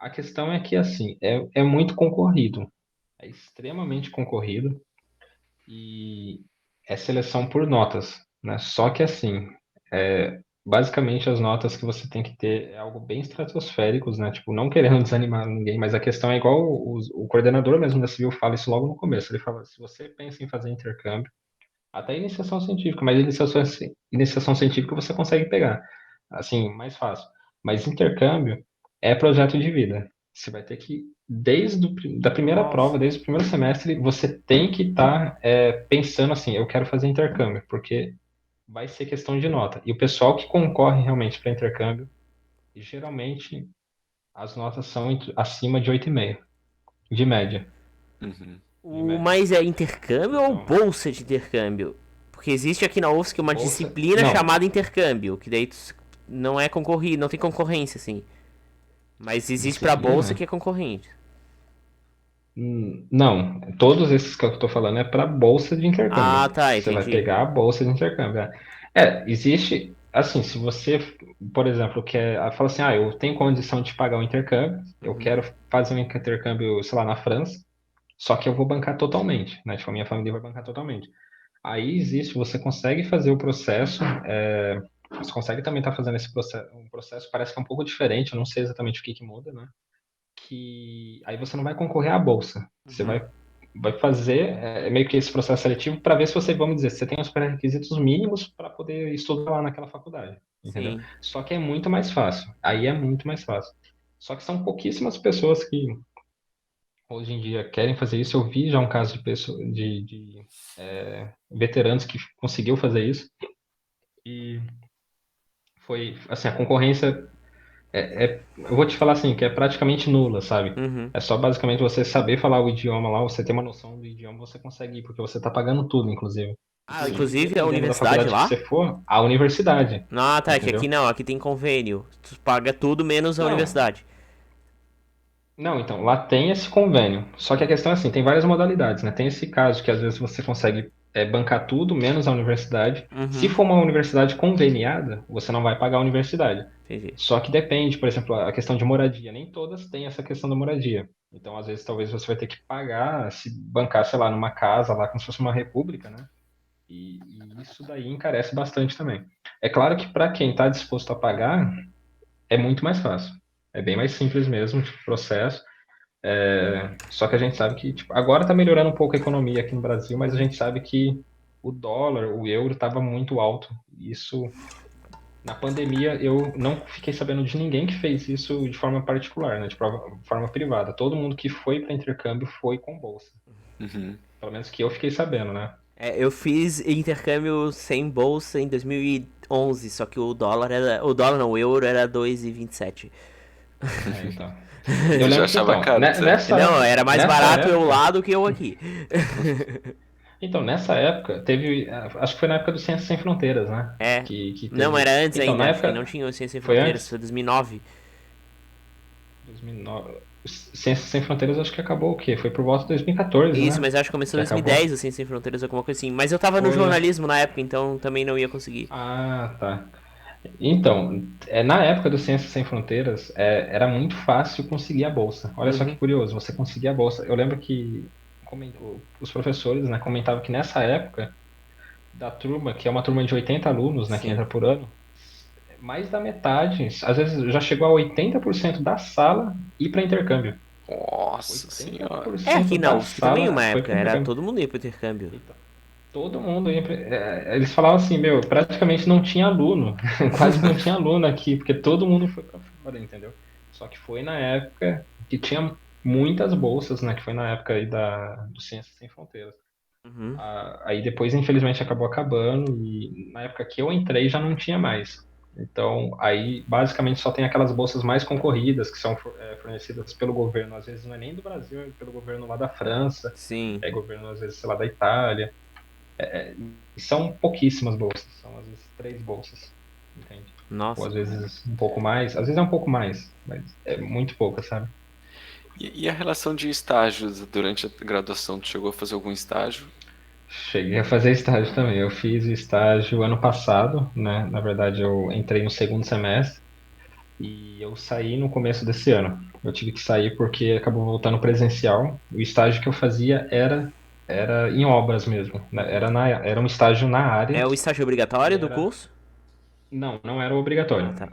A questão é que, assim, é muito concorrido. É extremamente concorrido e é seleção por notas, né? Só que, assim, basicamente as notas que você tem que ter é algo bem estratosféricos, né? Tipo, não querendo desanimar ninguém, mas a questão é igual o coordenador mesmo da Civil fala isso logo no começo. Ele fala, se você pensa em fazer intercâmbio, até iniciação científica, mas iniciação científica você consegue pegar, assim, mais fácil. Mas intercâmbio é projeto de vida. Você vai ter que, da primeira prova, Nossa. desde o primeiro semestre, você tem que estar pensando assim, eu quero fazer intercâmbio, porque vai ser questão de nota. E o pessoal que concorre realmente para intercâmbio, geralmente as notas são acima de 8,5, de média, Uhum. de média. Mas é intercâmbio ou Então, bolsa de intercâmbio? Porque existe aqui na UFSC uma bolsa, disciplina não, chamada intercâmbio, que daí não é concorrido, não tem concorrência, assim. Mas existe pra bolsa disciplina. que é concorrente. Não, todos esses que eu estou falando é para bolsa de intercâmbio. Ah, tá, Você vai entendi. pegar a bolsa de intercâmbio. Existe, assim, se você, por exemplo, fala assim, eu tenho condição de pagar o intercâmbio, eu Uhum. quero fazer um intercâmbio, sei lá, na França, só que eu vou bancar totalmente, né? Tipo, a minha família vai bancar totalmente. Aí existe, você consegue fazer o processo, você consegue também estar fazendo esse processo, um processo parece que é um pouco diferente, eu não sei exatamente o que que muda, né? Que aí você não vai concorrer à bolsa. Você Uhum. vai fazer meio que esse processo seletivo para ver se você, vamos dizer, você tem os pré-requisitos mínimos para poder estudar lá naquela faculdade, entendeu? Sim. Só que é muito mais fácil. Aí é muito mais fácil. Só que são pouquíssimas pessoas que hoje em dia querem fazer isso. Eu vi já um caso de pessoa, veteranos que conseguiu fazer isso e foi assim a concorrência eu vou te falar assim, que é praticamente nula, sabe? Uhum. É só basicamente você saber falar o idioma lá, você ter uma noção do idioma, você consegue ir, porque você está pagando tudo, inclusive. Ah, Inclusive, inclusive a dependendo da universidade faculdade que lá? você for, a universidade, Ah, tá, é que aqui entendeu? não, aqui tem convênio. Tu paga tudo menos a Não, universidade. não, então, lá tem esse convênio. Só que a questão é assim, tem várias modalidades, né? Tem esse caso que às vezes você consegue bancar tudo, menos a universidade. Se Uhum. for uma universidade conveniada, você não vai pagar a universidade. Entendi. Só que depende, por exemplo, a questão de moradia. Nem todas têm essa questão da moradia. Então, às vezes, talvez você vai ter que pagar, se bancar, sei lá, numa casa, lá como se fosse uma república, né? E isso daí encarece bastante também. É claro que para quem está disposto a pagar, é muito mais fácil. É bem mais simples mesmo, tipo, o processo. Só que a gente sabe que, tipo, agora está melhorando um pouco a economia aqui no Brasil, mas a gente sabe que o dólar, o euro estava muito alto. Isso, na pandemia, eu não fiquei sabendo de ninguém que fez isso de forma particular, né, de forma privada. Todo mundo que foi para intercâmbio foi com bolsa. Uhum. Pelo menos que eu fiquei sabendo, né? É, eu fiz intercâmbio sem bolsa em 2011, só que o dólar era. O dólar não, o euro era 2,27. Então. Eu Você já lembro que, achava então, caro de ser? Não, era mais nessa barato eu época, lá do que eu aqui. então, nessa época, acho que foi na época do Ciências Sem Fronteiras, né? É. Que Não, teve. era antes Então, na ainda, acho que não época, tinha o Ciência Sem foi Fronteiras, antes? foi 2009. 2009. Ciências Sem Fronteiras acho que acabou o quê? Foi por volta de 2014, Isso, né? mas acho que começou Que em acabou. 2010 o Ciência Sem Fronteiras, alguma coisa assim. Mas eu tava no Foi, acho que. jornalismo na época, então também não ia conseguir. Ah, tá. Então, na época do Ciências Sem Fronteiras, era muito fácil conseguir a bolsa. Olha só que Uhum. curioso, você conseguia a bolsa. Eu lembro que os professores, né, comentavam que nessa época, da turma, que é uma turma de 80 alunos, né, que Sim. entra por ano, mais da metade, às vezes já chegou a 80% da sala ir para intercâmbio. Nossa senhora. É, 80% aqui na da UFSC também sala uma foi época, para era intercâmbio. todo mundo ia pro intercâmbio. Então, todo mundo ia eles falavam assim, meu, praticamente não tinha aluno, quase não tinha aluno aqui, porque todo mundo foi para fora, entendeu? Só que foi na época que tinha muitas bolsas, né? Que foi na época aí do Ciências Sem Fronteiras. Uhum. Aí depois, infelizmente, acabou acabando e na época que eu entrei já não tinha mais. Então, aí basicamente só tem aquelas bolsas mais concorridas que são fornecidas pelo governo, às vezes não é nem do Brasil, é pelo governo lá da França, Sim. é governo às vezes, sei lá, da Itália. E são pouquíssimas bolsas, são às vezes 3 bolsas, entende? Ou Nossa. às vezes um pouco mais, às vezes é um pouco mais, mas é muito pouca, sabe? E a relação de estágios durante a graduação? Tu chegou a fazer algum estágio? Cheguei a fazer estágio também. Eu fiz estágio ano passado, né? Na verdade, eu entrei no segundo semestre e eu saí no começo desse ano. Eu tive que sair porque acabou voltando presencial. O estágio que eu fazia era em obras mesmo, né? Era um estágio na área. É o estágio E obrigatório do era curso? não era Ah, obrigatório. tá.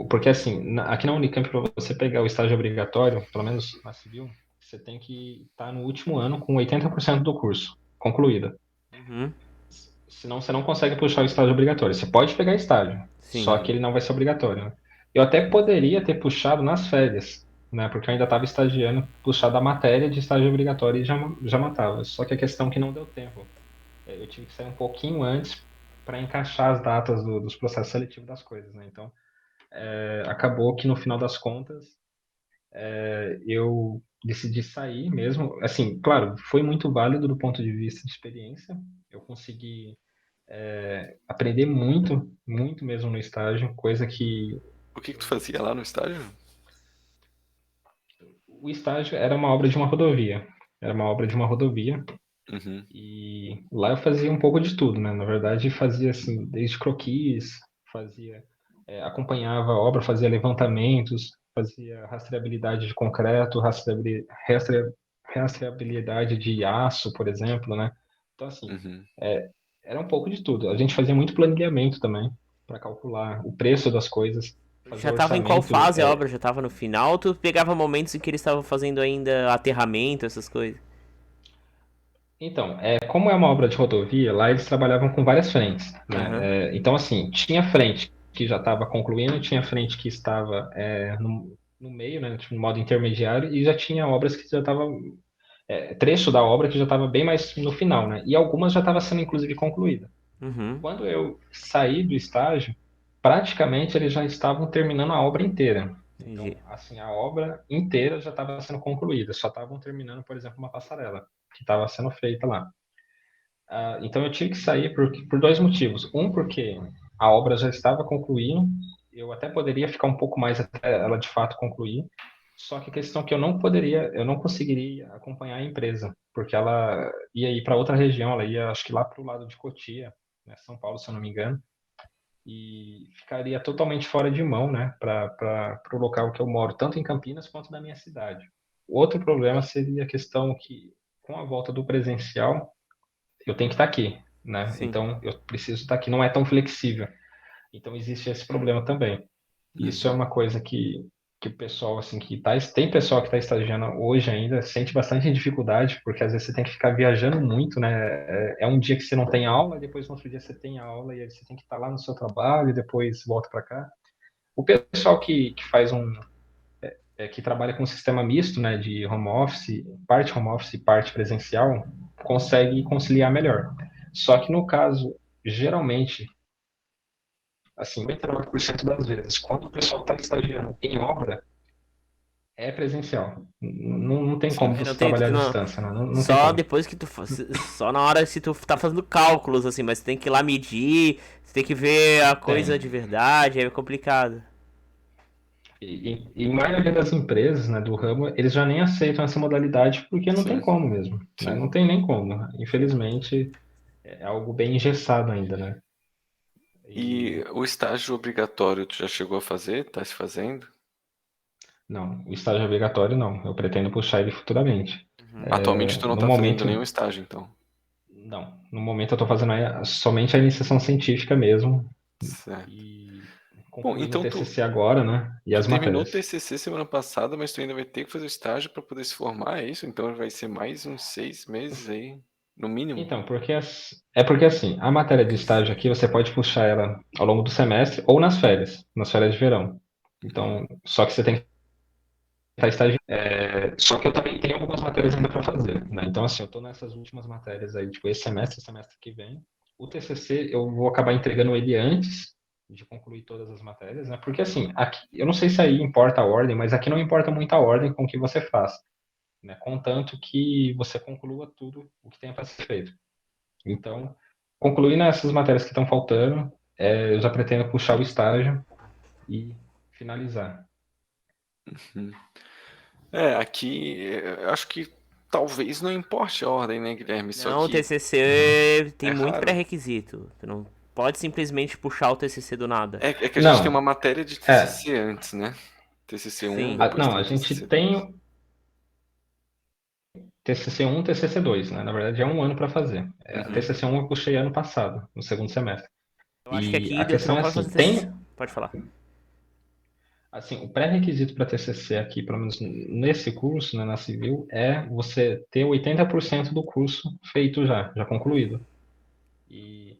Porque assim, aqui na Unicamp, para você pegar o estágio obrigatório, pelo menos na civil, você tem que estar no último ano com 80% do curso concluído. Uhum. Senão você não consegue puxar o estágio obrigatório. Você pode pegar estágio, só que Sim. ele não vai ser obrigatório, né? Eu até poderia ter puxado nas férias, né? Porque eu ainda estava estagiando, puxado a matéria de estágio obrigatório e já matava. Só que a questão é que não deu tempo. Eu tive que sair um pouquinho antes para encaixar as datas dos processos seletivos das coisas, né? Então, acabou que no final das contas eu decidi sair mesmo. Assim, claro, foi muito válido do ponto de vista de experiência. Eu consegui aprender muito, muito mesmo no estágio, coisa que O que tu eu, fazia lá no estágio? o estágio era uma obra de uma rodovia. Era uma obra de uma rodovia Uhum. e lá eu fazia um pouco de tudo, né? Na verdade, fazia assim, desde croquis, fazia, acompanhava a obra, fazia levantamentos, fazia rastreabilidade de concreto, rastreabilidade de aço, por exemplo, né? Então, assim, Uhum. era um pouco de tudo. A gente fazia muito planilhamento também, para calcular o preço das coisas, fazer Já tava em qual orçamento. fase a obra? Já tava no final? Ou tu pegava momentos em que eles estavam fazendo ainda aterramento, essas coisas? Então, como é uma obra de rodovia, lá eles trabalhavam com várias frentes, Aham. né? Então, assim, tinha frente que já estava concluindo, tinha frente que estava no meio, né, tipo, no modo intermediário, e já tinha obras que já estavam, trecho da obra que já estava bem mais no final, né? E algumas já estava sendo, inclusive, concluída. Uhum. Quando eu saí do estágio, praticamente eles já estavam terminando a obra inteira. Entendi. Então, assim, a obra inteira já estava sendo concluída, só estavam terminando, por exemplo, uma passarela que estava sendo feita lá. Então eu tive que sair por dois motivos. Um, porque a obra já estava concluindo, eu até poderia ficar um pouco mais até ela de fato concluir, só que a questão é que eu não conseguiria acompanhar a empresa, porque ela ia ir para outra região, ela ia, acho que lá para o lado de Cotia, né, São Paulo, se eu não me engano, e ficaria totalmente fora de mão, né, para o local que eu moro, tanto em Campinas quanto na minha cidade. O outro problema seria a questão que, com a volta do presencial, eu tenho que estar aqui, né? Sim. Então eu preciso estar aqui, não é tão flexível. Então existe esse problema também. Isso é Uhum. uma coisa que o pessoal assim que tá, tem pessoal que está estagiando hoje ainda sente bastante dificuldade, porque às vezes você tem que ficar viajando muito, né? É um dia que você não tem aula, depois no outro dia você tem aula e aí você tem que estar lá no seu trabalho e depois volta para cá. O pessoal que faz que trabalha com um sistema misto, né, de home office e parte presencial, consegue conciliar melhor. Só que no caso, geralmente, assim, 99% das vezes, quando o pessoal está estagiando em obra, é presencial. Não tem Sim. como É, não você tem. trabalhar à Não, distância, né? Não tem só como. depois que tu. Só na hora que tu tá fazendo cálculos, assim, mas tu tem que ir lá medir, tu tem que ver a coisa de Tem. verdade, é complicado. E a maioria das empresas, né, do ramo, eles já nem aceitam essa modalidade porque não tem Sim. como mesmo, né? Sim. Não tem nem como, né? Infelizmente, é algo bem engessado ainda, né? E E o estágio obrigatório tu já chegou a fazer? Tá se fazendo? não, o estágio obrigatório não. Eu pretendo puxar ele futuramente. Uhum. Atualmente tu não No tá fazendo momento, nenhum estágio, então. não. No momento eu estou fazendo somente a iniciação científica mesmo Certo. e Bom, concluindo o então tu, TCC agora, né? E tu as terminou o matérias. TCC semana passada, mas tu ainda vai ter que fazer o estágio para poder se formar, é isso? Então vai ser mais uns 6 meses aí, no mínimo. Então, porque assim, a matéria de estágio aqui você pode puxar ela ao longo do semestre ou nas férias de verão. Uhum. Então, só que você tem que estar estagiando. Só que eu também tenho algumas matérias ainda para fazer, né? Então, assim, eu estou nessas últimas matérias aí, tipo, esse semestre, semestre que vem. O TCC eu vou acabar entregando ele antes de concluir todas as matérias, né? Porque, assim, aqui, eu não sei se aí importa a ordem, mas aqui não importa muito a ordem com que você faz, né? Contanto que você conclua tudo o que tem para ser feito. Então, concluindo essas matérias que estão faltando, eu já pretendo puxar o estágio e finalizar. Uhum. É, aqui eu acho que talvez não importe a ordem, né, Guilherme? Só Não, o que TCC tem é muito raro. pré-requisito. Tu não pode simplesmente puxar o TCC do nada. É que a gente tem uma Não, matéria de é, TCC antes, né? TCC1, Sim. depois Não, tem a o gente TCC2. tem TCC1, TCC2, né? Na verdade, é um ano para fazer. A Uhum. TCC1 eu puxei ano passado, no segundo semestre. Eu acho que E aqui a tu questão não é pode fazer assim, TCC. Pode falar. o pré-requisito para TCC aqui, pelo menos nesse curso, né, na Civil, é você ter 80% do curso feito já concluído. E,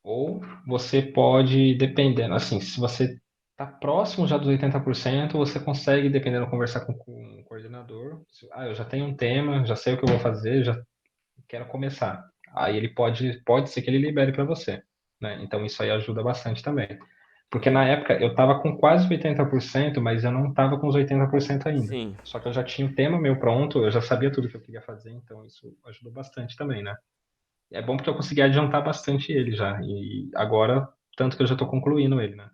ou você pode, dependendo, assim, se você está próximo já dos 80%, você consegue, dependendo, conversar com o coordenador. Eu já tenho um tema, já sei o que eu vou fazer, já quero começar. Aí ele pode ser que ele libere para você, né? Então isso aí ajuda bastante também. Porque na época eu estava com quase 80%, mas eu não estava com os 80% ainda. Sim. Só que eu já tinha o tema meu pronto, eu já sabia tudo que eu queria fazer, então isso ajudou bastante também, né? É bom porque eu consegui adiantar bastante ele já. E agora, tanto que eu já estou concluindo ele, né?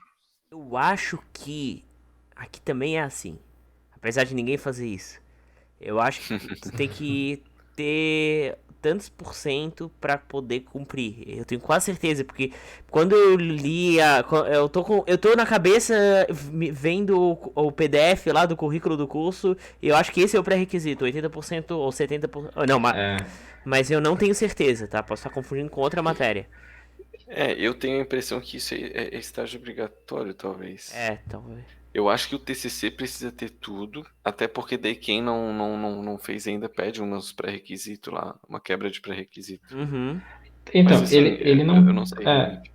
Eu acho que aqui também é assim. Apesar de ninguém fazer isso. Eu acho que tu tem que ter tantos por cento pra poder cumprir. Eu tenho quase certeza, porque quando eu li eu tô na cabeça vendo o PDF lá do currículo do curso, e eu acho que esse é o pré-requisito, 80% ou 70%. Não, É, mas eu não tenho certeza, tá? Posso estar confundindo com outra matéria. Eu tenho a impressão que isso é estágio obrigatório, talvez. É, talvez. Eu acho que o TCC precisa ter tudo, até porque daí quem não fez ainda pede uns pré-requisitos lá, uma quebra de pré-requisito. Uhum. Mas então, assim, ele eu não. não sei realmente.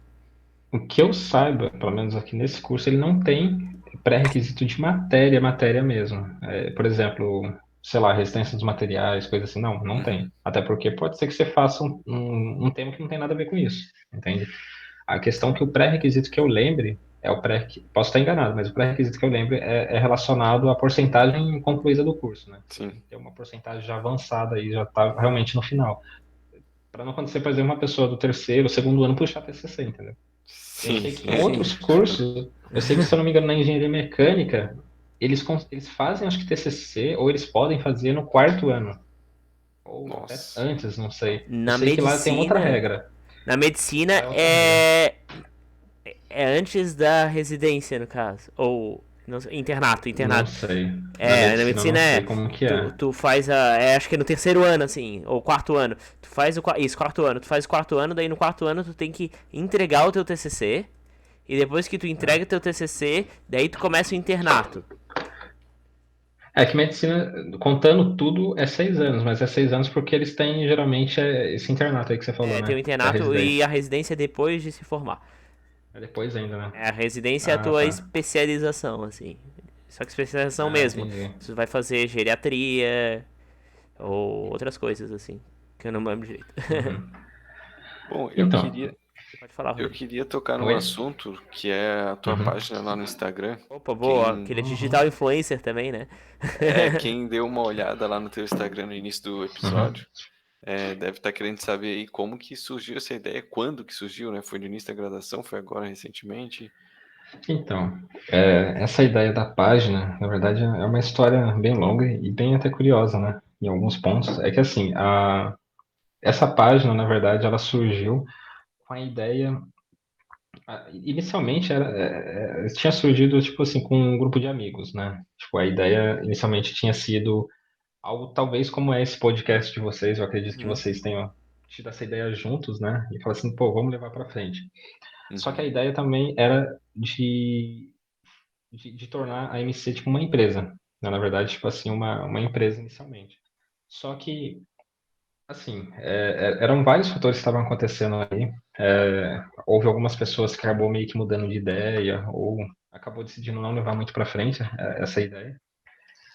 O que eu saiba, pelo menos aqui nesse curso, ele não tem pré-requisito de matéria mesmo. Por exemplo, sei lá, resistência dos materiais, coisa assim. Não tem. Uhum. Até porque pode ser que você faça um tema que não tem nada a ver com isso, entende? A questão é que o pré-requisito que eu lembre é o pré. Posso estar enganado, mas o pré-requisito que eu lembro é relacionado à porcentagem concluída do curso, né? Você Sim. tem que ter uma porcentagem já avançada aí, já está realmente no final. Para não acontecer, por exemplo, uma pessoa do terceiro, segundo ano puxar TCC, entendeu? Eu Sim. sei que Sim. outros cursos, eu sei que, se eu não me engano, na engenharia mecânica, eles fazem, acho que TCC, ou eles podem fazer no quarto ano, ou até Nossa. antes, não sei. Eu Na sei que lá tem outra medicina. regra. Na medicina Lá é outra regra. é antes da residência, no caso. Ou. Internato, Não internato. sei. Na É, na medicina eu não medicina sei como que é. Tu faz acho que é no terceiro ano, assim, ou quarto ano. Tu faz isso, quarto ano. Tu faz o quarto ano, daí no quarto ano tu tem que entregar o teu TCC. E depois que tu entrega o teu TCC, daí tu começa o internato. É que medicina, contando tudo, é 6 anos, mas é 6 anos porque eles têm geralmente esse internato aí que você falou, É, tem o né? Da internato e residência. a residência é depois de se formar. É depois ainda, né? É, a residência é a Ah, tua tá. especialização, assim. Só que especialização Ah, mesmo. entendi. Tu vai fazer geriatria ou outras coisas, assim. Que eu não lembro direito. Uhum. Bom, Então, Pode falar, eu Rodrigo. queria tocar num oi? assunto que é a tua Uhum. página lá no Instagram. Opa, boa. Quem, Aquele digital Uhum. influencer também, né? quem deu uma olhada lá no teu Instagram no início do Uhum. episódio, deve estar querendo saber aí como que surgiu essa ideia, quando que surgiu, né? Foi no início da graduação, foi agora recentemente? Então, essa ideia da página, na verdade, é uma história bem longa e bem até curiosa, né? Em alguns pontos. É que assim, essa página, na verdade, ela surgiu com a ideia. Inicialmente tinha surgido tipo assim com um grupo de amigos, né? Tipo, a ideia inicialmente tinha sido algo talvez como é esse podcast de vocês. Eu acredito que Uhum. vocês tenham tido essa ideia juntos, né? E falar assim, pô, vamos levar para frente. Só que a Uhum. ideia também era de tornar a MC tipo uma empresa, né? Na verdade, tipo assim, uma empresa inicialmente. Só que, assim, eram vários fatores que estavam acontecendo aí. Houve algumas pessoas que acabou meio que mudando de ideia ou acabou decidindo não levar muito para frente essa ideia.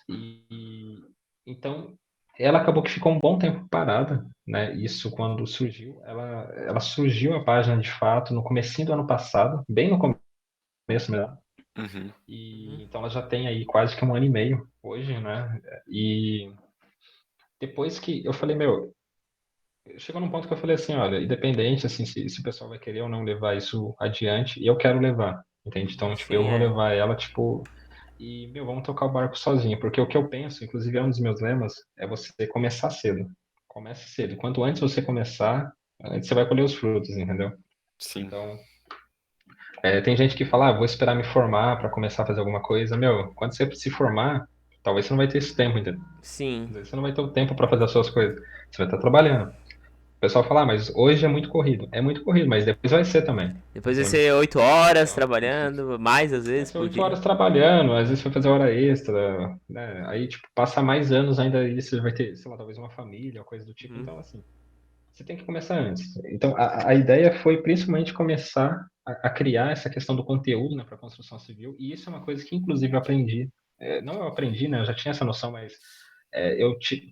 E então ela acabou que ficou um bom tempo parada, né? Isso quando surgiu, ela surgiu a página de fato no comecinho do ano passado, bem no começo mesmo. Uhum. E Uhum. então ela já tem aí quase que um ano e meio hoje, né? E depois que eu falei, meu, chegou num ponto que eu falei assim, olha, independente assim se o pessoal vai querer ou não levar isso adiante, eu quero levar, entende? Então, tipo, eu Sim, vou é. levar ela, tipo, e, meu, vamos tocar o barco sozinho, porque o que eu penso, inclusive é um dos meus lemas, é você começar cedo. Comece cedo. Quanto antes você começar, antes você vai colher os frutos, entendeu? Sim. Então, Tem gente que fala, vou esperar me formar para começar a fazer alguma coisa. Meu, quando você se formar, talvez você não vai ter esse tempo, entendeu? Sim. Às vezes você não vai ter o tempo para fazer as suas coisas. Você vai estar trabalhando. O pessoal fala, mas hoje é muito corrido. É muito corrido, mas depois vai ser também. Depois vai Entende? ser 8 horas Então, trabalhando, mais às vai vezes ser por 8 horas dia. trabalhando, às vezes vai fazer hora extra, né? Aí, tipo, passa mais anos ainda e você vai ter, sei lá, talvez uma família, coisa do tipo. Uhum. Então, assim, você tem que começar antes. Então, a ideia foi principalmente começar a criar essa questão do conteúdo, né, para construção civil, e isso é uma coisa que, inclusive, eu aprendi. Não eu aprendi, né, eu já tinha essa noção, mas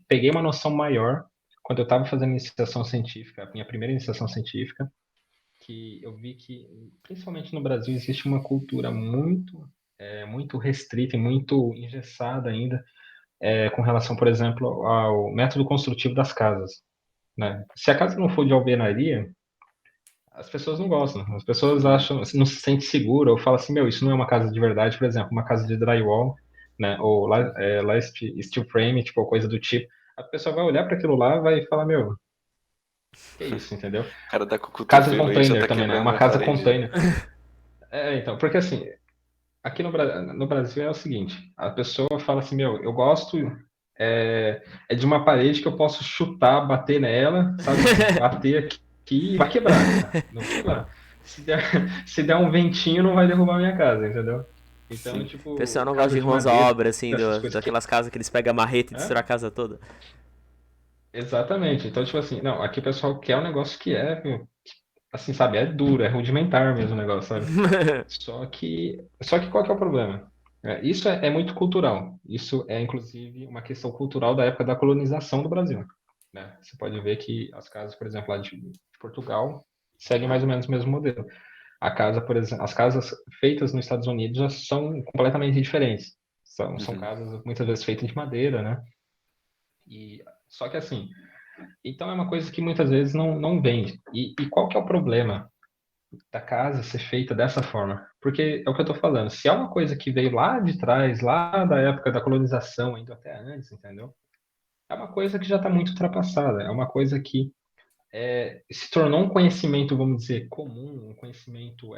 peguei uma noção maior quando eu estava fazendo iniciação científica, a minha primeira iniciação científica, que eu vi que, principalmente no Brasil, existe uma cultura muito restrita e muito engessada ainda, com relação, por exemplo, ao método construtivo das casas, né? Se a casa não for de alvenaria, as pessoas não gostam. As pessoas Uhum. acham, não se sente segura ou falam assim, meu, isso não é uma casa de verdade, por exemplo, uma casa de drywall, né? Ou last steel frame, tipo, coisa do tipo. A pessoa vai olhar para aquilo lá, vai falar, meu, que é isso, entendeu? O cara tá com o Casa de cotovelo aí, já container tá também, né? quebrando Uma a casa parede. container. Então, porque assim, aqui no Brasil é o seguinte, a pessoa fala assim, meu, eu gosto de uma parede que eu posso chutar, bater nela, sabe? Bater aqui e vai quebrar. Não vai quebrar. Se der, se der um ventinho, não vai derrubar minha casa, entendeu? Então, Sim. O pessoal tipo, não gosta casas de de mãos à madeira, obra, assim, dessas coisas que. daquelas casas que eles pegam a marreta e Hã? destroem a casa toda. Exatamente. Então, tipo assim, não, aqui o pessoal quer um negócio que assim, sabe, é duro, é rudimentar mesmo o negócio, sabe? Só que qual que é o problema? Isso é muito cultural. Isso é, inclusive, uma questão cultural da época da colonização do Brasil, né? Você pode ver que as casas, por exemplo, lá de Portugal, seguem mais ou menos o mesmo modelo. Por exemplo, as casas feitas nos Estados Unidos já são completamente diferentes. São Uhum. casas muitas vezes feitas de madeira, né? Só que assim, então é uma coisa que muitas vezes não vende. E qual que é o problema da casa ser feita dessa forma? Porque é o que eu estou falando. Se é uma coisa que veio lá de trás, lá da época da colonização, ainda até antes, entendeu? É uma coisa que já está muito ultrapassada. É uma coisa que se tornou um conhecimento, vamos dizer, comum, um conhecimento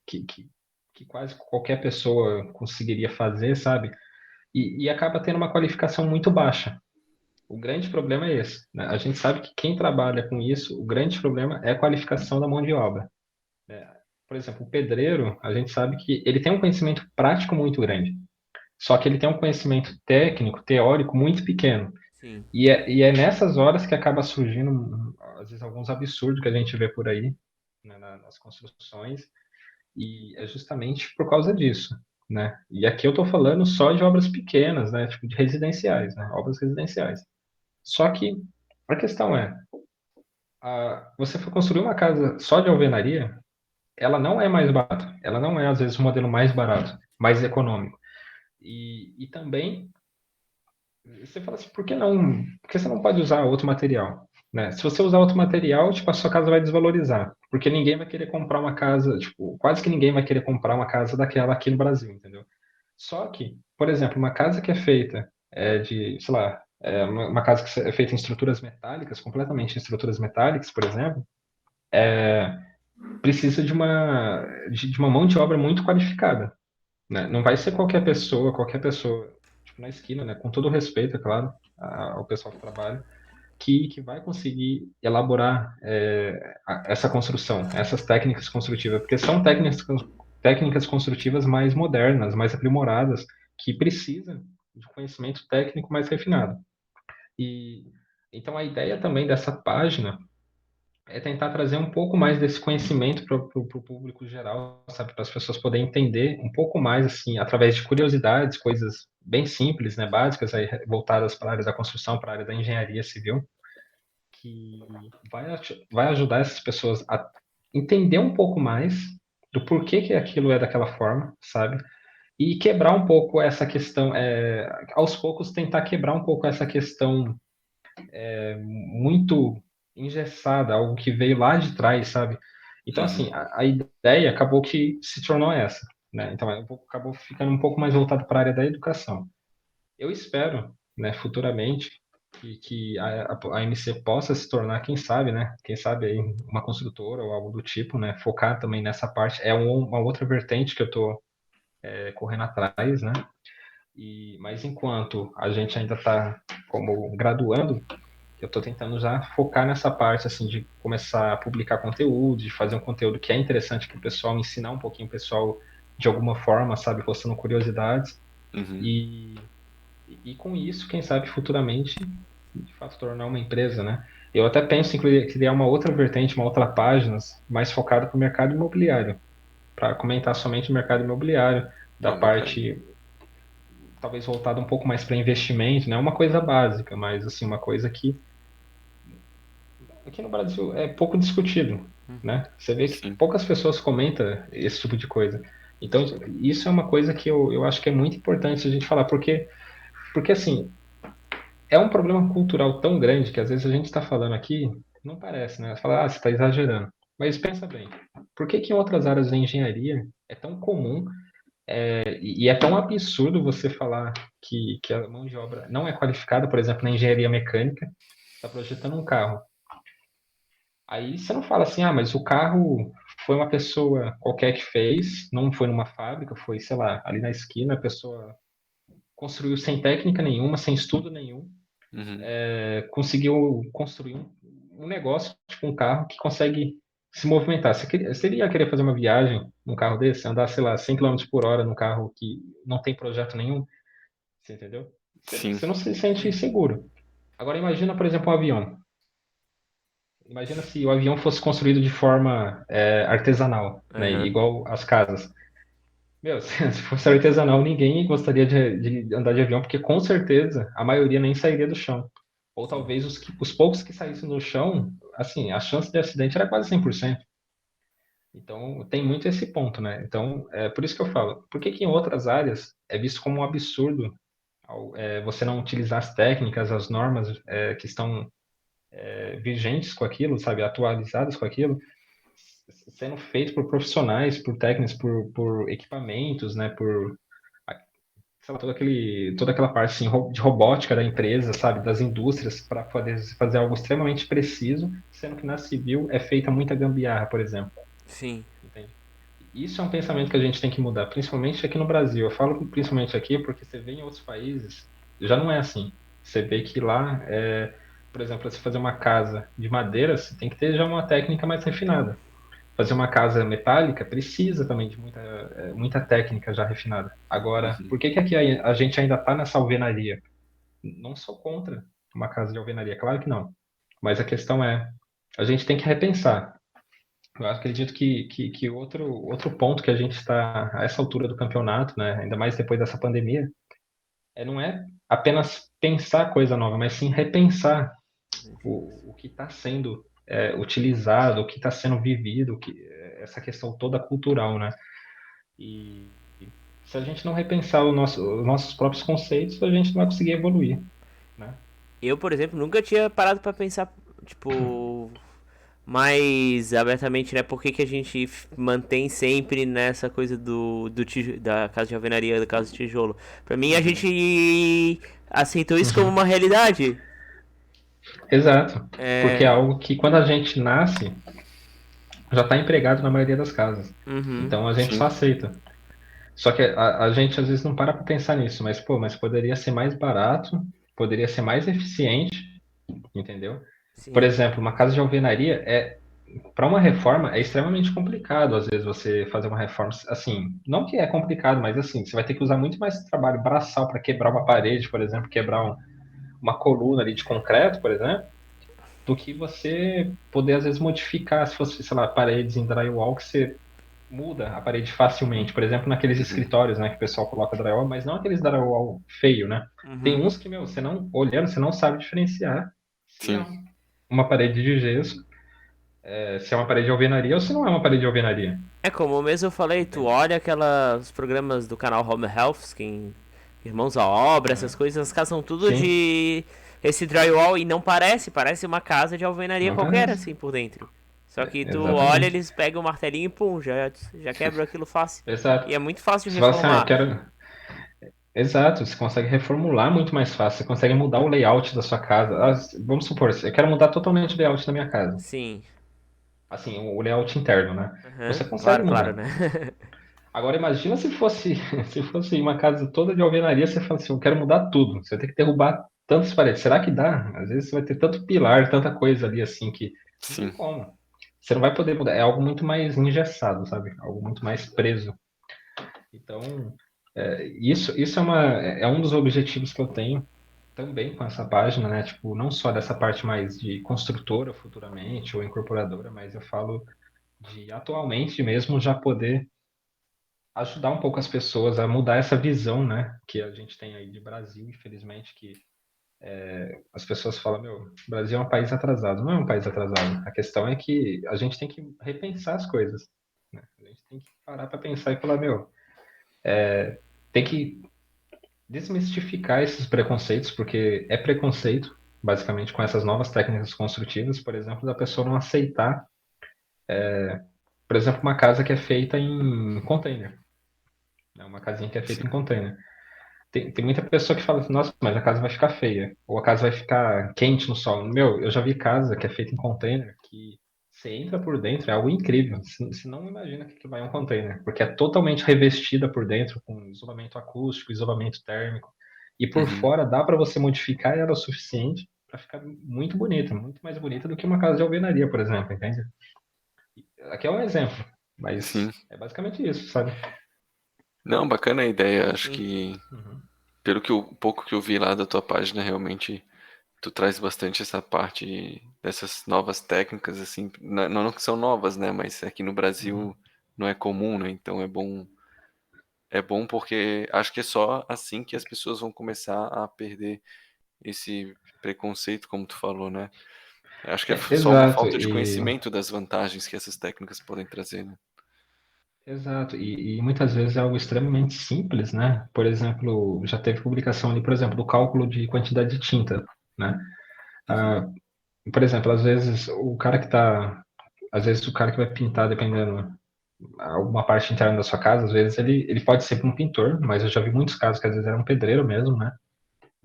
que, que, que quase qualquer pessoa conseguiria fazer, sabe? E acaba tendo uma qualificação muito baixa. O grande problema é esse, né? A gente sabe que quem trabalha com isso, o grande problema é a qualificação da mão de obra. Por exemplo, o pedreiro, a gente sabe que ele tem um conhecimento prático muito grande, só que ele tem um conhecimento técnico, teórico muito pequeno. Sim. E é nessas horas que acaba surgindo, às vezes, alguns absurdos que a gente vê por aí, né, nas construções, e é justamente por causa disso, né? E aqui eu estou falando só de obras pequenas, né, tipo de residenciais, né, obras residenciais. Só que a questão é, você for construir uma casa só de alvenaria, ela não é mais barata, ela não é às vezes o modelo mais barato, mais econômico. E também você fala assim, por que não? Por que você não pode usar outro material? Né? Se você usar outro material, tipo, a sua casa vai desvalorizar, porque ninguém vai querer comprar uma casa, tipo, quase que ninguém vai querer comprar uma casa daquela aqui no Brasil, entendeu? Só que, por exemplo, uma casa que é feita sei lá, uma casa que é feita em estruturas metálicas, completamente em estruturas metálicas, por exemplo, precisa de uma mão de obra muito qualificada, né? Não vai ser qualquer pessoa, tipo, na esquina, né? Com todo o respeito, é claro, ao pessoal que trabalha, que vai conseguir elaborar essa construção, essas técnicas construtivas, porque são técnicas construtivas mais modernas, mais aprimoradas, que precisam de conhecimento técnico mais refinado. E então a ideia também dessa página é tentar trazer um pouco mais desse conhecimento para o público geral, sabe, para as pessoas poderem entender um pouco mais, assim, através de curiosidades, coisas bem simples, né, básicas, aí, voltadas para a área da construção, para a área da engenharia civil, que vai ajudar essas pessoas a entender um pouco mais do porquê que aquilo é daquela forma, sabe? E quebrar um pouco essa questão, aos poucos tentar quebrar um pouco essa questão muito engessada, algo que veio lá de trás, sabe? Então, Uhum. assim, a ideia acabou que se tornou essa, né? Então, acabou ficando um pouco mais voltado para a área da educação. Eu espero, né, futuramente, que a MC possa se tornar, quem sabe, né? Quem sabe aí uma construtora ou algo do tipo, né? Focar também nessa parte. É uma outra vertente que eu tô correndo atrás, né? Mas enquanto a gente ainda está como graduando, eu estou tentando já focar nessa parte, assim, de começar a publicar conteúdo, de fazer um conteúdo que é interessante para o pessoal, ensinar um pouquinho o pessoal de alguma forma, sabe, postando curiosidades. Uhum. E, e com isso, quem sabe futuramente, de fato, tornar uma empresa, né? Eu até penso em criar uma outra vertente, uma outra página mais focada para o mercado imobiliário, para comentar somente o mercado imobiliário, da Ó, bacana. parte talvez voltada um pouco mais para investimento, né? Uma coisa básica, mas assim, uma coisa que aqui no Brasil é pouco discutido, né? Você vê que Sim. poucas pessoas comentam esse tipo de coisa. Então, isso é uma coisa que eu acho que é muito importante a gente falar, porque assim, é um problema cultural tão grande que às vezes a gente está falando aqui, não parece, né? Você fala, você está exagerando. Mas pensa bem, por que que em outras áreas da engenharia é tão comum e é tão absurdo você falar que a mão de obra não é qualificada, por exemplo, na engenharia mecânica, está projetando um carro. Aí você não fala assim, mas o carro foi uma pessoa qualquer que fez, não foi numa fábrica, foi, sei lá, ali na esquina, a pessoa construiu sem técnica nenhuma, sem estudo nenhum, Uhum. conseguiu construir um negócio, tipo um carro que consegue se movimentar. Você iria querer fazer uma viagem num carro desse, andar, sei lá, 100 km por hora num carro que não tem projeto nenhum? Você entendeu? Sim. Você não se sente seguro. Agora imagina, por exemplo, um avião. Imagina se o avião fosse construído de forma artesanal, né? Aham. Igual as casas. Meu, se fosse artesanal, ninguém gostaria de andar de avião, porque com certeza a maioria nem sairia do chão. Ou Sim. talvez os poucos que saíssem do chão, assim, a chance de acidente era quase 100%. Então, tem muito esse ponto, né? Então, é por isso que eu falo, por que que em outras áreas é visto como um absurdo você não utilizar as técnicas, as normas que estão vigentes com aquilo, sabe, atualizadas com aquilo, sendo feito por profissionais, por técnicos, por equipamentos, né, por sei lá, toda aquela parte assim, de robótica da empresa, sabe, das indústrias, para poder fazer algo extremamente preciso, sendo que na civil é feita muita gambiarra, por exemplo. Sim. Entende? Isso é um pensamento que a gente tem que mudar, principalmente aqui no Brasil. Eu falo principalmente aqui porque você vê em outros países, já não é assim. Você vê que lá, por exemplo, para você fazer uma casa de madeira, você tem que ter já uma técnica mais refinada. Fazer uma casa metálica precisa também de muita técnica já refinada. Agora, Uhum. por que que aqui a gente ainda está nessa alvenaria? Não sou contra uma casa de alvenaria, claro que não. Mas a questão é, a gente tem que repensar. Eu acredito que outro ponto que a gente está a essa altura do campeonato, né, ainda mais depois dessa pandemia, não é apenas pensar coisa nova, mas sim repensar o que está sendo utilizado, o que está sendo vivido, essa questão toda cultural, né? E se a gente não repensar os nossos próprios conceitos, a gente não vai conseguir evoluir, né? Eu, por exemplo, nunca tinha parado pra pensar, tipo, mais abertamente, né? Por que que a gente mantém sempre nessa coisa da casa de alvenaria, da casa de tijolo? Pra mim, a Uhum. gente aceitou isso como Uhum. uma realidade. Exato, porque é É. algo que quando a gente nasce já está empregado na maioria das casas. Uhum. Então a gente só Sim. aceita. Só que a gente às vezes não para pensar nisso, mas pô, mas poderia ser mais barato, poderia ser mais eficiente, entendeu? Por Sim. exemplo, uma casa de alvenaria para uma reforma é extremamente complicado, às vezes você fazer uma reforma assim, não que é complicado, mas assim, você vai ter que usar muito mais trabalho braçal para quebrar uma parede, por exemplo, quebrar uma coluna ali de concreto, por exemplo, do que você poder às vezes modificar, se fosse, sei lá, paredes em drywall que você muda a parede facilmente. Por exemplo, naqueles Uhum. escritórios, né, que o pessoal coloca drywall, mas não aqueles drywall feio, né? Tem Uhum. uns que, meu, você não, olhando, você não sabe diferenciar se é Sim. uma parede de gesso, se é uma parede de alvenaria ou se não é uma parede de alvenaria. É como mesmo eu falei, tu Entende? olha aquelas programas do canal Home Health, quem Irmãos à Obra, essas Uhum. coisas, as casas são tudo Sim, de esse drywall e não parece uma casa de alvenaria não qualquer parece. assim por dentro. Só que tu olha, Exatamente. eles pegam o martelinho e pum, já quebra aquilo fácil. Exato. E é muito fácil de Você fala assim, eu reformar. quero. Exato, você consegue reformular muito mais fácil, você consegue mudar o layout da sua casa. Ah, vamos supor, eu quero mudar totalmente o layout da minha casa. Sim. Assim, o layout interno, né? Aham. Você consegue Claro, claro, mudar. né? Agora imagina se fosse, se fosse uma casa toda de alvenaria, você fala assim, eu quero mudar tudo. Você vai ter que derrubar tantas paredes. Será que dá? Às vezes você vai ter tanto pilar, tanta coisa ali assim que não tem Sim. como. Você não vai poder mudar. É algo muito mais engessado, sabe? Algo muito mais preso. Então, isso é um dos objetivos que eu tenho também com essa página, né? Tipo, não só dessa parte mais de construtora futuramente ou incorporadora, mas eu falo de atualmente mesmo já poder ajudar um pouco as pessoas a mudar essa visão, né? Que a gente tem aí de Brasil, infelizmente, que as pessoas falam, meu, o Brasil é um país atrasado. Não é um país atrasado. A questão é que a gente tem que repensar as coisas, né? A gente tem que parar para pensar e falar, meu, tem que desmistificar esses preconceitos, porque é preconceito, basicamente, com essas novas técnicas construtivas, por exemplo, da pessoa não aceitar, por exemplo, uma casa que é feita em container, né? Uma casinha que é feita em Sim. container. Tem muita pessoa que fala assim, nossa, mas a casa vai ficar feia, ou a casa vai ficar quente no sol. Meu, eu já vi casa que é feita em container, que você entra por dentro, é algo incrível. Você não imagina o que vai um container, porque é totalmente revestida por dentro, com isolamento acústico, isolamento térmico, e por Uhum. fora dá para você modificar ela o suficiente para ficar muito bonita, muito mais bonita do que uma casa de alvenaria, por exemplo, entende? Aqui é um exemplo, mas Sim. é basicamente isso, sabe? Não, bacana a ideia. Sim, Acho sim. que, Uhum. pelo que o pouco que eu vi lá da tua página, realmente tu traz bastante essa parte dessas novas técnicas, assim, não que são novas, né? Mas aqui no Uhum. Brasil não é comum, né? Então é bom porque acho que é só assim que as pessoas vão começar a perder esse preconceito, como tu falou, né? Acho que é só uma Exato, falta de conhecimento das vantagens que essas técnicas podem trazer, né? exato, e muitas vezes é algo extremamente simples, né? Por exemplo, já teve publicação ali, por exemplo, do cálculo de quantidade de tinta, né? Uhum, Ah, por exemplo, às vezes o cara que vai pintar, dependendo alguma parte interna da sua casa, às vezes ele pode ser um pintor, mas eu já vi muitos casos que às vezes era um pedreiro mesmo, né?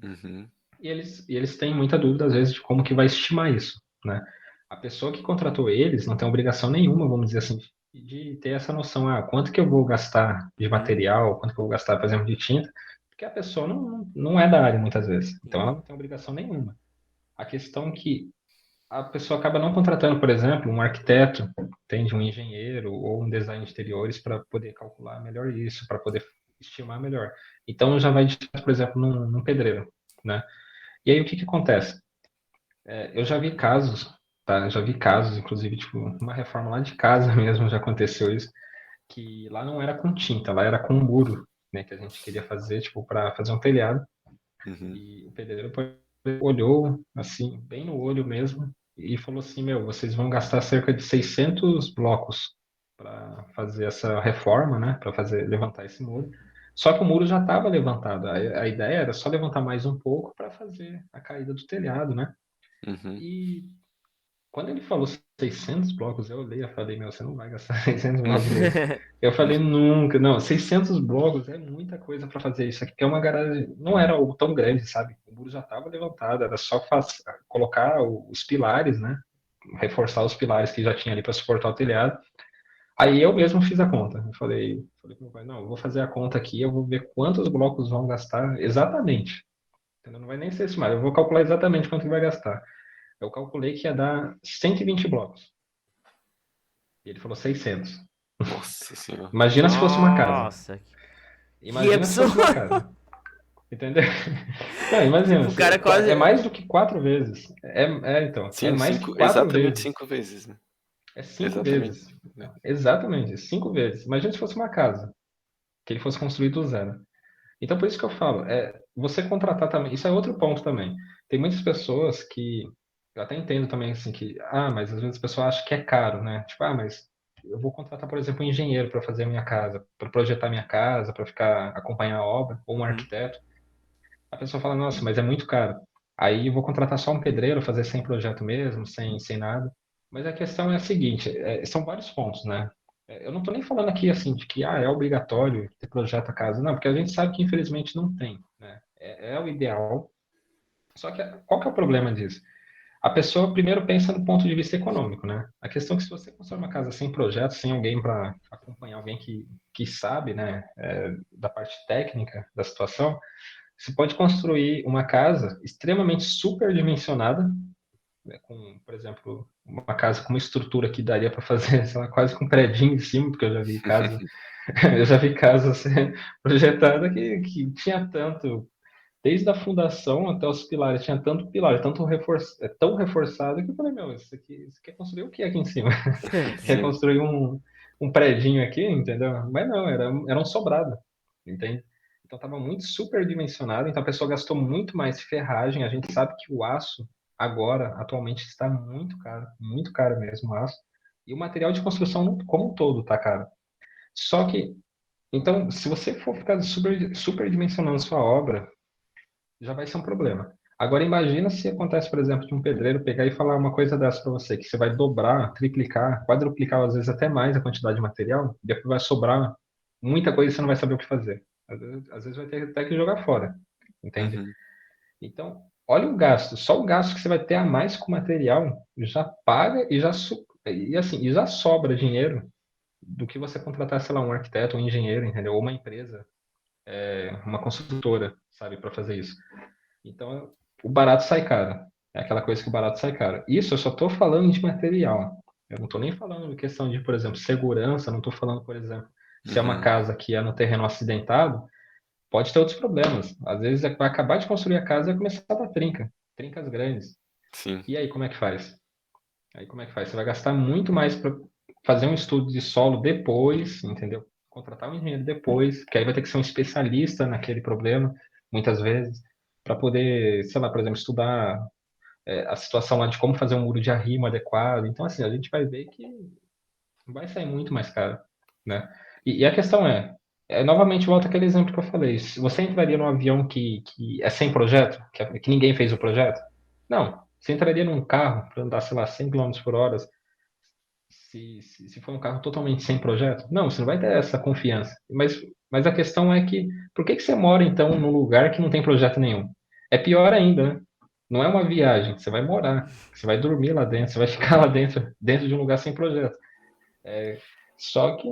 uhum, E eles têm muita dúvida, às vezes, de como que vai estimar isso, né? A pessoa que contratou eles não tem obrigação nenhuma, vamos dizer assim, de ter essa noção, quanto que eu vou gastar de Uhum. material, quanto que eu vou gastar, por exemplo, de tinta, porque a pessoa não é da área muitas vezes, então Sim. ela não tem obrigação nenhuma. A questão é que a pessoa acaba não contratando, por exemplo, um arquiteto, entende, um engenheiro ou um design de interiores para poder calcular melhor isso, para poder estimar melhor. Então já vai, por exemplo, num pedreiro, né? E aí o que que acontece? Eu já vi casos, tá? Já vi casos, inclusive, tipo, uma reforma lá de casa mesmo já aconteceu isso, que lá não era com tinta, lá era com muro, né? Que a gente queria fazer, tipo, para fazer um telhado. uhum, E o pedreiro olhou, assim, bem no olho mesmo, e falou assim: Meu, vocês vão gastar cerca de 600 blocos para fazer essa reforma, né? Para fazer levantar esse muro. Só que o muro já estava levantado. A ideia era só levantar mais um pouco para fazer a caída do telhado, né? uhum. E quando ele falou 600 blocos, eu olhei e falei, meu, você não vai gastar 600 blocos desse. Eu falei, nunca, não, 600 blocos é muita coisa para fazer isso aqui, que é uma garagem, não era algo tão grande, sabe? O muro já estava levantado, era só colocar os pilares, né? Reforçar os pilares que já tinha ali para suportar o telhado. Aí eu mesmo fiz a conta. Eu falei pro meu pai, não, eu vou fazer a conta aqui, eu vou ver quantos blocos vão gastar exatamente. Entendeu? Não vai nem ser estimado, eu vou calcular exatamente quanto vai gastar. Eu calculei que ia dar 120 blocos. E ele falou 600. Nossa senhora. Imagina se fosse uma casa. Nossa, que Imagina se fosse absurdo. uma casa. Entendeu? Não, imagina. Tipo, o cara É quase. mais do que 4 vezes. Então. É Sim, mais que cinco, quatro exatamente vezes. 5 vezes, né? É cinco Exatamente. vezes. Né? Exatamente, 5 vezes. Imagina se fosse uma casa. Que ele fosse construído do zero. Então, por isso que eu falo. Você contratar também. Isso é outro ponto também. Tem muitas pessoas que. Eu até entendo também, assim, que. Mas às vezes a pessoa acha que é caro, né? Tipo, mas eu vou contratar, por exemplo, um engenheiro para fazer a minha casa, para projetar a minha casa, para ficar acompanhar a obra, ou um Uhum. arquiteto. A pessoa fala, nossa, mas é muito caro. Aí eu vou contratar só um pedreiro, fazer sem projeto mesmo, sem nada. Mas a questão é a seguinte, são vários pontos, né? Eu não estou nem falando aqui assim de que é obrigatório ter projeto a casa, não, porque a gente sabe que infelizmente não tem, né? É o ideal. Só que qual que é o problema disso? A pessoa primeiro pensa no ponto de vista econômico, né? A questão é que se você constrói uma casa sem projeto, sem alguém para acompanhar, alguém que sabe, né, da parte técnica da situação, você pode construir uma casa extremamente superdimensionada, né, com, por exemplo, uma casa com uma estrutura que daria para fazer, sei lá, quase com um predinho em cima, porque eu já vi casa, eu já vi casa projetada que tinha tanto, desde a fundação até os pilares, tinha tanto pilar, tão reforçado que eu falei, meu, isso aqui, você quer construir o que aqui em cima? Quer Sim. construir um predinho aqui, entendeu? Mas não, era um sobrado, entende? Então estava muito superdimensionado, então a pessoa gastou muito mais ferragem. A gente sabe que o aço agora, atualmente, está muito caro mesmo o aço. E o material de construção como um todo está caro. Só que, então, se você for ficar superdimensionando sua obra, já vai ser um problema. Agora imagina se acontece, por exemplo, de um pedreiro pegar e falar uma coisa dessa para você, que você vai dobrar, triplicar, quadruplicar, às vezes até mais a quantidade de material, e depois vai sobrar muita coisa e você não vai saber o que fazer. Às vezes vai ter até que jogar fora, entende? Uhum. Então, olha o gasto, só o gasto que você vai ter a mais com o material já paga e assim, e já sobra dinheiro do que você contratar, sei lá, um arquiteto, um engenheiro, entendeu? Ou uma empresa, uma construtora, sabe, para fazer isso. Então, o barato sai caro. É aquela coisa que o barato sai caro. Isso eu só estou falando de material. Eu não estou nem falando de questão de, por exemplo, segurança. Não estou falando, por exemplo, se é uma Uhum. casa que é no terreno acidentado, pode ter outros problemas. Às vezes vai acabar de construir a casa e vai começar a dar trincas grandes. Sim. E aí, como é que faz? Aí, como é que faz? Você vai gastar muito mais para fazer um estudo de solo depois, entendeu? Contratar um engenheiro depois, que aí vai ter que ser um especialista naquele problema, muitas vezes, para poder, sei lá, por exemplo, estudar a situação lá de como fazer um muro de arrimo adequado. Então, assim, a gente vai ver que vai sair muito mais caro, né? E a questão novamente, volta aquele exemplo que eu falei. Se você entraria num avião que é sem projeto, que ninguém fez o projeto? Não. Você entraria num carro para andar, sei lá, 100 km por hora, se for um carro totalmente sem projeto? Não, você não vai ter essa confiança. Mas a questão é que, por que você mora, então, num lugar que não tem projeto nenhum? É pior ainda, né? Não é uma viagem, você vai morar, você vai dormir lá dentro, você vai ficar lá dentro de um lugar sem projeto. Só que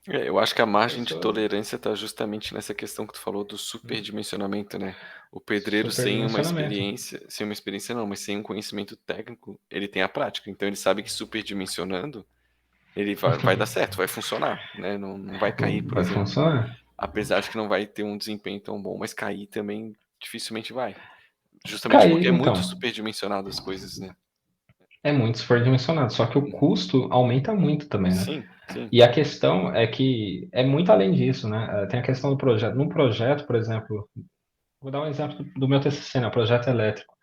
Eu acho que a a margem de pessoa tolerância está justamente nessa questão que tu falou do superdimensionamento, né? O pedreiro superdimensionamento. sem uma experiência não, mas sem um conhecimento técnico, ele tem a prática. Então ele sabe que superdimensionando, ele vai dar certo, vai funcionar, né? Não vai cair, por Vai exemplo. funcionar. Apesar de que não vai ter um desempenho tão bom, mas cair também dificilmente vai. Justamente Cair, porque é muito então, superdimensionado as coisas, né? é muito superdimensionado, só que o custo aumenta muito também, né? Sim, sim. E a questão é que é muito além disso, né? Tem a questão do projeto. Num projeto, por exemplo, vou dar um exemplo do meu TCC, né? O projeto elétrico.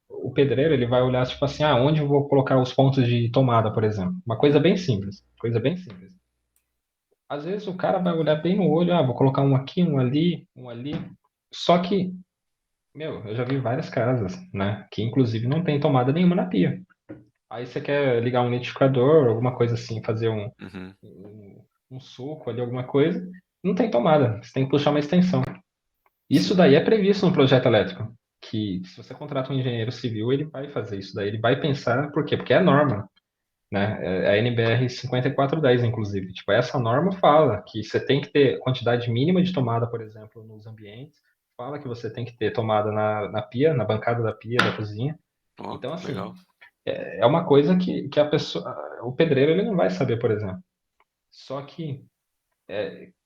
O pedreiro, ele vai olhar, tipo assim, onde eu vou colocar os pontos de tomada, por exemplo. Uma coisa bem simples, coisa bem simples. Às vezes o cara vai olhar bem no olho, vou colocar um aqui, um ali, um ali. Só que, meu, eu já vi várias casas, né? Que inclusive não tem tomada nenhuma na pia. Aí você quer ligar um liquidificador, alguma coisa assim, fazer Uhum. um suco ali, alguma coisa, não tem tomada. Você tem que puxar uma extensão. Isso daí é previsto no projeto elétrico. Que se você contrata um engenheiro civil, ele vai fazer isso daí. Ele vai pensar, por quê? Porque é a norma, né? É a NBR 5410, inclusive. Tipo, essa norma fala que você tem que ter quantidade mínima de tomada, por exemplo, nos ambientes. Fala que você tem que ter tomada na pia, na bancada da pia da cozinha. Ó, Então, assim, legal. é uma coisa que a pessoa, o pedreiro, ele não vai saber, por exemplo. Só que,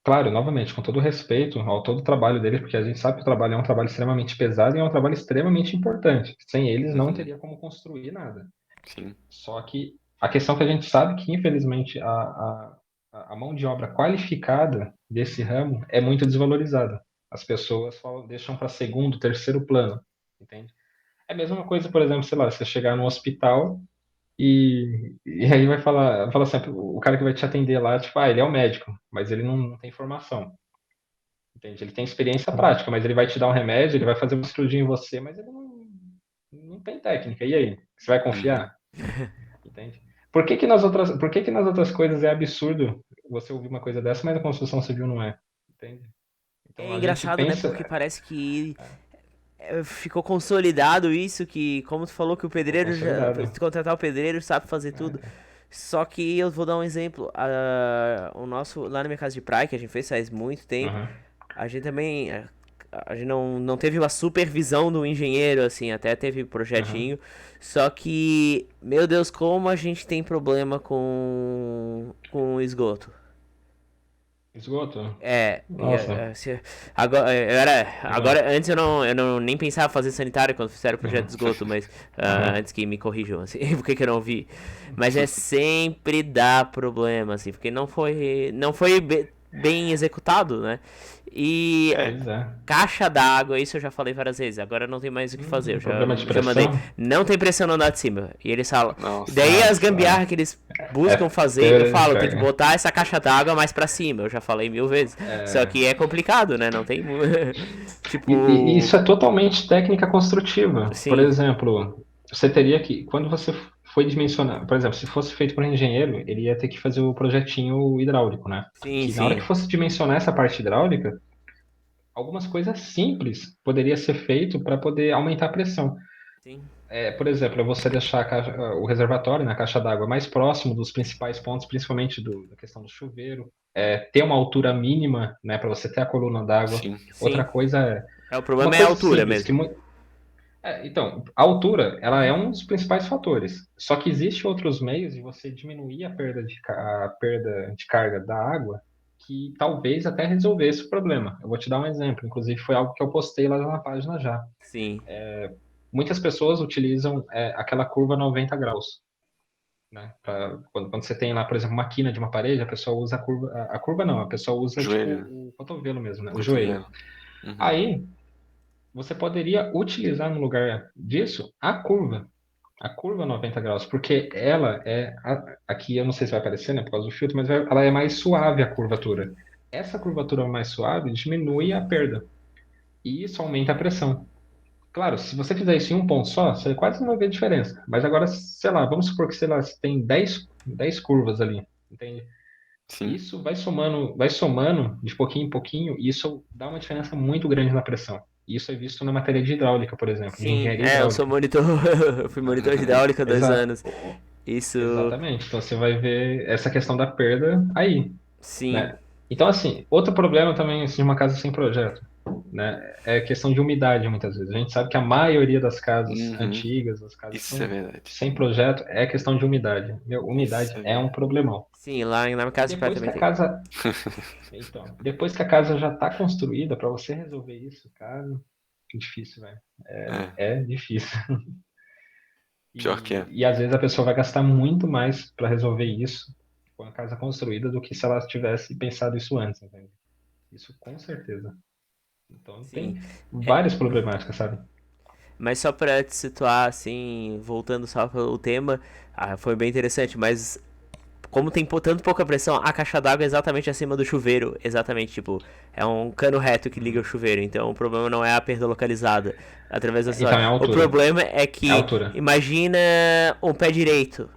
claro, novamente, com todo respeito ao todo o trabalho deles, porque a gente sabe que o trabalho é um trabalho extremamente pesado e é um trabalho extremamente importante. Sem eles, não Uhum. teria como construir nada. Sim. Só que a questão que a gente sabe que, infelizmente, a mão de obra qualificada desse ramo é muito desvalorizada. As pessoas deixam para segundo, terceiro plano, entende? É a mesma coisa, por exemplo, sei lá, você chegar no hospital e aí fala assim, o cara que vai te atender lá, tipo, ele é o médico, mas ele não tem formação, entende? Ele tem experiência prática, mas ele vai te dar um remédio, ele vai fazer uma cirurgia em você, mas ele não tem técnica. E aí? Você vai Uhum. confiar? Entende? Por que que nas outras coisas é absurdo você ouvir uma coisa dessa, mas na construção civil não é? Entende? Então É a gente engraçado, né? Porque pensa, parece que ficou consolidado isso, que como tu falou que o ficou pedreiro já, consolidado. se contratar o pedreiro sabe fazer tudo. É, Só que eu vou dar um exemplo, o nosso, lá na minha casa de praia, que a gente fez faz muito tempo, aham. a gente também, a gente não teve uma supervisão do engenheiro, assim, até teve Aham. projetinho, só que, meu Deus, como a gente tem problema com esgoto. Esgoto? É, Nossa. agora, Legal. agora, antes eu não nem pensava em fazer sanitário quando fizeram o projeto de Uhum. esgoto, mas Aham. antes que me corrijam, assim, por que que eu não vi? Mas sempre dá problema, assim, porque não foi bem executado, né? E É, Pois é. caixa d'água, isso eu já falei várias vezes, agora não tem mais o que fazer, eu já, Problema de já mandei. pressão? Não tem pressão no andar de cima. E eles falam. nossa. Daí as Nossa, gambiarra que eles é buscam fazer, eu perda de falo, tem que carga. botar essa caixa d'água mais pra cima, eu já falei 1000 vezes. Só É, que é complicado, né? Não tem. e Tipo. isso é totalmente técnica construtiva. Por Sim, exemplo, você teria que, quando você foi dimensionar, por exemplo, se fosse feito por um engenheiro, ele ia ter que fazer o projetinho hidráulico, né? sim, Que na hora que sim. fosse dimensionar essa parte hidráulica, algumas coisas simples poderia ser feito para poder aumentar a pressão. Sim, Por exemplo, é você deixar o reservatório, na caixa d'água, mais próximo dos principais pontos, principalmente da questão do chuveiro, ter uma altura mínima, né, para você ter a coluna d'água. Sim. Outra sim. coisa é O uma problema é a coisa altura simples mesmo. então, a altura, ela é um dos principais fatores. Só que existe outros meios de você diminuir a perda de carga da água que talvez até resolvesse o problema. Eu vou te dar um exemplo, inclusive foi algo que eu postei lá na página já. Sim, Muitas pessoas utilizam aquela curva 90 graus, né? Quando você tem lá, por exemplo, uma quina de uma parede, a pessoa usa a curva não, a pessoa usa tipo Joelho, né? o cotovelo mesmo, né? O joelho. Cotovelo. Uhum. Aí, você poderia utilizar no lugar disso a curva 90 graus, porque ela aqui eu não sei se vai aparecer, né, por causa do filtro, mas ela é mais suave a curvatura. Essa curvatura mais suave diminui a perda e isso aumenta a pressão. Claro, se você fizer isso em um ponto só, você quase não vai ver diferença. Mas agora, sei lá, vamos supor que, sei lá, você tem 10 curvas ali, entende? Sim. Isso vai somando de pouquinho em pouquinho, e isso dá uma diferença muito grande na pressão. Isso é visto na matéria de hidráulica, por exemplo, de sim. engenharia É, eu sou hidráulica. monitor. Eu fui monitor de hidráulica há 2 anos. Exato. Isso. Exatamente. Então você vai ver essa questão da perda aí, Sim, né? Então, assim, outro problema também assim, de uma casa sem projeto, né? É a questão de umidade, muitas vezes. A gente sabe que a maioria das casas Uhum. antigas, das casas Isso é verdade. sem projeto, é questão de umidade. Meu, Isso umidade é é um verdade. problemão. sim, lá na minha E casa de praia depois que também a tem. casa, então, depois que a casa já está construída, para você resolver isso, cara, que difícil, velho. É, É difícil. pior que é. E às vezes a pessoa vai gastar muito mais para resolver isso com a casa construída do que se ela tivesse pensado isso antes, entende? Isso com certeza. Então Sim. tem várias problemáticas, sabe? Mas só pra te situar, assim, voltando só pro tema, foi bem interessante, mas como tem tanto pouca pressão, a caixa d'água é exatamente acima do chuveiro, exatamente, tipo, é um cano reto que liga o chuveiro, então o problema não é a perda localizada através da Então história. é a O altura. problema é É a que, altura. imagina um pé direito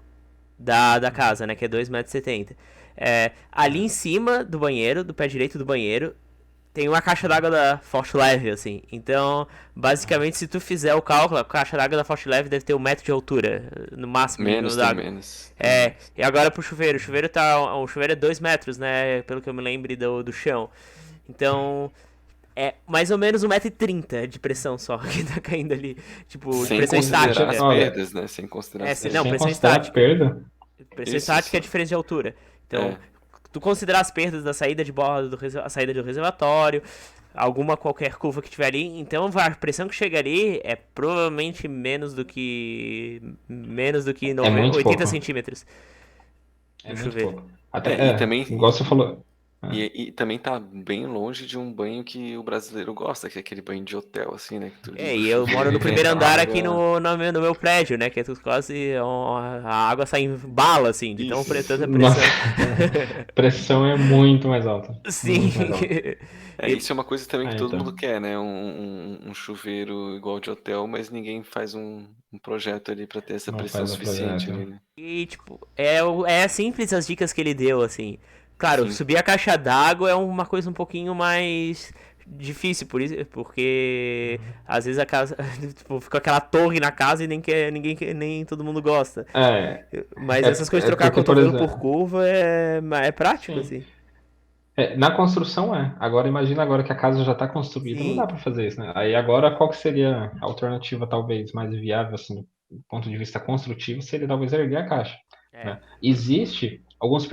da Uhum. casa, né, que é 2,70 m. Ali em Aham. cima do banheiro, do pé direito do banheiro, tem uma caixa d'água da Forte Leve, assim. Então, Aham. basicamente, se tu fizer o cálculo, a caixa d'água da Forte Leve deve ter 1 metro de altura, no máximo, o nível Menos, tem d'água. menos. Tem menos. E agora pro chuveiro. O chuveiro é 2 metros, né? Pelo que eu me lembre do chão. Então, é mais ou menos 1,30 m de pressão só que tá caindo ali. Tipo, de Sem pressão considerar as estática. Olha, perdas, né? Sem considerar as Não, sem perdas. pressão considerar a estática. perda, Pressão Isso, estática é a isso. diferença de altura. Então, É, tu considerar as perdas da saída de borda, a saída do reservatório, alguma qualquer curva que tiver ali, então a pressão que chega ali é provavelmente menos do que é muito 80 pouco. centímetros É do muito chuveiro. pouco. Até, e também igual você falou. E também tá bem longe de um banho que o brasileiro gosta, que é aquele banho de hotel, assim, né? Que tu liga o E eu moro no chuveiro, primeiro a andar aqui água. no meu prédio, né? Que é tudo quase. A água sai em bala, assim, de tão tanta Isso. Nossa, pressão. pressão é muito mais alta. Sim. Muito mais alta. E- Isso é uma coisa também que todo Então. mundo quer, né? Um chuveiro igual de hotel, mas ninguém faz um projeto ali pra ter essa Não pressão faz o suficiente projeto. ali, né? E, tipo, é simples as dicas que ele deu, assim. Claro, Sim. subir a caixa d'água é uma coisa um pouquinho mais difícil, porque às vezes a casa, tipo, fica aquela torre na casa e nem todo mundo gosta. É, Mas essas coisas de é trocar porque, por cotovelo por exemplo, curva é prático, sim. assim. Na construção é. Agora imagina agora que a casa já está construída, não dá Sim, para fazer isso, né? Aí agora qual que seria a alternativa talvez mais viável, assim, do ponto de vista construtivo, seria talvez erguer a caixa, é. né? Existe alguns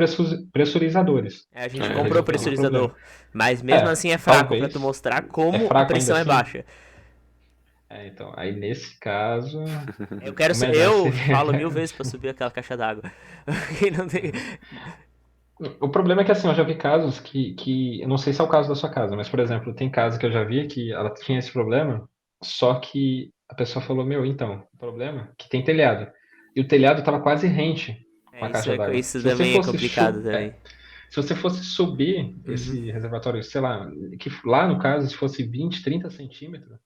pressurizadores. A gente É, comprou o Não tem problema. pressurizador, mas mesmo assim é fraco pra tu Talvez. mostrar É como a fraco ainda pressão é assim? baixa. Então, aí nesse caso, Eu o melhor eu falo mil seria. vezes pra subir aquela caixa d'água. Que não tem. O problema é que assim, eu já vi casos eu não sei se é o caso da sua casa, mas por exemplo, tem casos que eu já vi que ela tinha esse problema, só que a pessoa falou, meu, então, o problema é que tem telhado. E o telhado estava quase rente com É, a caixa d'água. isso também é complicado também. Se você fosse subir Uhum. esse reservatório, sei lá, que lá no caso, se fosse 20, 30 centímetros,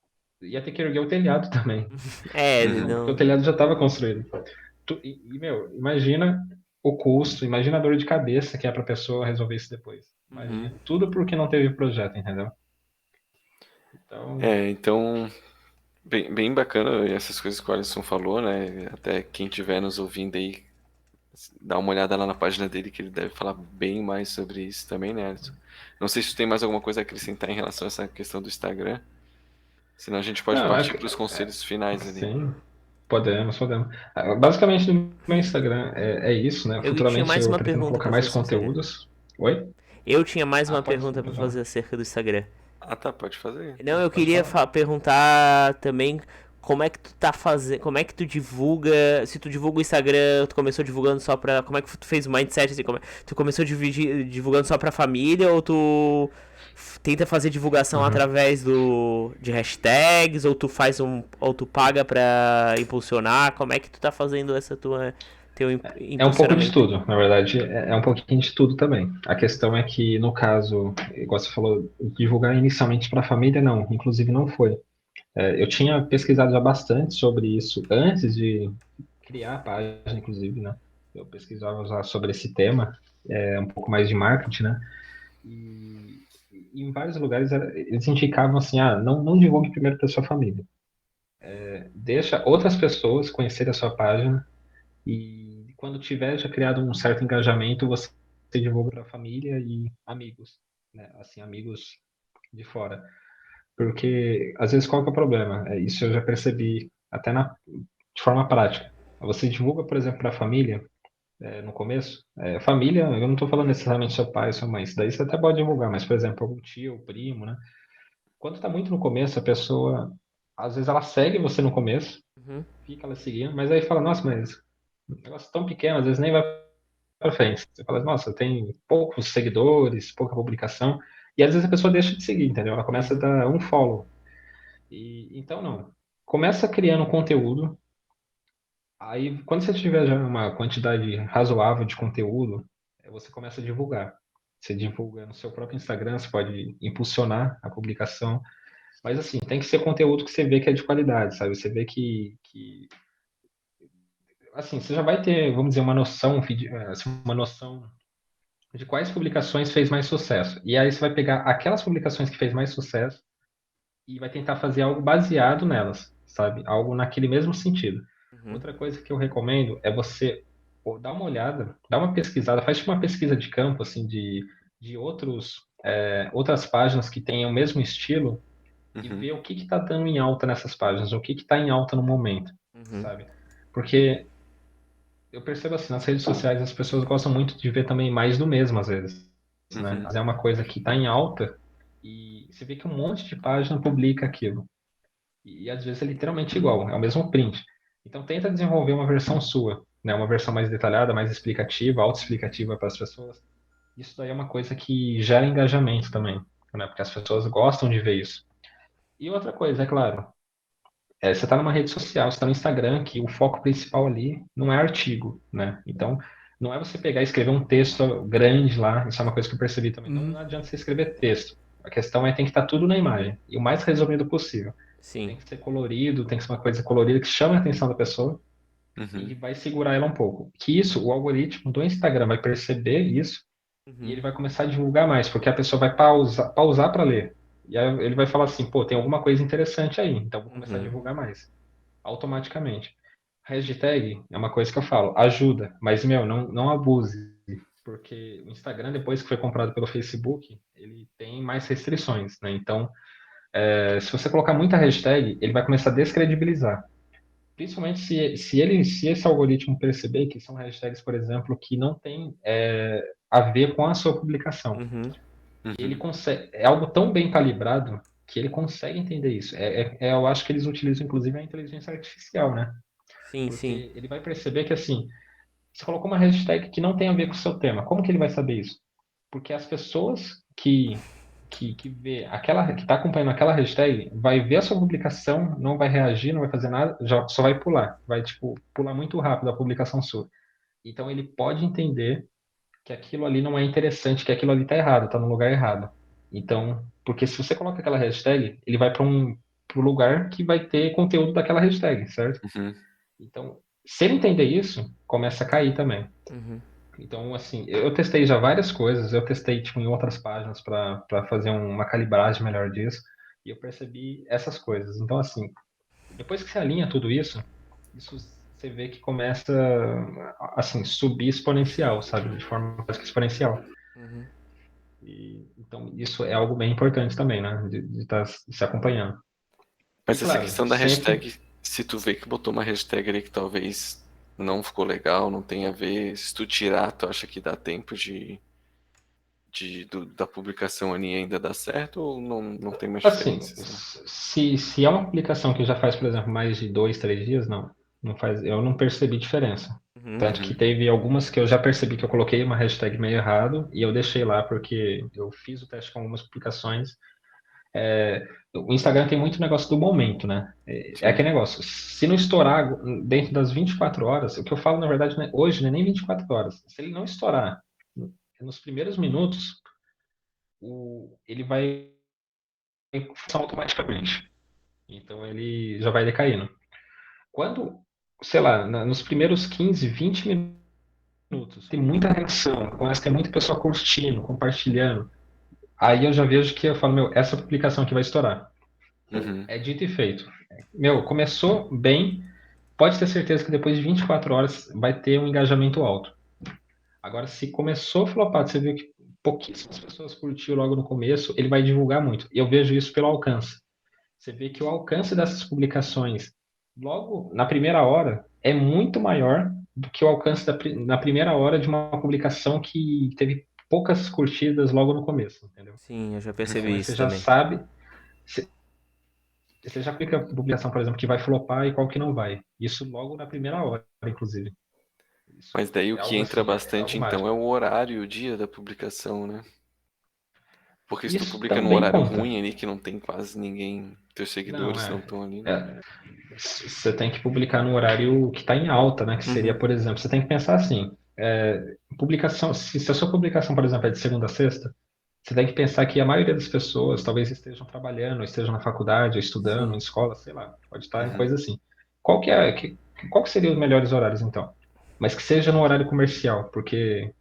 ia ter que erguer o telhado também, É, Uhum. porque o não. telhado já estava construído. Meu, imagina o custo, imagina a dor de cabeça que é para a pessoa resolver isso depois. Uhum. Imagina. Tudo porque não teve projeto, entendeu? Então, Então, bem bacana essas coisas que o Alisson falou, né? Até quem estiver nos ouvindo aí, dá uma olhada lá na página dele, que ele deve falar bem mais sobre isso também, né, Alisson? Não sei se tu tem mais alguma coisa a acrescentar em relação a essa questão do Instagram, senão a gente pode não, partir para os conselhos finais ali. sim, podemos. Basicamente, no meu Instagram é isso, né? Eu tinha Futuramente mais eu uma pretendo pergunta colocar pra mais fazer sobre o Instagram. conteúdos. Oi? Eu tinha mais uma Pode, pergunta pra pode falar. fazer acerca do Instagram. Ah, tá, pode fazer. Não, eu Pode queria falar. perguntar também como é que tu tá fazendo, como é que tu divulga, se tu divulga o Instagram, tu começou divulgando só pra, como é que tu fez o mindset, assim, tu começou divulgando só pra família ou tu tenta fazer divulgação Uhum. através de hashtags, ou tu faz ou tu paga pra impulsionar, como é que tu tá fazendo teu É um pouco de impulsionamento? tudo, na verdade, é um pouquinho de tudo também. A questão é que, no caso, igual você falou, divulgar inicialmente para a família, não, inclusive não foi. Eu tinha pesquisado já bastante sobre isso antes de criar a página, inclusive, né? Eu pesquisava já sobre esse tema, um pouco mais de marketing, né? E em vários lugares eles indicavam assim, não divulgue primeiro para sua família. Deixa outras pessoas conhecerem a sua página e quando tiver já criado um certo engajamento, você divulga para a família e amigos, né? Assim, amigos de fora. Porque, às vezes, qual que é o problema? Isso eu já percebi até de forma prática. Você divulga, por exemplo, para a família, no começo. Família, eu não estou falando necessariamente seu pai, sua mãe. Isso daí você até pode divulgar, mas, por exemplo, algum tio, primo, né? Quando está muito no começo, a pessoa, às vezes, ela segue você no começo, Uhum. fica ela seguindo, mas aí fala, nossa, mas um negócio tão pequeno, às vezes nem vai para frente. Você fala, nossa, tem poucos seguidores, pouca publicação, e às vezes a pessoa deixa de seguir, entendeu? Ela começa a Uhum. dar um follow. Então, não. Começa criando conteúdo. Aí, quando você tiver já uma quantidade razoável de conteúdo, você começa a divulgar. Você divulga no seu próprio Instagram, você pode impulsionar a publicação. Mas, assim, tem que ser conteúdo que você vê que é de qualidade, sabe? Você vê assim, você já vai ter, vamos dizer, uma noção de quais publicações fez mais sucesso. E aí você vai pegar aquelas publicações que fez mais sucesso e vai tentar fazer algo baseado nelas, sabe? Algo naquele mesmo sentido. Uhum. Outra coisa que eu recomendo é você dar uma olhada, dar uma pesquisada, faz tipo uma pesquisa de campo, assim, de outras páginas que tenham o mesmo estilo e Uhum. ver o que está dando em alta nessas páginas, o que está em alta no momento, Uhum. sabe? Porque eu percebo assim, nas redes sociais as pessoas gostam muito de ver também mais do mesmo, às vezes, né? Uhum. Mas é uma coisa que está em alta e você vê que um monte de página publica aquilo. E às vezes é literalmente igual, é o mesmo print. Então tenta desenvolver uma versão sua, né? Uma versão mais detalhada, mais explicativa, autoexplicativa para as pessoas. Isso daí é uma coisa que gera engajamento também, né? Porque as pessoas gostam de ver isso. E outra coisa, é claro, você está numa rede social, você está no Instagram, que o foco principal ali não é artigo, né? Então, não é você pegar e escrever um texto grande lá, isso é uma coisa que eu percebi também. Não Uhum. adianta você escrever texto. A questão é tem que estar tudo na imagem, e o mais resumido possível. Sim. Tem que ser colorido, tem que ser uma coisa colorida que chame a atenção da pessoa e Uhum. vai segurar ela um pouco. Que isso, o algoritmo do Instagram vai perceber isso e Uhum. ele vai começar a divulgar mais, porque a pessoa vai pausar para ler. E aí ele vai falar assim, pô, tem alguma coisa interessante aí, então vou começar a Uhum. divulgar mais, automaticamente. Hashtag é uma coisa que eu falo, ajuda, mas, meu, não abuse, porque o Instagram, depois que foi comprado pelo Facebook, ele tem mais restrições, né? Então, se você colocar muita hashtag, ele vai começar a descredibilizar. Principalmente se esse algoritmo perceber que são hashtags, por exemplo, que não tem a ver com a sua publicação. Uhum. Ele Uhum. consegue, é algo tão bem calibrado que ele consegue entender isso. Eu acho que eles utilizam, inclusive, a inteligência artificial, né? Sim, sim. Porque ele vai perceber que, assim, você colocou uma hashtag que não tem a ver com o seu tema. Como que ele vai saber isso? Porque as pessoas que vê aquela, que está acompanhando aquela hashtag vai ver a sua publicação, não vai reagir, não vai fazer nada, já só vai pular. Vai, tipo, pular muito rápido a publicação sua. Então ele pode entender que aquilo ali não é interessante, que aquilo ali está errado, está no lugar errado. Então, porque se você coloca aquela hashtag, ele vai para pro lugar que vai ter conteúdo daquela hashtag, certo? Uhum. Então, se ele entender isso, começa a cair também. Uhum. Então, assim, eu testei já várias coisas, eu testei tipo, em outras páginas para fazer uma calibragem melhor disso, e eu percebi essas coisas. Então, assim, depois que você alinha tudo isso você vê que começa assim, subir exponencial, sabe? De forma quase que exponencial. Uhum. Então, isso é algo bem importante também, né? De estar se acompanhando. E Mas essa claro, questão da sempre. hashtag, se tu vê que botou uma hashtag ali que talvez não ficou legal, não tem a ver, se tu tirar, tu acha que dá tempo da publicação ali ainda dá certo ou não tem mais Assim, diferença, assim? se é uma publicação que já faz, por exemplo, mais de 2, 3 dias, não faz, eu não percebi diferença. Uhum. Tanto que Uhum. teve algumas que eu já percebi que eu coloquei uma hashtag meio errado e eu deixei lá porque eu fiz o teste com algumas publicações. O Instagram tem muito negócio do momento, né? É Sim. aquele negócio. Se não estourar dentro das 24 horas, o que eu falo, na verdade, hoje não é nem 24 horas. Se ele não estourar nos primeiros minutos, ele vai funcionar automaticamente. Então ele já vai decaindo. Quando, sei lá, nos primeiros 15, 20 minutos, tem muita reação, começa a ter muita pessoa curtindo, compartilhando. Aí eu já vejo que eu falo, meu, essa publicação aqui vai estourar. Uhum. É dito e feito. Meu, começou bem, pode ter certeza que depois de 24 horas vai ter um engajamento alto. Agora, se começou flopado, você viu que pouquíssimas pessoas curtiram logo no começo, ele vai divulgar muito. Eu vejo isso pelo alcance. Você vê que o alcance dessas publicações, logo na primeira hora, é muito maior do que o alcance na primeira hora de uma publicação que teve poucas curtidas logo no começo, entendeu? Sim, eu já Então percebi aí isso você já também. sabe, você já clica a publicação, por exemplo, que vai flopar e qual que não vai. Isso logo na primeira hora, inclusive. Isso Mas daí o é que algo entra assim, é bastante algo então mágico. é o horário, o dia da publicação, né? Porque se tu Isso publica num também horário conta. ruim ali que não tem quase ninguém, teus Não, seguidores não estão ali, não. é você tem que publicar no horário que está em alta, né? Que seria, Uhum. por exemplo, você tem que pensar assim, publicação, se a sua publicação, por exemplo, é de segunda a sexta, você tem que pensar que a maioria das pessoas talvez estejam trabalhando, ou estejam na faculdade, ou estudando, em Sim. escola, sei lá, pode estar em Uhum. coisa assim. Qual que seriam os melhores horários, então? Mas que seja no horário comercial, porque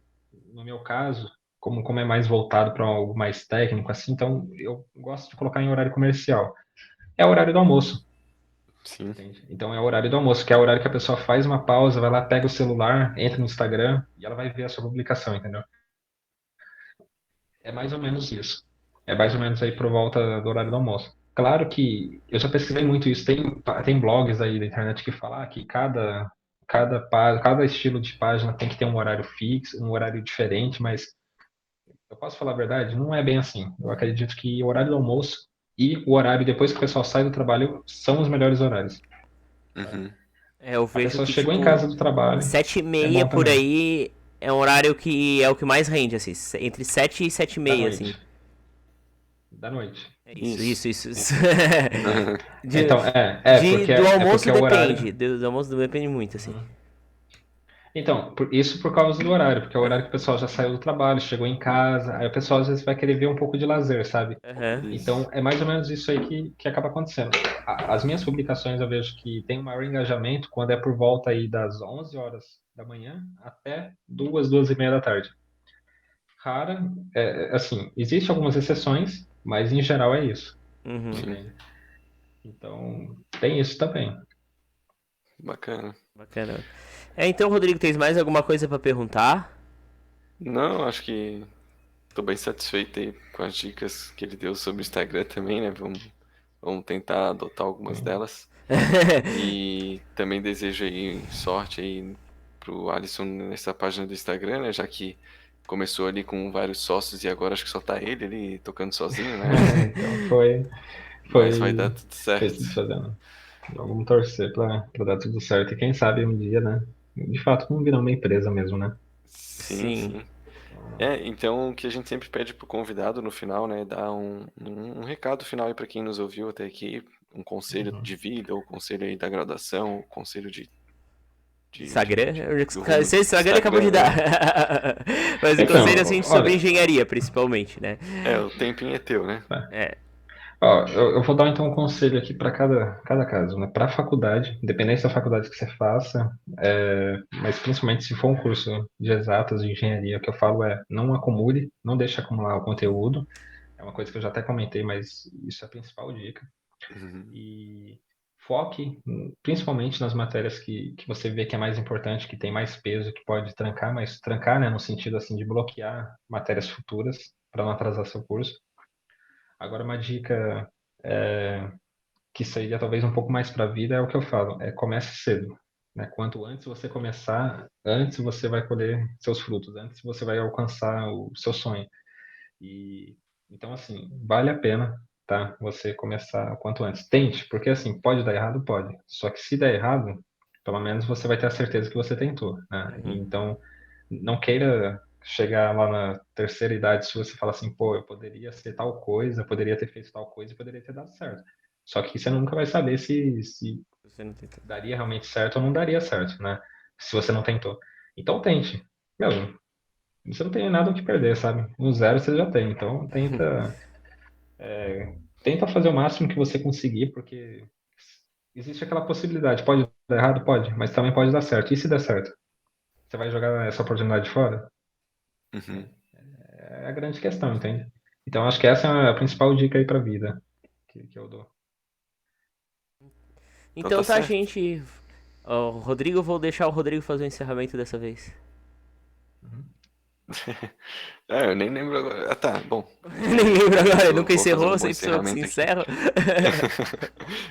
no meu caso, como é mais voltado para algo mais técnico, assim, então eu gosto de colocar em horário comercial. É o horário do almoço. Sim. Entende? Então é o horário do almoço, que é o horário que a pessoa faz uma pausa, vai lá, pega o celular, entra no Instagram e ela vai ver a sua publicação, entendeu? É mais ou menos isso. É mais ou menos aí por volta do horário do almoço. Claro que eu já pesquisei muito isso. Tem blogs aí da internet que falam que cada estilo de página tem que ter um horário fixo, um horário diferente, mas eu posso falar a verdade? Não é bem assim. Eu acredito que o horário do almoço e o horário depois que o pessoal sai do trabalho são os melhores horários, sabe? Uhum. É, eu A vejo pessoa que, chegou em tipo, casa do trabalho, sete e é meia bom por também. aí é um horário que é o que mais rende, assim, entre 7 e 7 e Da meia, assim. noite. Da noite. É isso. Então, Do é almoço porque é o depende. horário. Do almoço depende muito, assim. Uhum. Então, isso por causa do horário, porque é o horário que o pessoal já saiu do trabalho, chegou em casa, aí o pessoal às vezes vai querer ver um pouco de lazer, sabe? Aham. Então, Isso. é mais ou menos isso aí que acaba acontecendo. As minhas publicações eu vejo que tem um maior engajamento quando é por volta aí das 11 horas da manhã até 2 e meia da tarde. Rara, assim, existem algumas exceções, mas em geral é isso, Uhum. Sim, entende? Então, tem isso também. bacana. Bacana. Então, Rodrigo, tens mais alguma coisa pra perguntar? Não, acho que tô bem satisfeito aí com as dicas que ele deu sobre o Instagram também, né? Vamos tentar adotar algumas Sim. delas. E também desejo aí sorte aí pro Alisson nessa página do Instagram, né? Já que começou ali com vários sócios e agora acho que só tá ele ali tocando sozinho, né? Então, foi, Mas vai dar foi, tudo foi certo. tudo fazendo. Vamos torcer pra dar tudo certo. E quem sabe um dia, né? De fato, não virar uma empresa mesmo, né? Sim, Sim. sim. Então o que a gente sempre pede pro convidado no final, né? Dar um recado final aí pra quem nos ouviu até aqui, um conselho Uhum. de vida, ou conselho aí da graduação, ou conselho De de, de- Instagram? de- do rumo Esse do Instagram ele acabou de Instagram, dar. né? Mas o conselho Então, assim sobre olha, engenharia, principalmente, né? O tempinho é teu, né? É. ó, eu vou dar então um conselho aqui para cada caso, né? Para a faculdade, independente da faculdade que você faça, mas principalmente se for um curso de exatas, de engenharia, o que eu falo é não acumule, não deixe acumular o conteúdo. É uma coisa que eu já até comentei, mas isso é a principal dica. Uhum, E foque principalmente nas matérias que você vê que é mais importante, que tem mais peso, que pode trancar, mas trancar, né, no sentido assim de bloquear matérias futuras para não atrasar seu curso. Agora, uma dica que seria talvez um pouco mais para a vida é o que eu falo, comece cedo. Né? Quanto antes você começar, antes você vai colher seus frutos, antes você vai alcançar o seu sonho. E então assim, vale a pena, tá? Você começar o quanto antes. Tente, porque assim, pode dar errado, pode. Só que se der errado, pelo menos você vai ter a certeza que você tentou, né? Uhum. Então, não queira chegar lá na terceira idade se você fala assim, pô, eu poderia ser tal coisa, eu poderia ter feito tal coisa e poderia ter dado certo. Só que você nunca vai saber se Você não tenta. daria realmente certo ou não daria certo, né? Se você não tentou. Então tente. Meu, você não tem nada o que perder, sabe? Um zero você já tem. Então tenta fazer o máximo que você conseguir, porque existe aquela possibilidade. Pode dar errado? Pode, mas também pode dar certo. E se der certo? Você vai jogar essa oportunidade fora? uhum. É a grande questão, entende? Então acho que essa é a principal dica aí pra vida que eu dou. Então tá Então tá, certo. gente. Ó, Rodrigo, eu vou deixar o Rodrigo fazer o encerramento dessa vez. Uhum. Eu nem lembro agora. Ah, tá, bom. Nem lembro agora, ele nunca Vou fazer encerrou, um bom sempre sou eu que se encerramento aqui. encerro.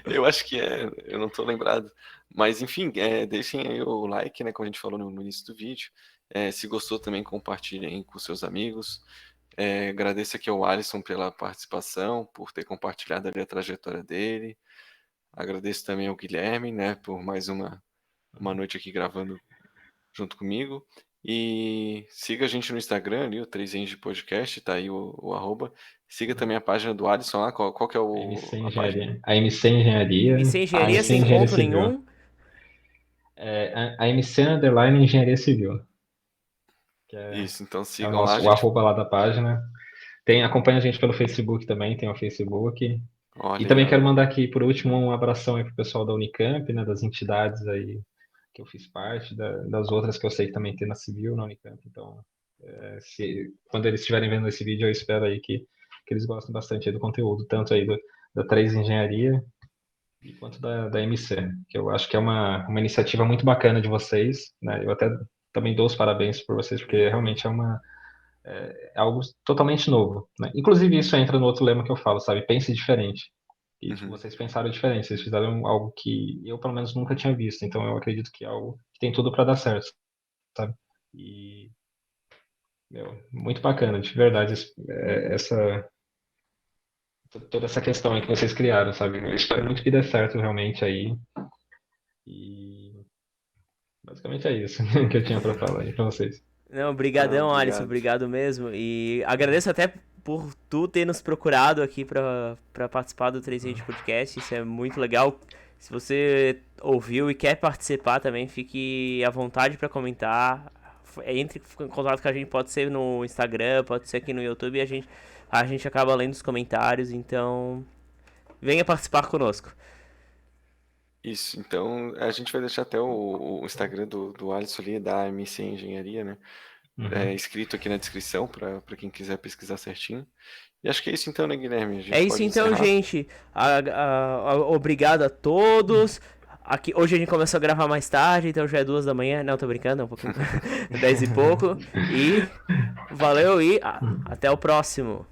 Eu acho que eu não tô lembrado. Mas enfim, deixem aí o like, né, como a gente falou no início do vídeo. Se gostou também, compartilhem com seus amigos. Agradeço aqui ao Alisson pela participação, por ter compartilhado ali a trajetória dele. Agradeço também ao Guilherme, né, por mais uma noite aqui gravando junto comigo. E siga a gente no Instagram ali, o 3Eng Podcast, tá aí o arroba. Siga também a página do Alisson lá, qual que é A MC a página? Engenharia. A MC Engenharia. MC A Engenharia MC sem Engenharia ponto Civil. nenhum. A MC Underline Engenharia Civil. Que Isso, então é sigam lá, o gente. arroba lá da página. Acompanha a gente pelo Facebook também, tem o Facebook. Ó, E também legal. quero mandar aqui, por último, um abração aí pro pessoal da Unicamp, né, das entidades aí que eu fiz parte, das outras que eu sei que também tem na Civil, na Unicamp. Então, quando eles estiverem vendo esse vídeo, eu espero aí que eles gostem bastante aí do conteúdo, tanto aí da 3 Engenharia quanto da MC, que eu acho que é uma iniciativa muito bacana de vocês, né? Eu até também dou os parabéns por vocês, porque Uhum. realmente é algo totalmente novo, né? Inclusive, isso entra no outro lema que eu falo, sabe? Pense diferente. E, tipo, Uhum. vocês pensaram diferente, vocês fizeram algo que eu, pelo menos, nunca tinha visto. Então, eu acredito que é algo que tem tudo para dar certo, sabe? E, meu, muito bacana, de verdade, toda essa questão aí que vocês criaram, sabe? Eu espero muito que dê certo realmente aí. E basicamente é isso que eu tinha para falar aí para vocês. Não, brigadão, Ah, Alisson, obrigado. obrigado mesmo. E agradeço até por tu ter nos procurado aqui pra participar do 300 Podcast, isso é muito legal. Se você ouviu e quer participar também, fique à vontade pra comentar. Entre em contato com a gente, pode ser no Instagram, pode ser aqui no YouTube, e a gente acaba lendo os comentários, então venha participar conosco. Isso, então a gente vai deixar até o Instagram do Alisson ali, da MC Engenharia, né? Uhum. Escrito aqui na descrição para quem quiser pesquisar certinho. E acho que é isso então, né, Guilherme? A É gente isso pode então, encerrar. gente. Obrigado a todos. Aqui, hoje a gente começou a gravar mais tarde, então já é 2 da manhã. Não, tô brincando, é um pouquinho. 10 e pouco. E valeu e até o próximo.